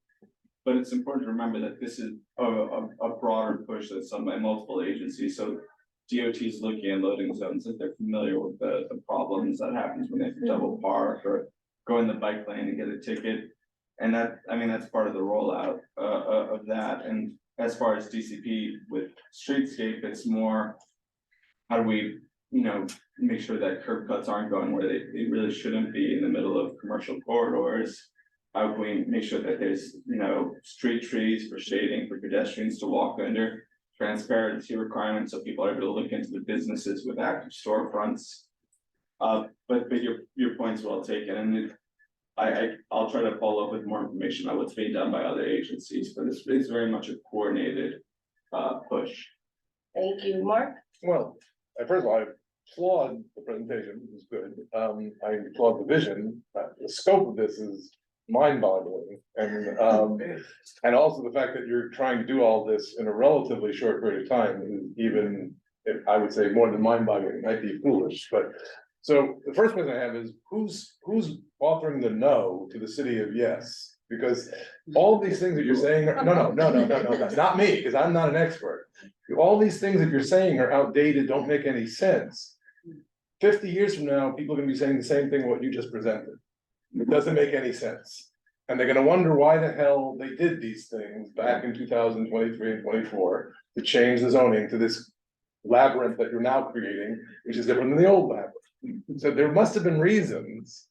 But it's important to remember that this is a broader push that's done by multiple agencies. So DOT is looking at loading zones, that they're familiar with the problems that happens when they double park or go in the bike lane and get a ticket. And that's part of the rollout of that. And as far as DCP with streetscape, it's more, how do we, make sure that curb cuts aren't going where they really shouldn't be in the middle of commercial corridors? How can we make sure that there's, street trees for shading for pedestrians to walk under? Transparency requirements so people are able to look into the businesses with active storefronts. But your point's well taken, and I'll try to follow up with more information on what's being done by other agencies, but it's very much a coordinated push. Thank you, Mark. Well, first of all, I applaud the presentation, it was good. I applaud the vision, the scope of this is mind-boggling. And also the fact that you're trying to do all this in a relatively short period of time is even, if I would say, more than mind-boggling, it might be foolish, but. So the first question I have is, who's offering the no to the city of yes? Because all these things that you're saying, no, not me, because I'm not an expert. All these things that you're saying are outdated, don't make any sense. 50 years from now, people are gonna be saying the same thing what you just presented. It doesn't make any sense. And they're gonna wonder why the hell they did these things back in 2023 and 24 to change the zoning to this labyrinth that you're now creating, which is different than the old labyrinth. So there must have been reasons.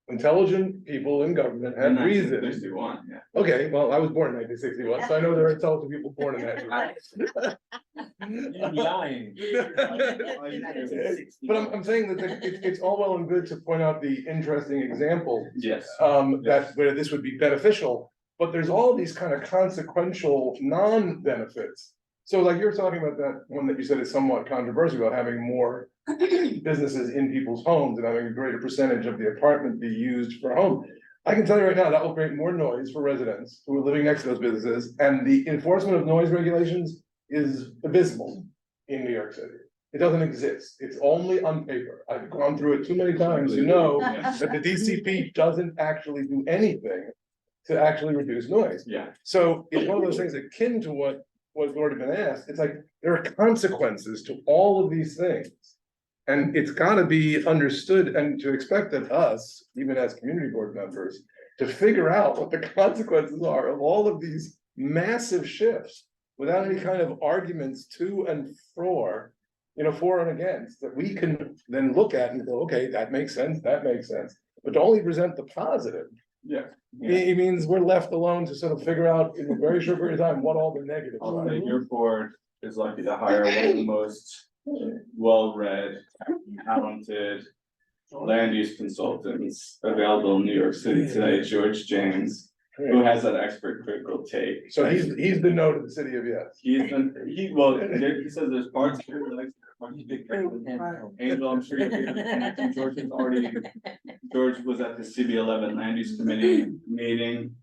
Intelligent people in government had reasons. 1961, yeah. Okay, well, I was born in 1961, so I know there are intelligent people born in that. You're lying. But I'm saying that it's all well and good to point out the interesting example. Yes. That where this would be beneficial, but there's all these kind of consequential non-benefits. So like you're talking about that one that you said is somewhat controversial about having more businesses in people's homes and having a greater percentage of the apartment be used for home. I can tell you right now, that will create more noise for residents who are living next to those businesses, and the enforcement of noise regulations is abysmal in New York City. It doesn't exist. It's only on paper. I've gone through it too many times to know that the DCP doesn't actually do anything to actually reduce noise. Yeah. So it's one of those things akin to what's already been asked. It's like there are consequences to all of these things. And it's gotta be understood and to expect that us, even as community board members, to figure out what the consequences are of all of these massive shifts without any kind of arguments to and for and against, that we can then look at and go, okay, that makes sense, but to only present the positive. Yeah. It means we're left alone to sort of figure out in a very short period of time what all the negatives I'll are. say your board is lucky to hire one of the most well-read, talented land use consultants available in New York City today, George James, who has that expert critical take. So he's the no to the city of yes. He says there's parts of it that parts of it. Angel, I'm sure George was at the CB11 Land Use Committee meeting.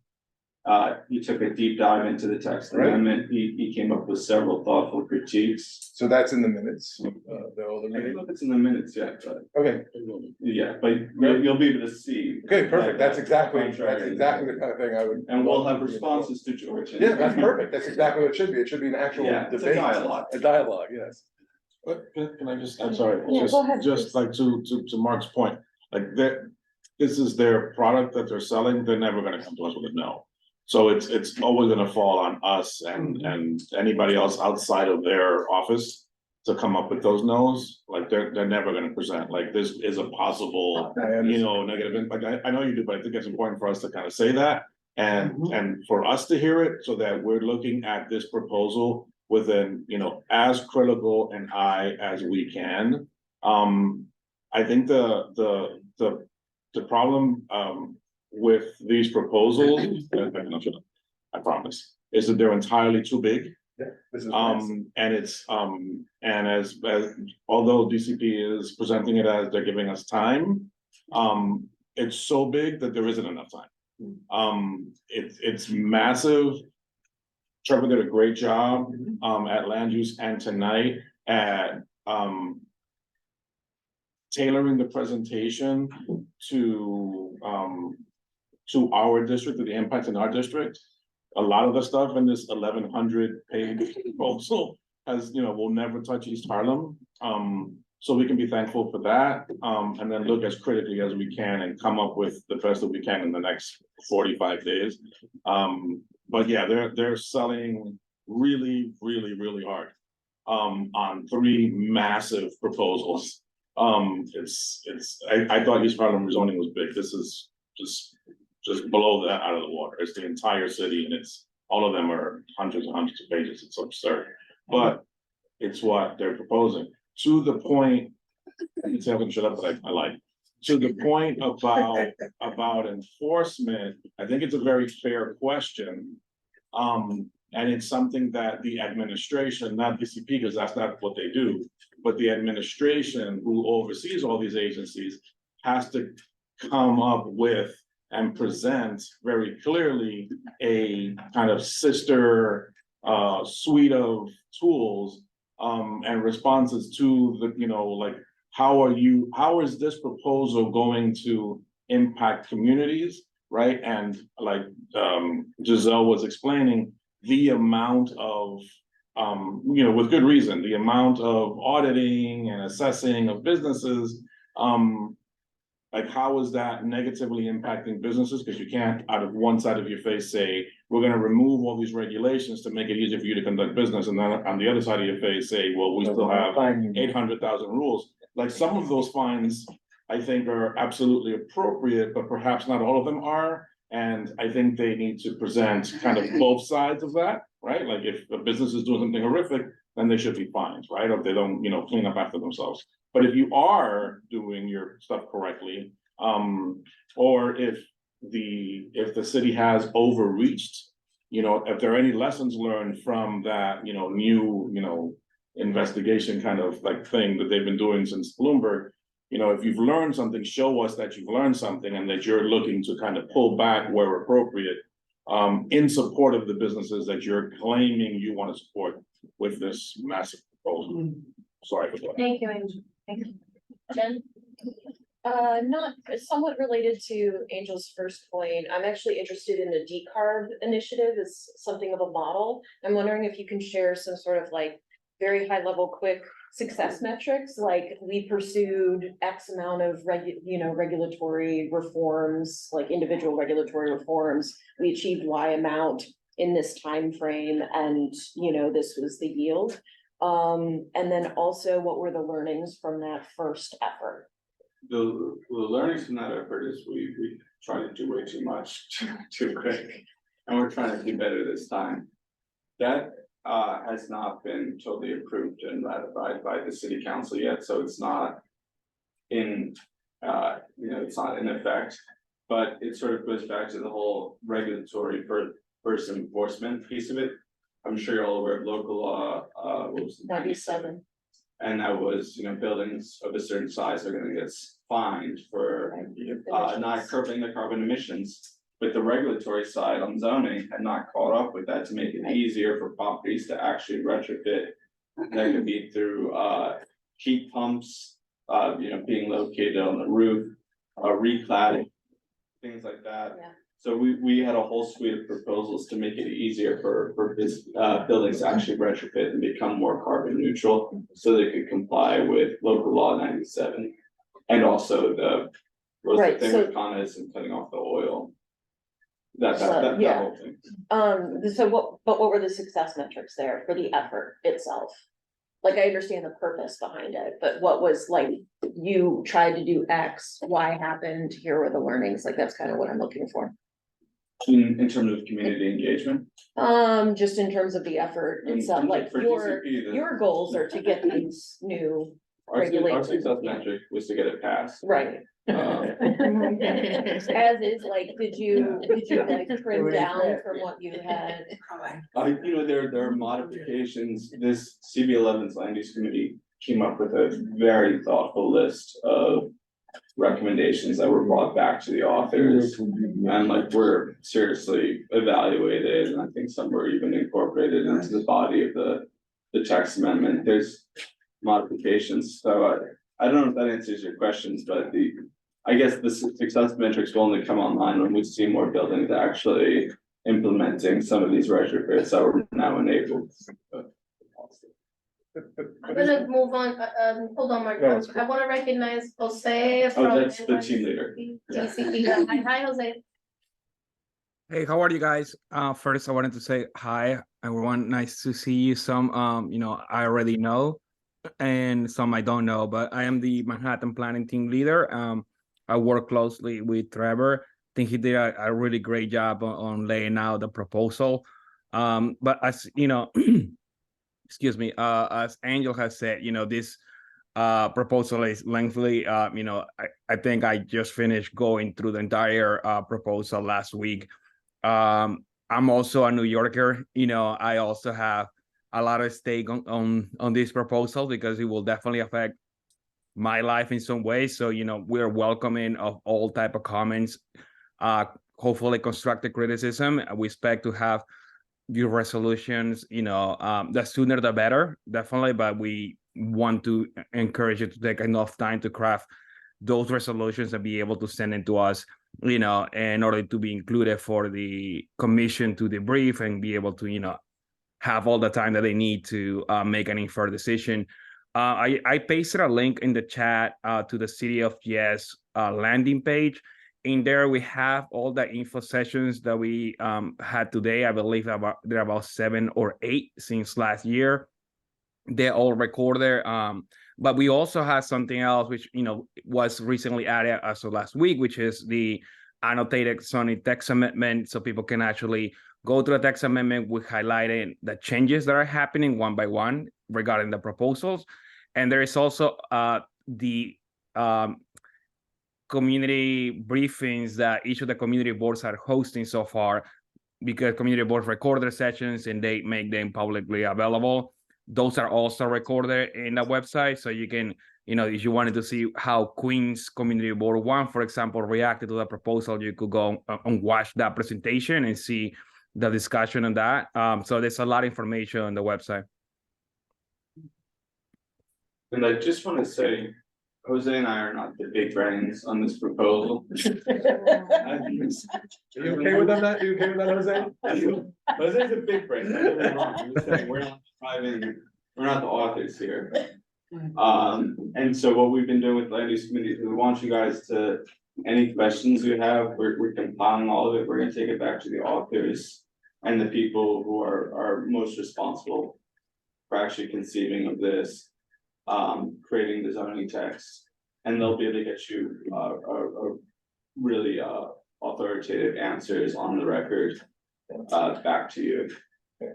He took a deep dive into the text amendment. He came up with several thoughtful critiques. So that's in the minutes. I don't know if it's in the minutes yet, but Okay. yeah, but you'll be able to see. Okay, perfect. That's exactly the kind of thing I would. And we'll have responses to George. Yeah, that's perfect. That's exactly what it should be. It should be an actual Yeah, it's a debate. dialogue. A dialogue, yes. But can I just, I'm sorry, Yeah, go ahead, just like to Mark's point, like that, this is their product that they're selling, they're never gonna come to us with a no. So it's always gonna fall on us and anybody else outside of their office to come up with those no's, like they're never gonna present, like this is a possible, negative impact. I know you do, but I think it's important for us to kind of say that. And for us to hear it, so that we're looking at this proposal with an, as critical an eye as we can. I think the problem, with these proposals, I promise, is that they're entirely too big. And it's, and as although DCP is presenting it as they're giving us time, it's so big that there isn't enough time. It's massive. Trevor did a great job, at land use and tonight at, tailoring the presentation to our district, to the impact in our district. A lot of the stuff in this 1,100-page proposal has, will never touch East Harlem. So we can be thankful for that, and then look as critically as we can and come up with the best that we can in the next 45 days. But yeah, they're selling really, really, really hard on 3 massive proposals. I thought East Harlem rezoning was big. This is just below that, out of the water. It's the entire city, and it's all of them are hundreds and hundreds of pages. It's absurd, but it's what they're proposing. To the point, you can say I can shut up, but I like. To the point about enforcement, I think it's a very fair question. And it's something that the administration, not DCP, because that's not what they do, but the administration who oversees all these agencies has to come up with and present very clearly a kind of sister suite of tools and responses to the, like, how is this proposal going to impact communities, right? And like Giselle was explaining, the amount of, with good reason, the amount of auditing and assessing of businesses, like how is that negatively impacting businesses? Because you can't, out of one side of your face, say, we're gonna remove all these regulations to make it easier for you to conduct business, and then on the other side of your face, say, well, we still have 800,000 rules. Like some of those fines, I think, are absolutely appropriate, but perhaps not all of them are. And I think they need to present kind of both sides of that, right? Like if a business is doing something horrific, then they should be fined, right? Or if they don't, clean up after themselves. But if you are doing your stuff correctly, or if the city has overreached, if there are any lessons learned from that, new, investigation kind of like thing that they've been doing since Bloomberg, if you've learned something, show us that you've learned something and that you're looking to kind of pull back where appropriate, in support of the businesses that you're claiming you want to support with this massive proposal. Sorry for that. Thank you, Angel. Thank you. Jen? Not somewhat related to Angel's first point. I'm actually interested in the decarb initiative as something of a model. I'm wondering if you can share some sort of like very high level, quick success metrics, like we pursued X amount of regulatory reforms, like individual regulatory reforms. We achieved Y amount in this time frame, and this was the yield. And then also, what were the learnings from that first effort? The learnings from that effort is we try to do way too much too quick, and we're trying to do better this time. That has not been totally approved and ratified by the city council yet, so it's not in it's not in effect. But it sort of goes back to the whole regulatory first enforcement piece of it. I'm sure you're all aware of local law, what was it, 97. And that was, buildings of a certain size are gonna get fined for not curbing the carbon emissions. But the regulatory side on zoning had not caught up with that to make it easier for properties to actually retrofit. That could be through heat pumps, being located on the roof, recladding, things like that. Yeah. So we had a whole suite of proposals to make it easier for buildings to actually retrofit and become more carbon neutral, so they could comply with local law 97. And also the thing with Con Edison and cutting off the oil. That Yeah. whole thing. So what were the success metrics there for the effort itself? Like, I understand the purpose behind it, but what was like, you tried to do X, Y happened, here were the learnings, like, that's kind of what I'm looking for. In terms of community engagement. Just in terms of the effort itself, like, For your, DCP, your goals are to get these new Our regulations. success metric was to get it passed. Right. As is, like, did you like trim down from what you had? There are modifications. This CB11's land use committee came up with a very thoughtful list of recommendations that were brought back to the authors. And like, we're seriously evaluated, and I think some were even incorporated into the body of the text amendment. There's modifications, so I don't know if that answers your questions, but I guess the success metrics will only come online when we see more buildings actually implementing some of these retrofits that were now enabled. I'm gonna move on, hold on, Mark, No, I wanna recognize Jose from. Oh, that's the team leader. DCP. Hi, Jose. Hey, how are you guys? First, I wanted to say hi, everyone. Nice to see you. Some, I already know, and some I don't know. But I am the Manhattan Planning Team Leader. I work closely with Trevor. I think he did a really great job on laying out the proposal. But as you know, excuse me, as Angel has said, this proposal is lengthy. I think I just finished going through the entire proposal last week. I'm also a New Yorker. I also have a lot of stake on this proposal because it will definitely affect my life in some way. So, we're welcoming of all type of comments, hopefully constructive criticism. We expect to have good resolutions, the sooner the better, definitely. But we want to encourage you to take enough time to craft those resolutions and be able to send it to us, in order to be included for the commission to debrief and be able to, have all the time that they need to make an informed decision. I pasted a link in the chat to the City of Yes landing page. In there, we have all the info sessions that we had today. I believe there are about 7 or 8 since last year. They're all recorded. But we also have something else, which was recently added as of last week, which is the annotated zoning text amendment, so people can actually go to the text amendment. We highlighted the changes that are happening one by one regarding the proposals. And there is also the community briefings that each of the community boards are hosting so far, because community boards record their sessions and they make them publicly available. Those are also recorded in the website, so you can, if you wanted to see how Queens Community Board 1, for example, reacted to the proposal, you could go and watch that presentation and see the discussion on that. So there's a lot of information on the website. And I just want to say, Jose and I are not the big brains on this proposal. Are you okay with that? You okay with that, Jose? Jose's a big brain. Don't get me wrong. I'm just saying, we're not the authors here. And so what we've been doing with land use committee is we want you guys to, any questions you have, we're compiling all of it. We're gonna take it back to the authors and the people who are most responsible for actually conceiving of this, creating the zoning text, and they'll be able to get you a really authoritative answers on the record back to you.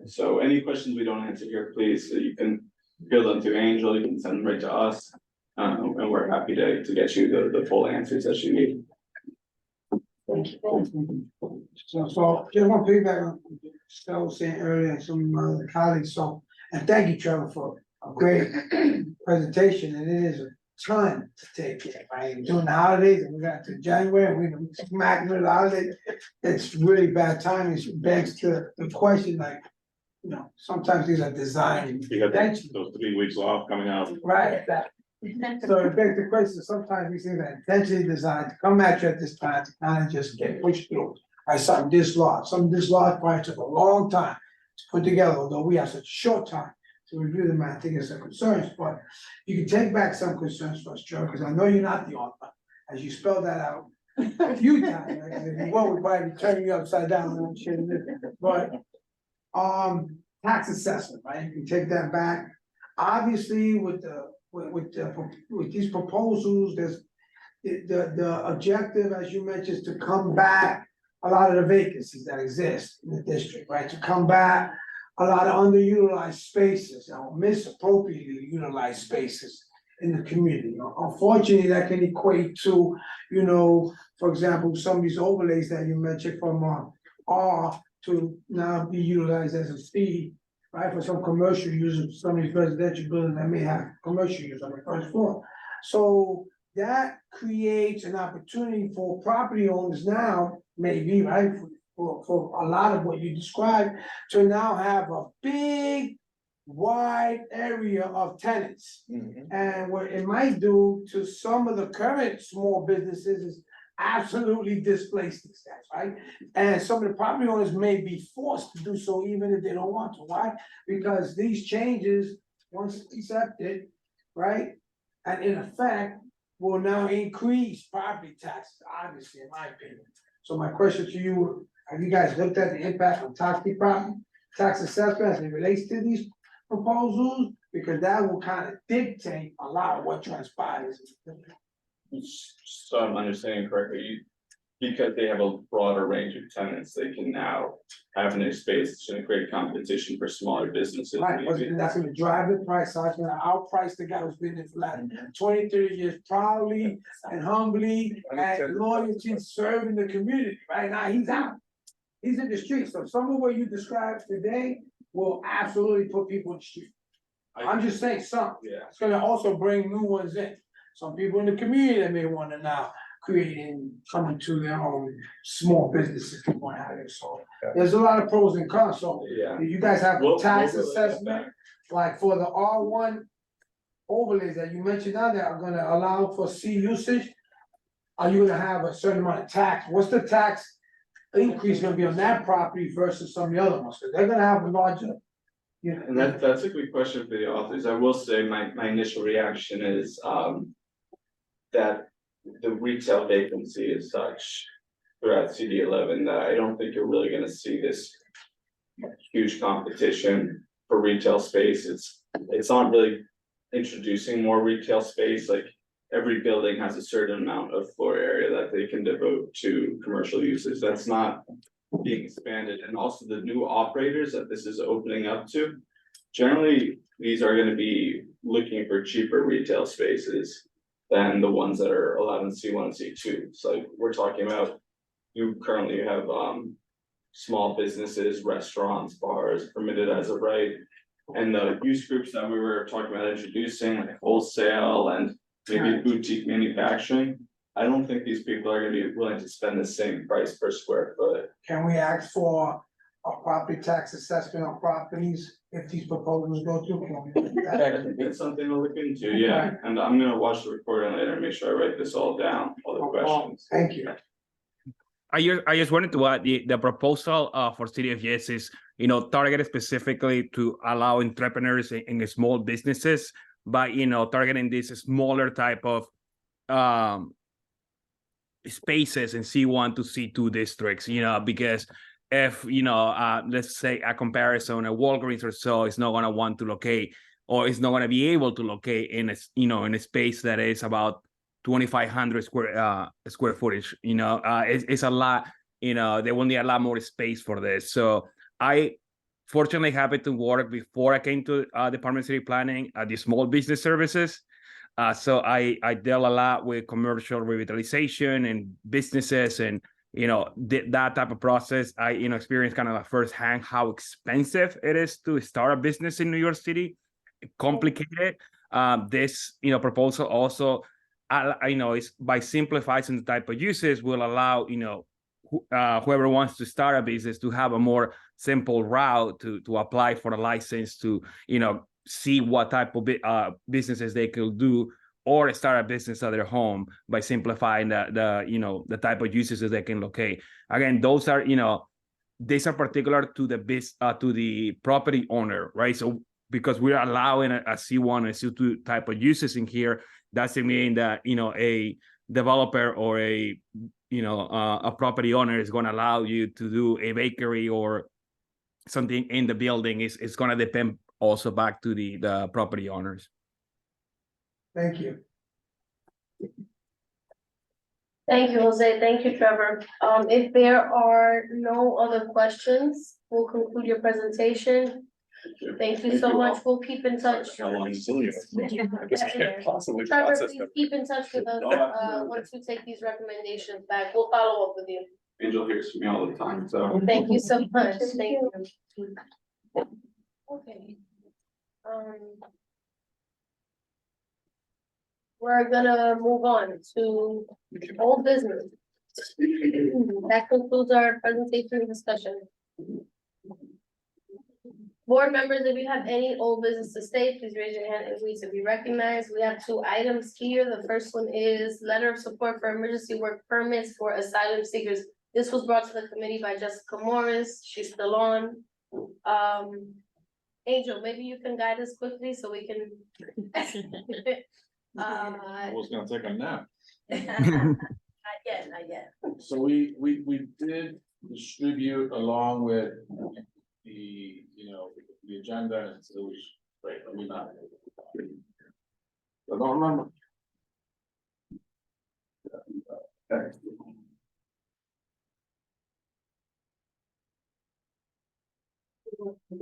So any questions we don't answer here, please, you can fill them to Angel, you can send them right to us, and we're happy to get you the full answers that you need. So just want to piggyback on what Stella was saying earlier and some of my colleagues, and thank you, Trevor, for a great presentation, and it is a ton to take in, right? During the holidays, and we got to January, and we smack with the holidays, it's really bad timing. It begs to the question, like, sometimes these are designed. You got those 3 weeks off coming out. Right, exactly. So it begs the question, sometimes these things are intentionally designed to come at you at this time to kind of just get pushed through. Right, some this law probably took a long time to put together, although we have such a short time to review them. I think it's some concerns, but you can take back some concerns for us, Joe, because I know you're not the author, as you spelled that out. a few times, actually. If you won't, we probably turn you upside down and shit. But, tax assessment, right? You can take that back. Obviously, with these proposals, there's the objective, as you mentioned, is to combat a lot of the vacancies that exist in the district, right? To combat a lot of underutilized spaces, or misappropriately utilized spaces in the community. Unfortunately, that can equate to, for example, some of these overlays that you mentioned from R to now be utilized as a C, right? For some commercial users, some of these residential buildings that may have commercial use on the first floor. So that creates an opportunity for property owners now, maybe, right? For a lot of what you described, to now have a big, wide area of tenants. And what it might do to some of the current small businesses is absolutely displace these guys, right? And some of the property owners may be forced to do so even if they don't want to. Why? Because these changes, once accepted, right, and in effect, will now increase property taxes, obviously, in my opinion. So my question to you, have you guys looked at the impact on property tax assessment as it relates to these proposals? Because that will kind of dictate a lot of what transpires. So I'm understanding correctly, because they have a broader range of tenants, they can now have in their space, it's gonna create competition for smaller businesses. Right, and that's gonna drive the price, so it's gonna outprice the guy who's been there for like 20, 30 years proudly and humbly and loyalty serving the community. Right now, he's out. He's in the street, so some of what you described today will absolutely put people in the street. I'm just saying some. Yeah. It's gonna also bring new ones in. Some people in the community that may wanna now create and come into their own small businesses and what have you. So there's a lot of pros and cons. So Yeah. you guys have a We'll tax really get assessment, like for the R1 overlays that you mentioned down there are gonna allow for C usage. Are you gonna have a certain amount of tax? What's the tax increase gonna be on that property versus some of the other ones? Cause they're gonna have a larger. And that's a good question for the authors. I will say my initial reaction is, that the retail vacancy is such throughout CB11 that I don't think you're really gonna see this huge competition for retail space. It's not really introducing more retail space, like every building has a certain amount of floor area that they can devote to commercial uses. That's not being expanded, and also the new operators that this is opening up to. Generally, these are gonna be looking for cheaper retail spaces than the ones that are allowed in C1 and C2. So we're talking about, you currently have small businesses, restaurants, bars permitted as of right. And the use groups that we were talking about introducing, like wholesale and maybe boutique manufacturing. I don't think these people are gonna be willing to spend the same price per square foot. Can we ask for a property tax assessment on properties if these proposals go through? Can we do that? It's something to look into, yeah, and I'm gonna watch the recording later and make sure I write this all down, all the questions. Thank you. I just wanted to add the proposal for City of Yes is, targeted specifically to allow entrepreneurs in small businesses by, targeting this smaller type of spaces in C1 to C2 districts, because if, let's say a comparison, a Walgreens or so is not gonna want to locate, or is not gonna be able to locate in a space that is about 2,500 square footage, it's a lot, they will need a lot more space for this. So I fortunately happened to work before I came to Department of City Planning at the small business services. So I dealt a lot with commercial revitalization and businesses, and that type of process. I experienced kind of firsthand how expensive it is to start a business in New York City, complicated. This proposal also, is by simplifying the type of uses will allow whoever wants to start a business to have a more simple route to apply for a license, to see what type of businesses they could do, or start a business at their home by simplifying the type of uses that they can locate. Again, those are these are particular to the property owner, right? So because we're allowing a C1 and C2 type of uses in here, doesn't mean that a developer or a a property owner is going to allow you to do a bakery or something in the building is going to depend also back to the property owners. Thank you. Thank you, Jose. Thank you, Trevor. If there are no other questions, we'll conclude your presentation. Thank you so much. We'll keep in touch. How long is it? I guess I can't possibly Trevor, process please them. keep in touch with us, once we take these recommendations back. We'll follow up with you. Angel hears from me all the time, so. Thank you so much. Thank you. Okay. We're gonna move on to old business. That concludes our presentation and discussion. Board members, if you have any old business to state, please raise your hand and wait to be recognized. We have 2 items here. The first one is letter of support for emergency work permits for asylum seekers. This was brought to the committee by Jessica Morris. She's still on. Angel, maybe you can guide us quickly so we can. I was gonna take a nap. Not yet. So we did distribute along with the, the agenda, and so we, right, I mean, I don't remember. Okay.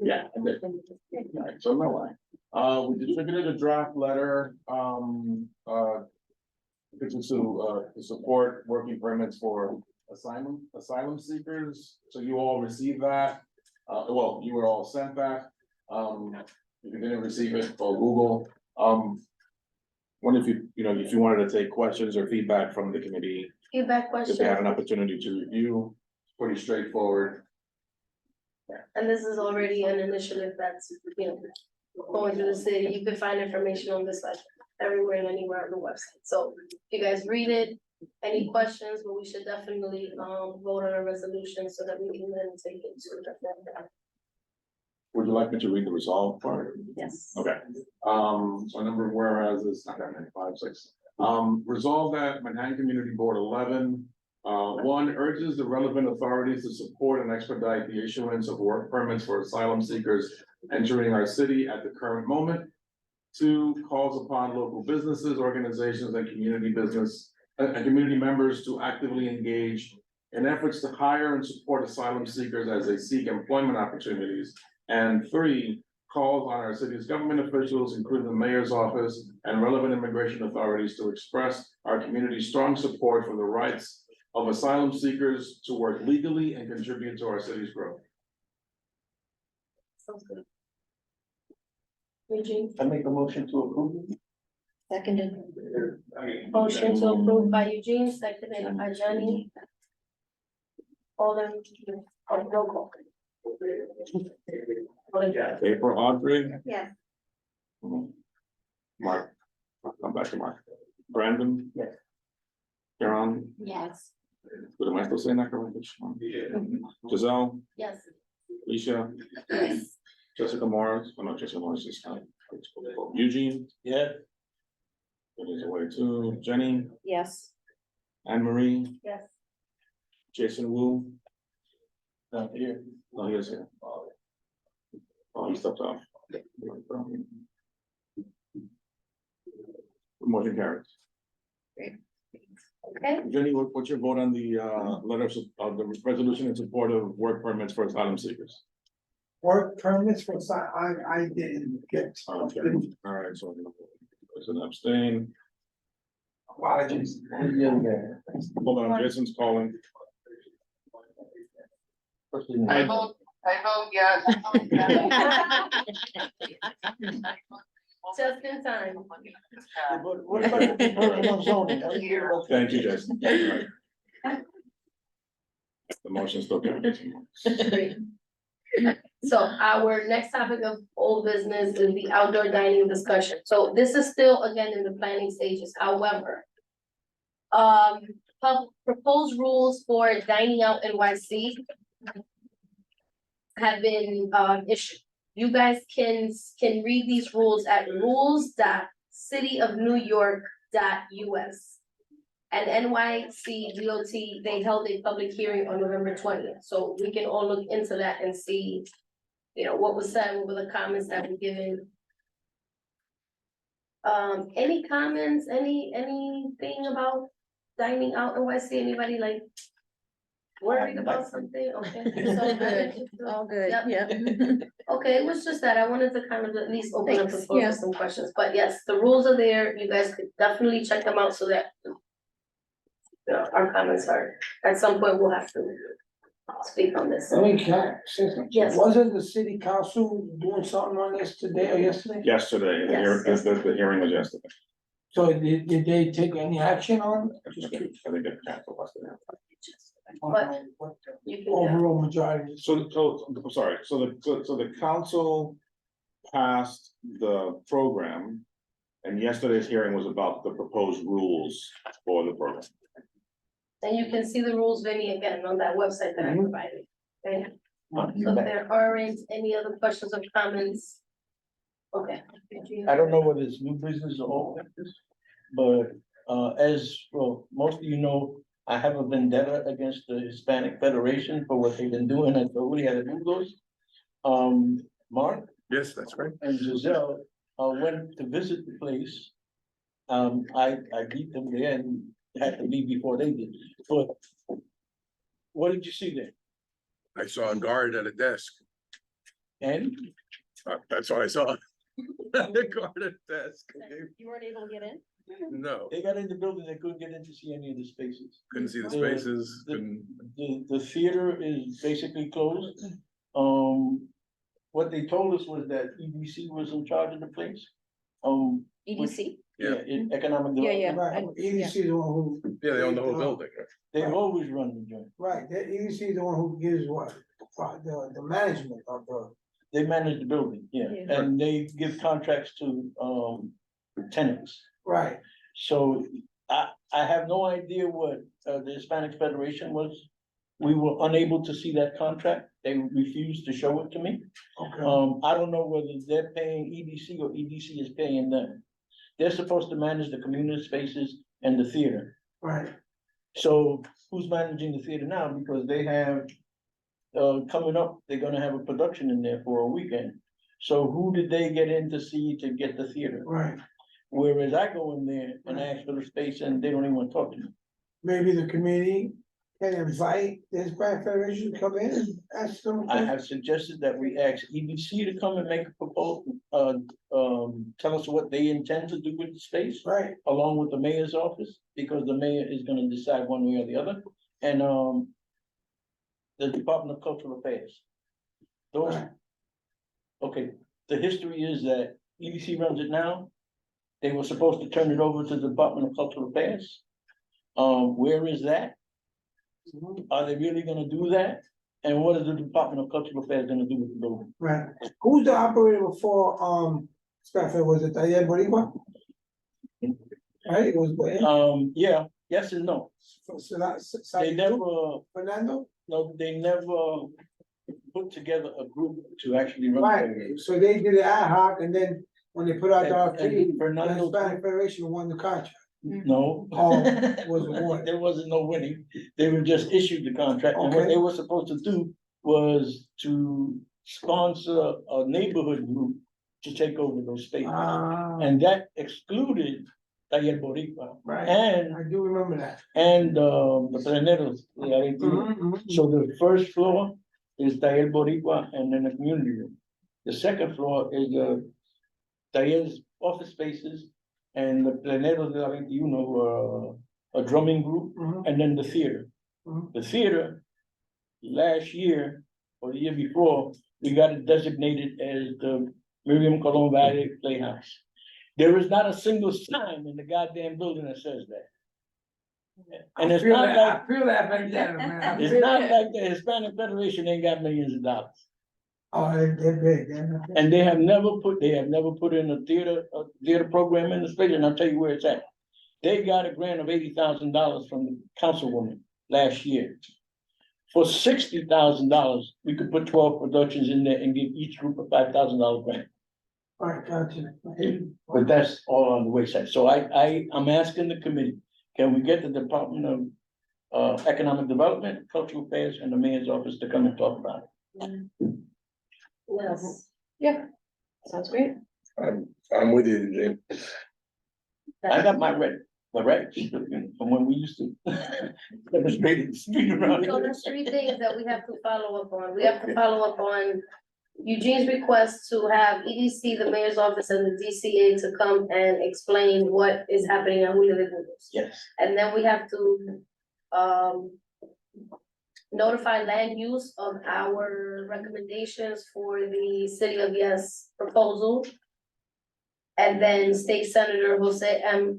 Yeah, I did. Alright, so no lie. We distributed a draft letter, which is to support working permits for asylum seekers. So you all received that. Well, you were all sent that. If you didn't receive it, call Google. Wonder if if you wanted to take questions or feedback from the committee, Feedback if question. they had an opportunity to review, it's pretty straightforward. And this is already an initiative that's, going through the city. You can find information on this like everywhere and anywhere on the website. So if you guys read it, any questions, but we should definitely vote on a resolution so that we can then take it to the. Would you like me to read the resolve part? Yes. Okay, so number of whereas is not that many, 5, 6. Resolve that Manhattan Community Board 11, 1 urges the relevant authorities to support and expedite the issuance of work permits for asylum seekers entering our city at the current moment. 2 calls upon local businesses, organizations, and community members to actively engage in efforts to hire and support asylum seekers as they seek employment opportunities. And 3, calls on our city's government officials, including the mayor's office and relevant immigration authorities, to express our community's strong support for the rights of asylum seekers to work legally and contribute to our city's growth. Sounds good. Eugene, I make a motion to approve. seconded. Motion to approve by Eugene, seconded by Jenny. All in, roll call. April, Audrey, Yes. Mark, I'll come back to Mark. Brandon? Yes. Karen? Yes. What am I still saying that correctly? Giselle, Yes. Alicia, Yes. Jessica Morris, Jessica Morris is fine. Eugene, Yeah. it is away too. Jenny, Yes. Anne Marie, Yes. Jason Wu, Not here. no, he is here. Oh, he stepped off. Motion carries. Okay, Jenny, what's your vote on the letter of the resolution in support of work permits for asylum seekers? Work permits for, I didn't get. Okay, all right, so there's an abstain. Apologies. Hold on, Jason's calling. I vote yes. just in time. What about the personal zoning? How do you feel about that? Thank you, Jason. All right. The motion still carries. Great. So our next topic of old business is the outdoor dining discussion. So this is still again in the planning stages, however. Proposed rules for dining out NYC have been issued. You guys can read these rules at rules.cityofnewyork.us. And NYC DOT, they held a public hearing on November 20th, so we can all look into that and see, you know, what was said, what were the comments that were given. Any comments, anything about dining out NYC, anybody like worried about something? Okay, it's all good. All good, Yep. yeah. Okay, it was just that I wanted to kind of at least open up the Thanks, floor yeah. for some questions, but yes, the rules are there, you guys could definitely check them out so that you know, our comments are, at some point, we'll have to speak on this. I mean, can I say something? Yes. Wasn't the city council doing something on this today or yesterday? Yesterday, Yes. the hearing was yesterday. So did they take any action on it? I think it canceled yesterday. But What the you can, overall majority? So, I'm sorry, so the council passed the program. And yesterday's hearing was about the proposed rules for the program. and you can see the rules, Vinny, again, on that website that I provided. Okay, so if there aren't any other questions or comments. Okay. I don't know whether it's new business or old business, but as well, most of you know, I have a vendetta against the Hispanic Federation for what they've been doing at the Julia de Burgos. Mark Yes, that's right. and Giselle went to visit the place. I beat them there and had to leave before they did, but what did you see there? I saw a guard at a desk. And That's what I saw. The guard at a desk. You weren't able to get in? No, they got in the building, they couldn't get in to see any of the spaces. couldn't see the The- spaces, the- couldn't. The theater is basically closed. What they told us was that EDC was in charge of the place. EDC? Yeah. Economic Yeah, yeah. development. Right, EDC is the one who. Yeah, they own the whole building. They've always run the joint. Right, the EDC is the one who gives what, the management of the. They manage the building, yeah, Yeah. and they give contracts to tenants. Right, So I have no idea what the Hispanic Federation was. We were unable to see that contract. They refused to show it to me. okay, I don't know whether they're paying EDC or EDC is paying them. They're supposed to manage the community spaces and the theater. right, So who's managing the theater now? Because they have, coming up, they're gonna have a production in there for a weekend. So who did they get in to see to get the theater? right. Whereas I go in there and ask for the space and they don't even want to talk to me. Maybe the committee can invite the Hispanic Federation to come in and ask them. I have suggested that we ask EDC to come and make a proposal, tell us what they intend to do with the space. Right, Along with the mayor's office, because the mayor is gonna decide one way or the other, and, the Department of Cultural Affairs. Those, Right. okay, the history is that EDC runs it now. They were supposed to turn it over to the Department of Cultural Affairs. Where is that? Are they really gonna do that? And what is the Department of Cultural Affairs gonna do with the building? right. Who's the operator before, Hispanic Federation, was it Taller Boricua? Right, it was, Yeah, yes and no. They never, Fernando? no, they never put together a group to actually run. Right, so they did it ad hoc, and then when they put out the And RFP, the Fernando, Hispanic Federation won the contract. no. Oh, was awarded. There wasn't no winning, they were just issued the contract, and what Okay. they were supposed to do was to sponsor a neighborhood group to take over those spaces. And that excluded Taller Boricua Right, and, I do remember that. the Planeros. So the first floor is Taller Boricua and then the community room. The second floor is Taller's office spaces and the Planeros de la 21, a drumming group, and then the theater. Mhm. The theater, last year or the year before, we got it designated as the Miriam Colon Valley Playhouse. There is not a single sign in the goddamn building that says that. And it's not like, I feel that vendetta, man. I it's feel not that. like the Hispanic Federation ain't got millions of dollars. Oh, they're big, they're big. And they have never put in a theater program in the space, and I'll tell you where it's at. They got a grant of $80,000 from the councilwoman last year. For $60,000, we could put 12 productions in there and give each group a $5,000 grant. All right, gotcha. But that's all on the wayside. So I'm asking the committee, can we get the Department of Economic Development, Cultural Affairs, and the mayor's office to come and talk about it? Yes. Yeah, sounds great. I'm with you, Jane. I got my red from when we used to demonstrate the street around. So there's three things that we have to follow up on. We have to follow up on Eugene's request to have EDC, the mayor's office, and the DCA to come and explain what is happening at Julio de Burgos. Yes. And then we have to, notify land use of our recommendations for the City of Yes proposal. And then State Senator Jose M.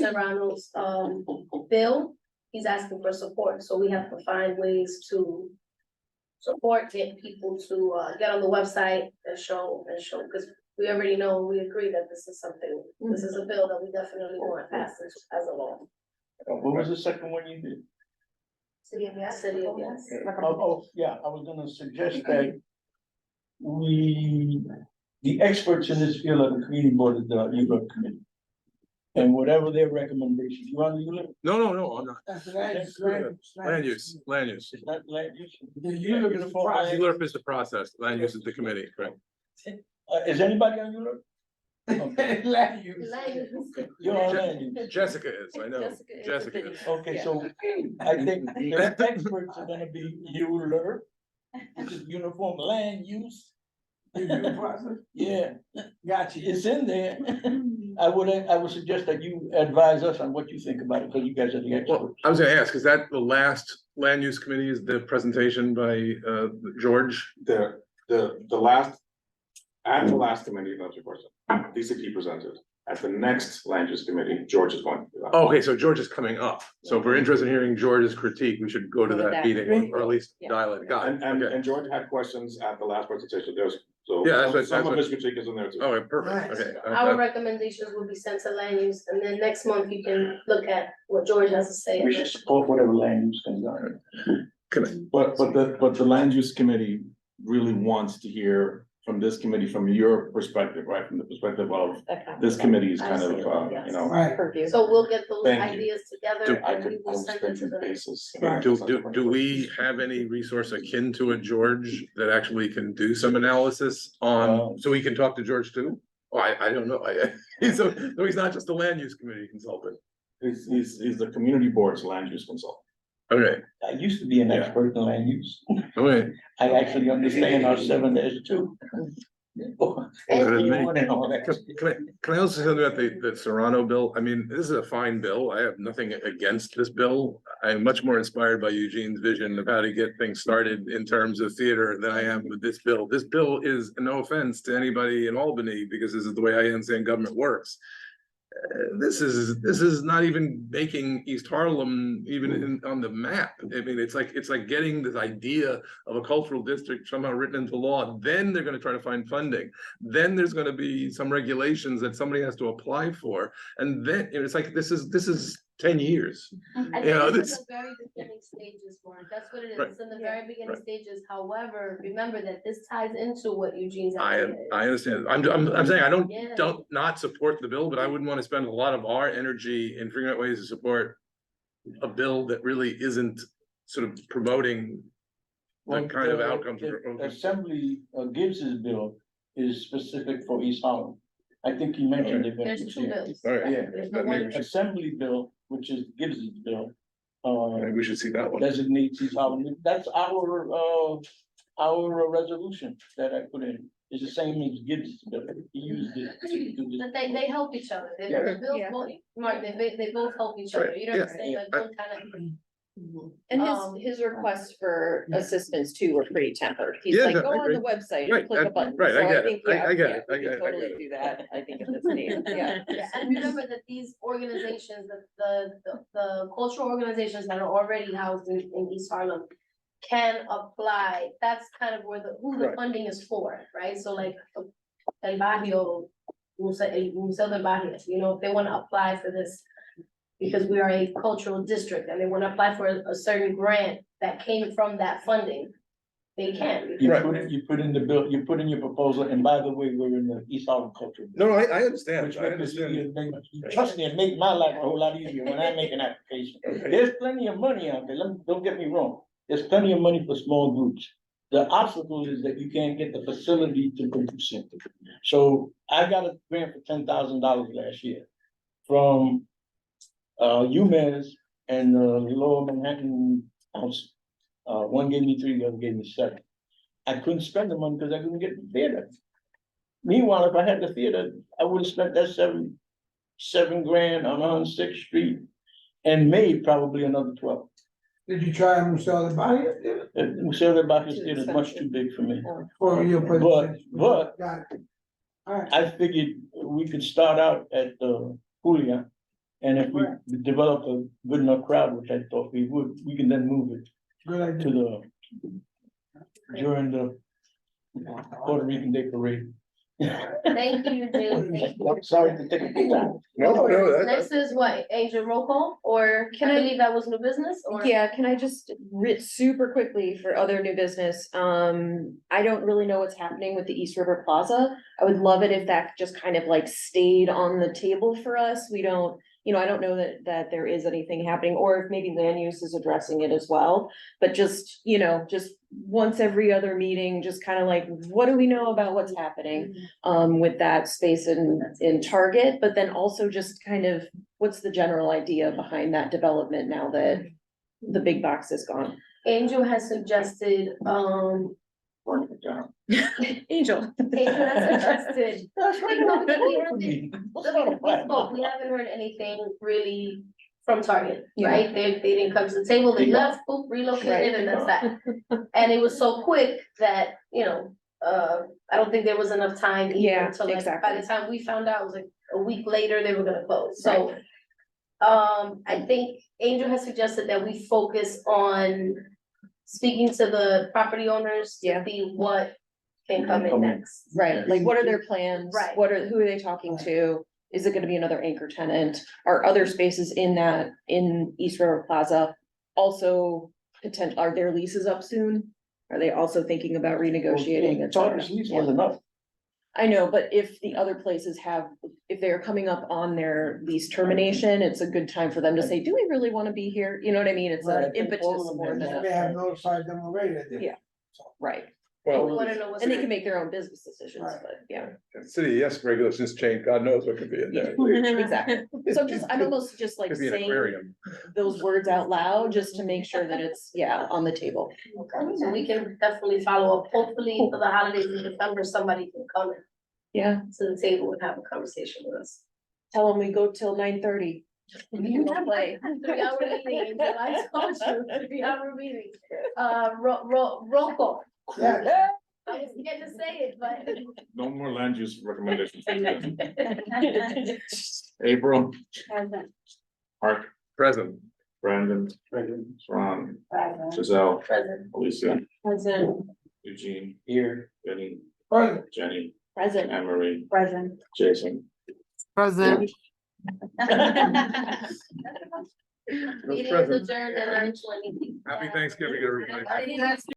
Serrano's, bill, he's asking for support, so we have to find ways to support, get people to, get on the website and show, because we already know, we agree that this is something, this is a bill that we definitely want passed as a law. What was the second one you did? City of Yes. City of Yes. Yeah, I was gonna suggest that the experts in this field of the community board of the ULURP committee. And whatever their recommendations, you on the ULURP? No, I'm not. That's Land use. Is that land use? ULURP is the process, land use is the committee, right? Is anybody on ULURP? Okay. Land use. You're on land use. Jessica is, I know, Jessica is. Okay, so I think the experts are gonna be ULURP, which is Uniform Land Use. Review process. Yeah, Gotcha. it's in there. I would suggest that you advise us on what you think about it, because you guys are the experts. Well, I was gonna ask, is that the last land use committee, is the presentation by George? The last, at the last committee, that's your question, DCP presented. At the next land use committee, George is going to do that. Oh, okay, so George is coming up. So if we're interested in hearing George's critique, we should go to that meeting or at least dial it. Got it. Okay. And George had questions at the last presentation, so Yeah, that's what- some that's of what- his critique is in there too. Oh, perfect, okay. Our recommendations will be sent to land use, and then next month you can look at what George has to say. We should support whatever land use comes on. But the land use committee really wants to hear from this committee, from your perspective, right, from the perspective of this committee is kind of, you know. Right. So we'll get those Thank you. ideas together I and we could, I will was send it to thinking them. basis. Do we have any resource akin to a George that actually can do some analysis on, so we can talk to George too? Oh, I don't know, he's not just a land use committee consultant. He's the community board's land use consultant. Okay, I used to be an expert in land use. okay. I actually understand our 7-2. Can I also say something about the Serrano bill? I mean, this is a fine bill. I have nothing against this bill. I'm much more inspired by Eugene's vision of how to get things started in terms of theater than I am with this bill. This bill is, no offense to anybody in Albany, because this is the way I understand government works. This is not even making East Harlem even on the map. I mean, it's like getting this idea of a cultural district somehow written into law. Then they're going to try to find funding. Then there's going to be some regulations that somebody has to apply for. And then it's like this is 10 years. I You think know, it's this. in the very beginning stages, Warren, that's what it is, Right. it's in the very beginning Right. stages, however, remember that this ties into what Eugene's. I idea is. understand. I'm saying I Yeah. don't not support the bill, but I wouldn't want to spend a lot of our energy in figuring out ways to support a bill that really isn't sort of promoting the kind of outcomes. Assembly, Gibbs's bill is specific for East Harlem. I think he mentioned it. There's two bills. All right. Yeah, There's the one, Assembly bill, which is Gibbs's bill. Maybe we should see that one. Designates East Harlem. That's our resolution that I put in. It's the same as Gibbs's bill. He used it to do this. but they help each other, they, Yeah. the bills, both, Mark, they both help each other, Right, you know what I'm yeah. saying, like, one kind of. And Um, his requests for assistance too were pretty tempered. He's Yeah, like, no, go I on the agree. website, Right, and click a button. right, I So get it. think, I yeah, get yeah, it. we I get can it. I totally get it. do that, I think at this stage, yeah. Yeah, and remember that these organizations, the cultural organizations that are already housed in East Harlem can apply, that's kind of where who the Right. funding is for, right? So like, El Barrio, el Museo del Barrio, you know, if they wanna apply for this, because we are a cultural district and they wanna apply for a certain grant that came from that funding, they can. You Right. put in the bill, you put in your proposal, and by the way, we're in the East Harlem culture. No, I understand, Which I understand. trust me, it make my life a whole lot easier when I make an application. Okay. There's plenty of money out there, don't get me wrong, there's plenty of money for small groups. The obstacle is that you can't get the facility to produce it. So I got a grant for $10,000 last year from UMass and Lower Manhattan House. One gave me 3, the other gave me 7. I couldn't spend the money because I couldn't get the theater. Meanwhile, if I had the theater, I would have spent that seven grand on 106th Street and made probably another 12. Did you try and sell it by it? Museo de Bacchus Theater is much too big for me. For your presentation? But Got it. All right. I figured we could start out at Julia. And if we develop a good enough crowd, which I thought we would, we can then move it Good idea. to during the Puerto Rican Day Parade. Thank you, Jay. I'm sorry to take a big time. Next is what, Angel roll call, or Can I I- believe that was new business, or? Yeah, can I just super quickly for other new business? I don't really know what's happening with the East River Plaza. I would love it if that just kind of like stayed on the table for us. We don't, I don't know that there is anything happening, or if maybe land use is addressing it as well. But just, just once every other meeting, just kind of like, what do we know about what's happening? With that space in Target, but then also just kind of, what's the general idea behind that development now that the big box is gone? Angel has suggested, Angel. Angel has suggested. That's We haven't heard anything really from Target, Yeah. right? They didn't come to the table, they left, boop, relocated, and that's that. And it was so quick that, I don't think there was enough time Yeah, even to like, exactly. by the time we found out, it was like a week later, they were gonna close, so. I think Angel has suggested that we focus on speaking to the property owners to Yeah. see what can come in next. Right, like what are their plans? Right. Who are they talking to? Is it gonna be another anchor tenant? Are other spaces in East River Plaza also are their leases up soon? Are they also thinking about renegotiating? et cetera? Target's lease was enough. I know, but if the other places if they're coming up on their lease termination, it's a good time for them to say, do we really wanna be here? You know what I mean? It's Right, I an think all impetus of them more have than You a, may have notified them already that they. Yeah. right. We Well, wanna know what's And they next. can make their own business decisions, Right. but yeah. city, yes, regulations change, God knows what could be in there. Exactly. So I'm almost just like Could be an saying aquarium. those words out loud, just to make sure that it's, on the table. Okay, so we can definitely follow up, hopefully for the holidays in December, somebody can come Yeah, to the table and have a conversation with us. tell them we go till 9:30. You can play. 3-hour meeting, Angel, I told you, 3-hour meeting. Roll call. Yeah. I was scared to say it, but. No more land use recommendations. April, Mark, Present. Brandon, Ron, Giselle, Present. Alicia, Present. Eugene, Here. Benny, Right. Jenny, Present. Anne Marie, Present. Jason. Present. Meeting is adjourned at 9:20. Happy Thanksgiving, everybody.